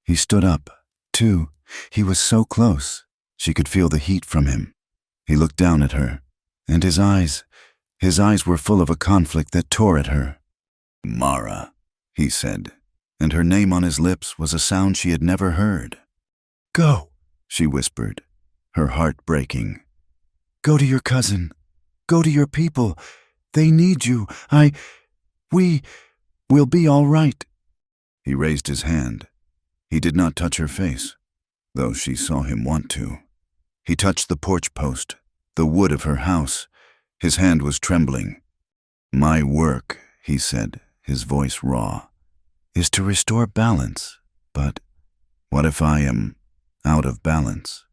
He stood up, too. He was so close. She could feel the heat from him. He looked down at her, and his eyes were full of a conflict that tore at her. Mara, he said, and her name on his lips was a sound she had never heard. Go, she whispered, her heart breaking. Go to your cousin. Go to your people. They need you. We will be all right. He raised his hand. He did not touch her face, though she saw him want to. He touched the porch post, the wood of her house. His hand was trembling. My work, he said, his voice raw, is to restore balance. But what if I am out of balance?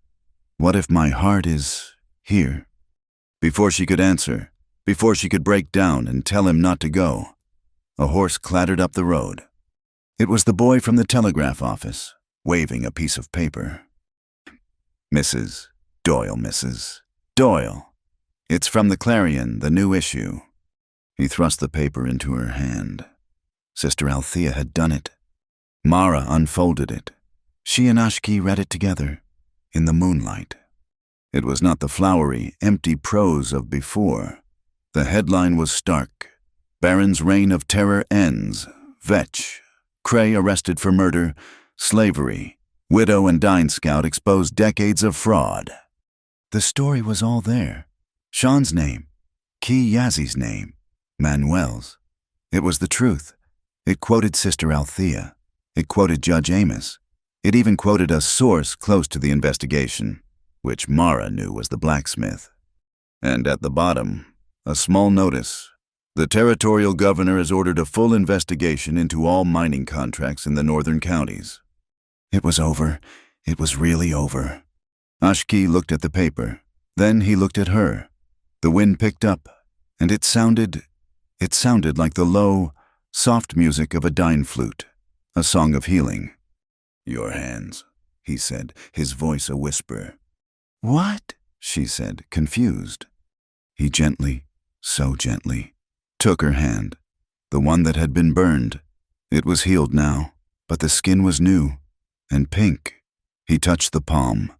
What if my heart is here? Before she could answer, before she could break down and tell him not to go, a horse clattered up the road. It was the boy from the telegraph office, waving a piece of paper. Mrs. Doyle, Mrs. Doyle. It's from the Clarion, the new issue. He thrust the paper into her hand. Sister Althea had done it. Mara unfolded it. She and Ashki read it together, in the moonlight. It was not the flowery, empty prose of before. The headline was stark. Baron's reign of terror ends. Vetch. Cray arrested for murder. Slavery. Widow and dine scout exposed decades of fraud. The story was all there. Sean's name. Key Yazzy's name. Manuel's. It was the truth. It quoted Sister Althea. It quoted Judge Amos. It even quoted a source close to the investigation, which Mara knew was the blacksmith. And at the bottom, a small notice. The territorial governor has ordered a full investigation into all mining contracts in the northern counties. It was over. It was really over. Ashki looked at the paper. Then he looked at her. The wind picked up, and it sounded like the low, soft music of a dine flute, a song of healing. Your hands, he said, his voice a whisper. What? She said, confused. He gently, so gently, took her hand, the one that had been burned. It was healed now, but the skin was new and pink. He touched the palm.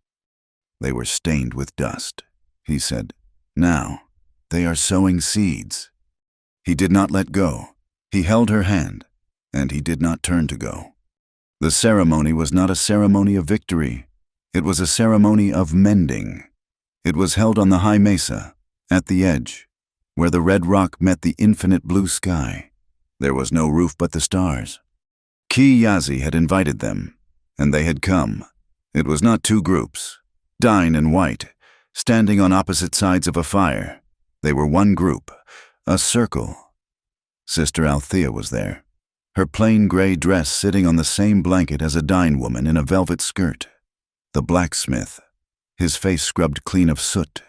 They were stained with dust, he said. Now, they are sowing seeds. He did not let go. He held her hand, and he did not turn to go. The ceremony was not a ceremony of victory. It was a ceremony of mending. It was held on the high mesa, at the edge. where the red rock met the infinite blue sky. There was no roof but the stars. Kiyazi had invited them, and they had come. It was not two groups, Dine and White, standing on opposite sides of a fire. They were one group, a circle. Sister Althea was there, her plain gray dress sitting on the same blanket as a Dine woman in a velvet skirt. The blacksmith, his face scrubbed clean of soot,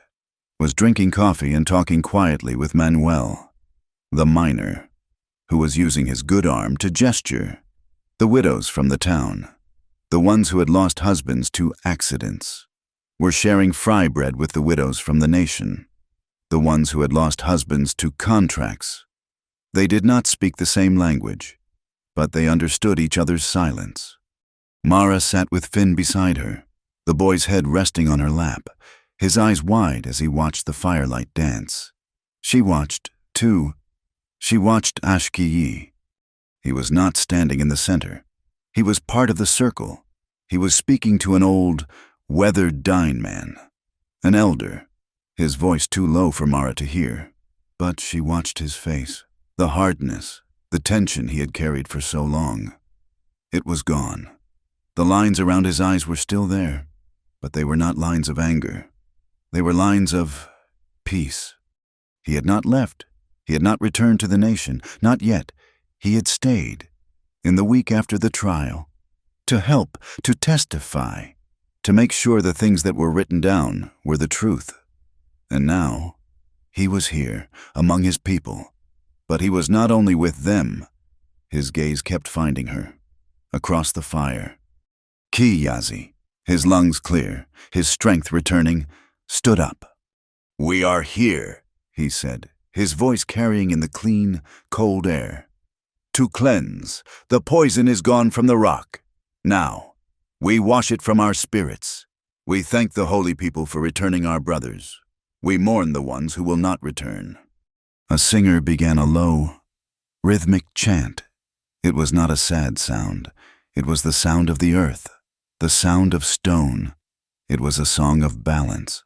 was drinking coffee and talking quietly with Manuel, the miner, who was using his good arm to gesture. The widows from the town, the ones who had lost husbands to accidents, were sharing fry bread with the widows from the nation, the ones who had lost husbands to contracts. They did not speak the same language, but they understood each other's silence. Mara sat with Finn beside her, the boy's head resting on her lap, his eyes wide as he watched the firelight dance. She watched, too. She watched Ashkiyi. He was not standing in the center. He was part of the circle. He was speaking to an old, weathered Dine man, an elder, his voice too low for Mara to hear. But she watched his face, the hardness, the tension he had carried for so long. It was gone. The lines around his eyes were still there, but they were not lines of anger. They were lines of peace. He had not left. He had not returned to the nation, not yet. He had stayed, in the week after the trial, to help, to testify, to make sure the things that were written down were the truth. And now, he was here, among his people. But he was not only with them. His gaze kept finding her, across the fire. Kiyazi, his lungs clear, his strength returning, stood up. "We are here," he said, his voice carrying in the clean, cold air. "To cleanse. The poison is gone from the rock. Now, we wash it from our spirits. We thank the holy people for returning our brothers. We mourn the ones who will not return." A singer began a low, rhythmic chant. It was not a sad sound. It was the sound of the earth, the sound of stone. It was a song of balance.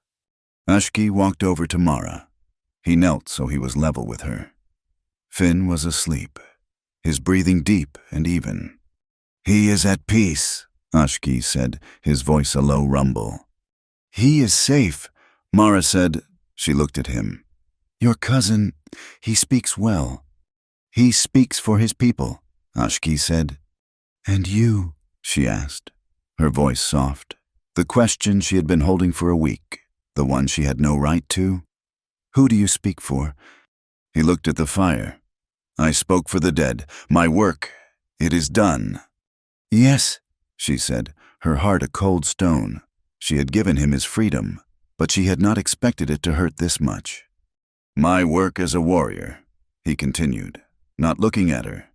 Ashki walked over to Mara. He knelt so he was level with her. Finn was asleep, his breathing deep and even. "He is at peace," Ashki said, his voice a low rumble. "He is safe," Mara said. She looked at him. "Your cousin, he speaks well. He speaks for his people," Ashki said. "And you?" she asked, her voice soft. The question she had been holding for a week, the one she had no right to. "Who do you speak for?" He looked at the fire. "I spoke for the dead. My work, it is done." "Yes," she said, her heart a cold stone. She had given him his freedom, but she had not expected it to hurt this much. "My work as a warrior," he continued, not looking at her,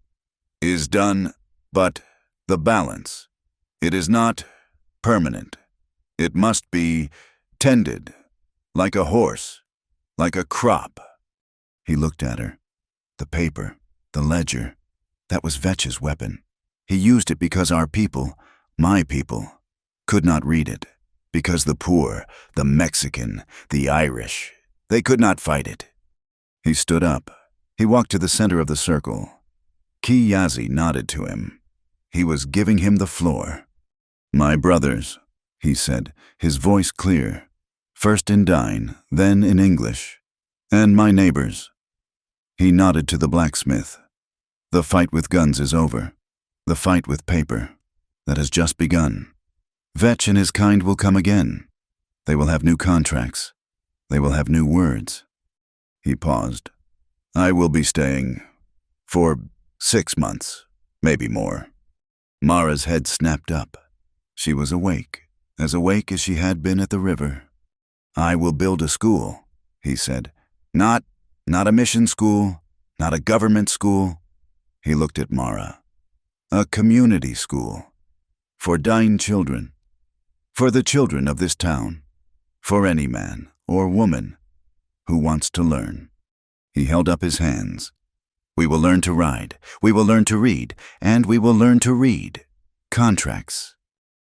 "is done, but the balance, it is not permanent. It must be tended, like a horse, like a crop." He looked at her. The paper, the ledger, that was Vetch's weapon. He used it because our people, my people, could not read it, because the poor, the Mexican, the Irish, they could not fight it. He stood up. He walked to the center of the circle. Kiyazi nodded to him. He was giving him the floor. "My brothers," he said, his voice clear, first in Dine, then in English, "and my neighbors." He nodded to the blacksmith. "The fight with guns is over. The fight with paper, that has just begun. Vetch and his kind will come again. They will have new contracts. They will have new words." He paused. "I will be staying for 6 months, maybe more." Mara's head snapped up. She was awake as she had been at the river. "I will build a school," he said. Not a mission school, not a government school." He looked at Mara. "A community school. For Dine children. For the children of this town. For any man or woman who wants to learn." He held up his hands. "We will learn to ride. We will learn to read. And we will learn to read. Contracts."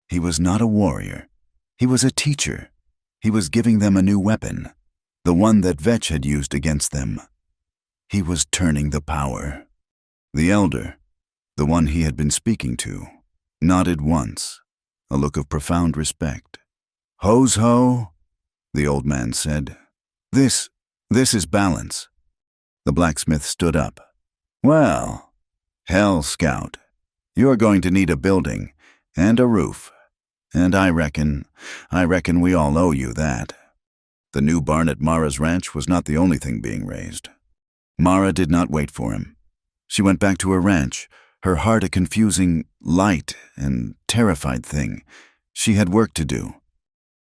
He was not a warrior. He was a teacher. He was giving them a new weapon. the one that Vetch had used against them. He was turning the power. The elder, the one he had been speaking to, nodded once, a look of profound respect. "Hose ho," the old man said. This is balance." The blacksmith stood up. "Well, hell, Scout, you're going to need a building and a roof, and I reckon we all owe you that." The new barn at Mara's ranch was not the only thing being raised. Mara did not wait for him. She went back to her ranch, her heart a confusing, light, and terrified thing. She had work to do.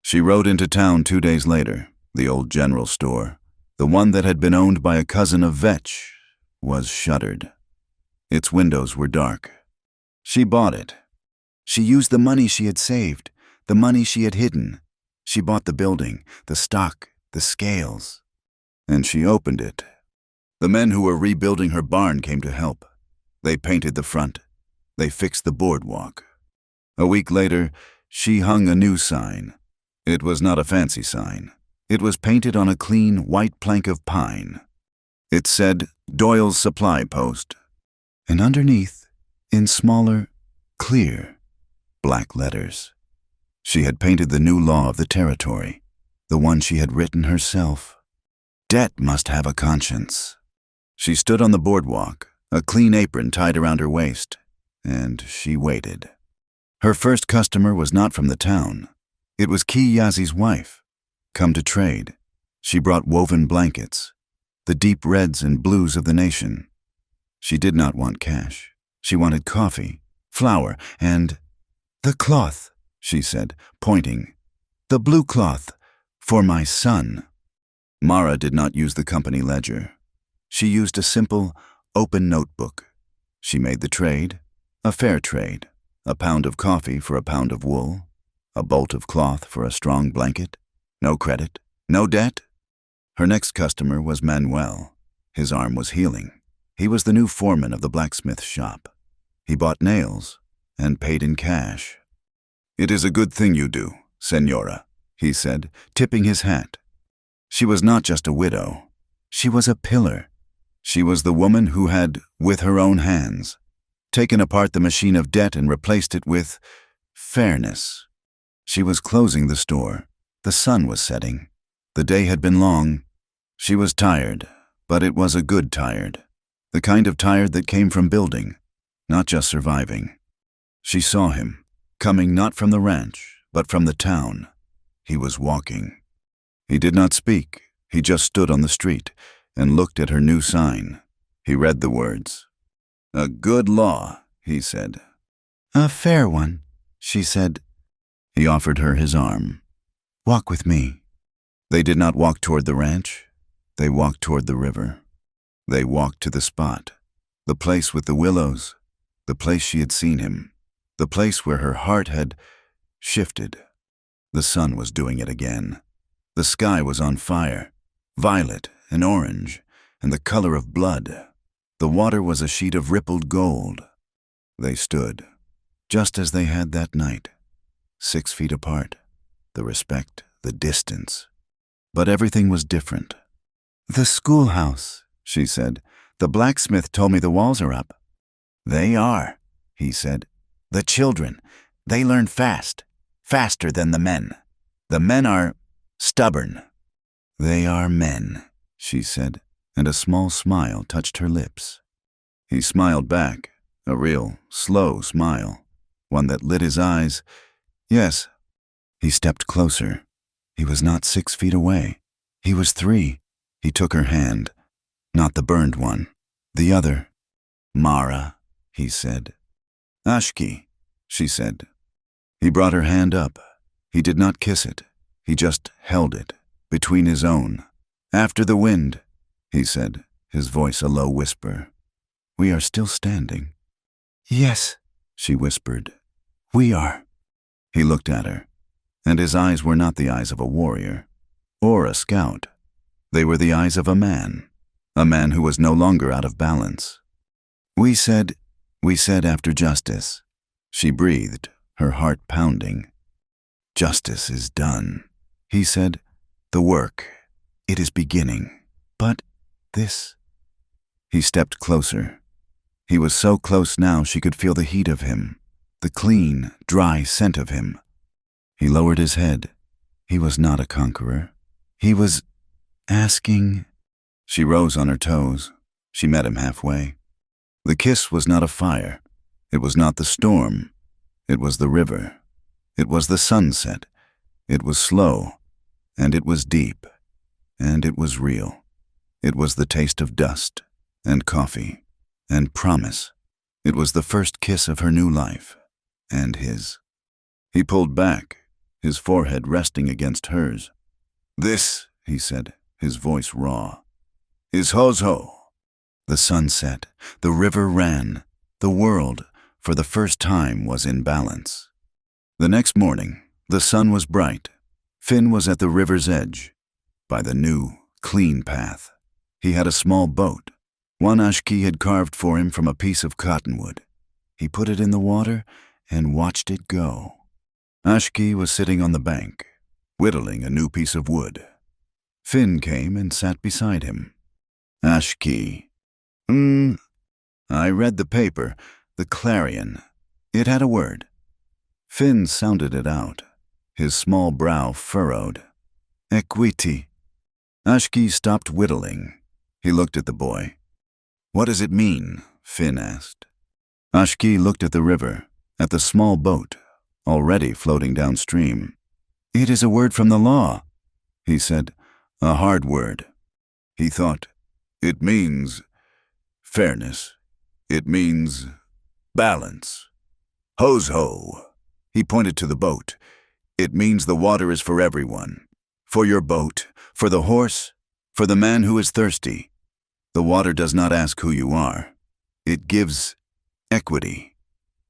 She rode into town 2 days later. The old general store, the one that had been owned by a cousin of Vetch, was shuttered. Its windows were dark. She bought it. She used the money she had saved, the money she had hidden. She bought the building, the stock, the scales. And she opened it. The men who were rebuilding her barn came to help. They painted the front. They fixed the boardwalk. A week later, she hung a new sign. It was not a fancy sign. It was painted on a clean, white plank of pine. It said, "Doyle's Supply Post." And underneath, in smaller, clear, black letters, she had painted the new law of the territory, the one she had written herself. Debt must have a conscience. She stood on the boardwalk, a clean apron tied around her waist, and she waited. Her first customer was not from the town. It was Kiyazi's wife. Come to trade. She brought woven blankets, the deep reds and blues of the nation. She did not want cash. She wanted coffee, flour, and "The cloth," she said, pointing. "The blue cloth, for my son." Mara did not use the company ledger. She used a simple, open notebook. She made the trade, a fair trade, a pound of coffee for a pound of wool, a bolt of cloth for a strong blanket. No credit, no debt. Her next customer was Manuel. His arm was healing. He was the new foreman of the blacksmith shop. He bought nails and paid in cash. "It is a good thing you do, Senora," he said, tipping his hat. She was not just a widow. She was a pillar. She was the woman who had, with her own hands, taken apart the machine of debt and replaced it with fairness. She was closing the store. The sun was setting. The day had been long. She was tired, but it was a good tired. The kind of tired that came from building, not just surviving. She saw him, coming not from the ranch, but from the town. He was walking. He did not speak. He just stood on the street and looked at her new sign. He read the words. "A good law," he said. "A fair one," she said. He offered her his arm. "Walk with me." They did not walk toward the ranch. They walked toward the river. They walked to the spot, the place with the willows, the place she had seen him, the place where her heart had shifted. The sun was doing it again. The sky was on fire, violet and orange, and the color of blood. The water was a sheet of rippled gold. They stood, just as they had that night, 6 feet apart. The respect, the distance. But everything was different. "The schoolhouse," she said. "The blacksmith told me the walls are up." "They are," he said. "The children, they learn fast, faster than the men. The men are stubborn." "They are men," she said, and a small smile touched her lips. He smiled back, a real, slow smile, one that lit his eyes. "Yes." He stepped closer. He was not 6 feet away. He was 3. He took her hand. Not the burned one. The other. "Mara," he said. "Ashki," she said. He brought her hand up. He did not kiss it. He just held it, between his own. "After the wind," he said, his voice a low whisper. "We are still standing." "Yes," she whispered. "We are." He looked at her, and his eyes were not the eyes of a warrior or a scout. They were the eyes of a man who was no longer out of balance. We said after justice," she breathed, her heart pounding. "Justice is done," he said. "The work It is beginning. But this... He stepped closer. He was so close now she could feel the heat of him, the clean, dry scent of him. He lowered his head. He was not a conqueror. He was asking... She rose on her toes. She met him halfway. The kiss was not a fire. It was not the storm. It was the river. It was the sunset. It was slow, and it was deep, and it was real. It was the taste of dust, and coffee, and promise. It was the first kiss of her new life, and his. He pulled back, his forehead resting against hers. "This," he said, his voice raw, "is Ho-Ho." The sun set, the river ran, the world, for the first time, was in balance. The next morning, the sun was bright. Finn was at the river's edge, by the new, clean path. He had a small boat. One Ashki had carved for him from a piece of cottonwood. He put it in the water and watched it go. Ashki was sitting on the bank, whittling a new piece of wood. Finn came and sat beside him. "Ashki." I read the paper, the Clarion. It had a word. Finn sounded it out, his small brow furrowed. "Equity." Ashki stopped whittling. He looked at the boy. "What does it mean?" Finn asked. Ashki looked at the river, at the small boat, already floating downstream. "It is a word from the law," he said, "a hard word." He thought, "It means fairness. It means balance. Ho-Ho." He pointed to the boat. "It means the water is for everyone. For your boat, for the horse, for the man who is thirsty. The water does not ask who you are. It gives equity.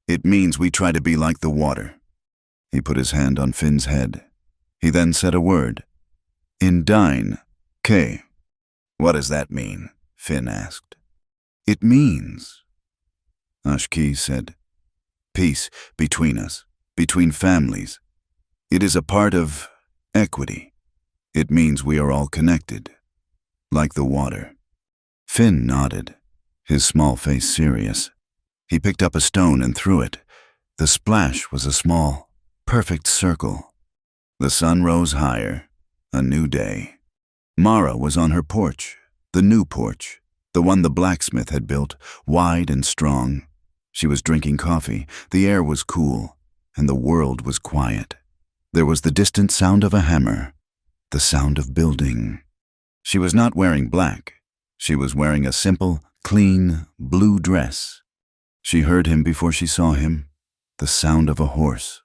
It means we try to be like the water." He put his hand on Finn's head. He then said a word. "Indine, K." "What does that mean?" Finn asked. "It means," Ashki said, "peace between us, between families. It is a part of equity. It means we are all connected, like the water." Finn nodded, his small face serious. He picked up a stone and threw it. The splash was a small, perfect circle. The sun rose higher, a new day. Mara was on her porch, the new porch, the one the blacksmith had built, wide and strong. She was drinking coffee. The air was cool, and the world was quiet. There was the distant sound of a hammer, the sound of building. She was not wearing black. She was wearing a simple, clean, blue dress. She heard him before she saw him, the sound of a horse,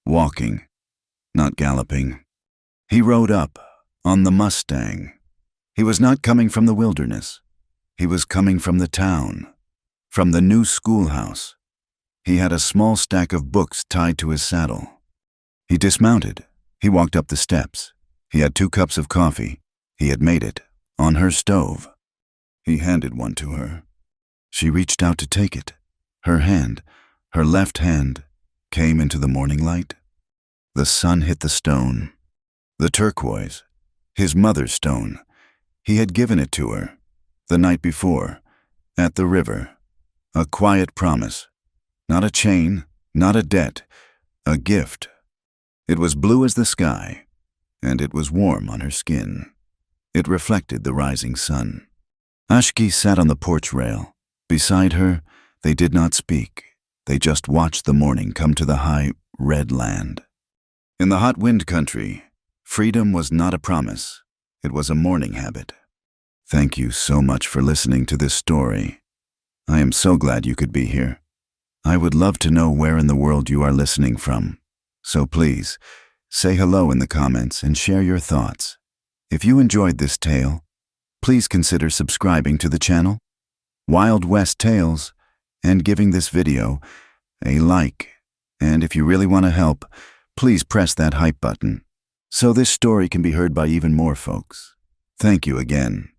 walking, not galloping. He rode up, on the Mustang. He was not coming from the wilderness. He was coming from the town, from the new schoolhouse. He had a small stack of books tied to his saddle. He dismounted. He walked up the steps. He had 2 cups of coffee. He had made it, on her stove. He handed one to her. She reached out to take it. Her hand, her left hand, came into the morning light. The sun hit the stone, the turquoise, his mother's stone. He had given it to her, the night before, at the river. A quiet promise. Not a chain, not a debt, a gift. It was blue as the sky, and it was warm on her skin. It reflected the rising sun. Ashki sat on the porch rail. Beside her, they did not speak. They just watched the morning come to the high, red land. In the hot wind country, freedom was not a promise. It was a morning habit. Thank you so much for listening to this story. I am so glad you could be here. I would love to know where in the world you are listening from. So please, say hello in the comments and share your thoughts. If you enjoyed this tale, please consider subscribing to the channel, Wild West Tales, and giving this video a like. And if you really want to help, please press that hype button so this story can be heard by even more folks. Thank you again.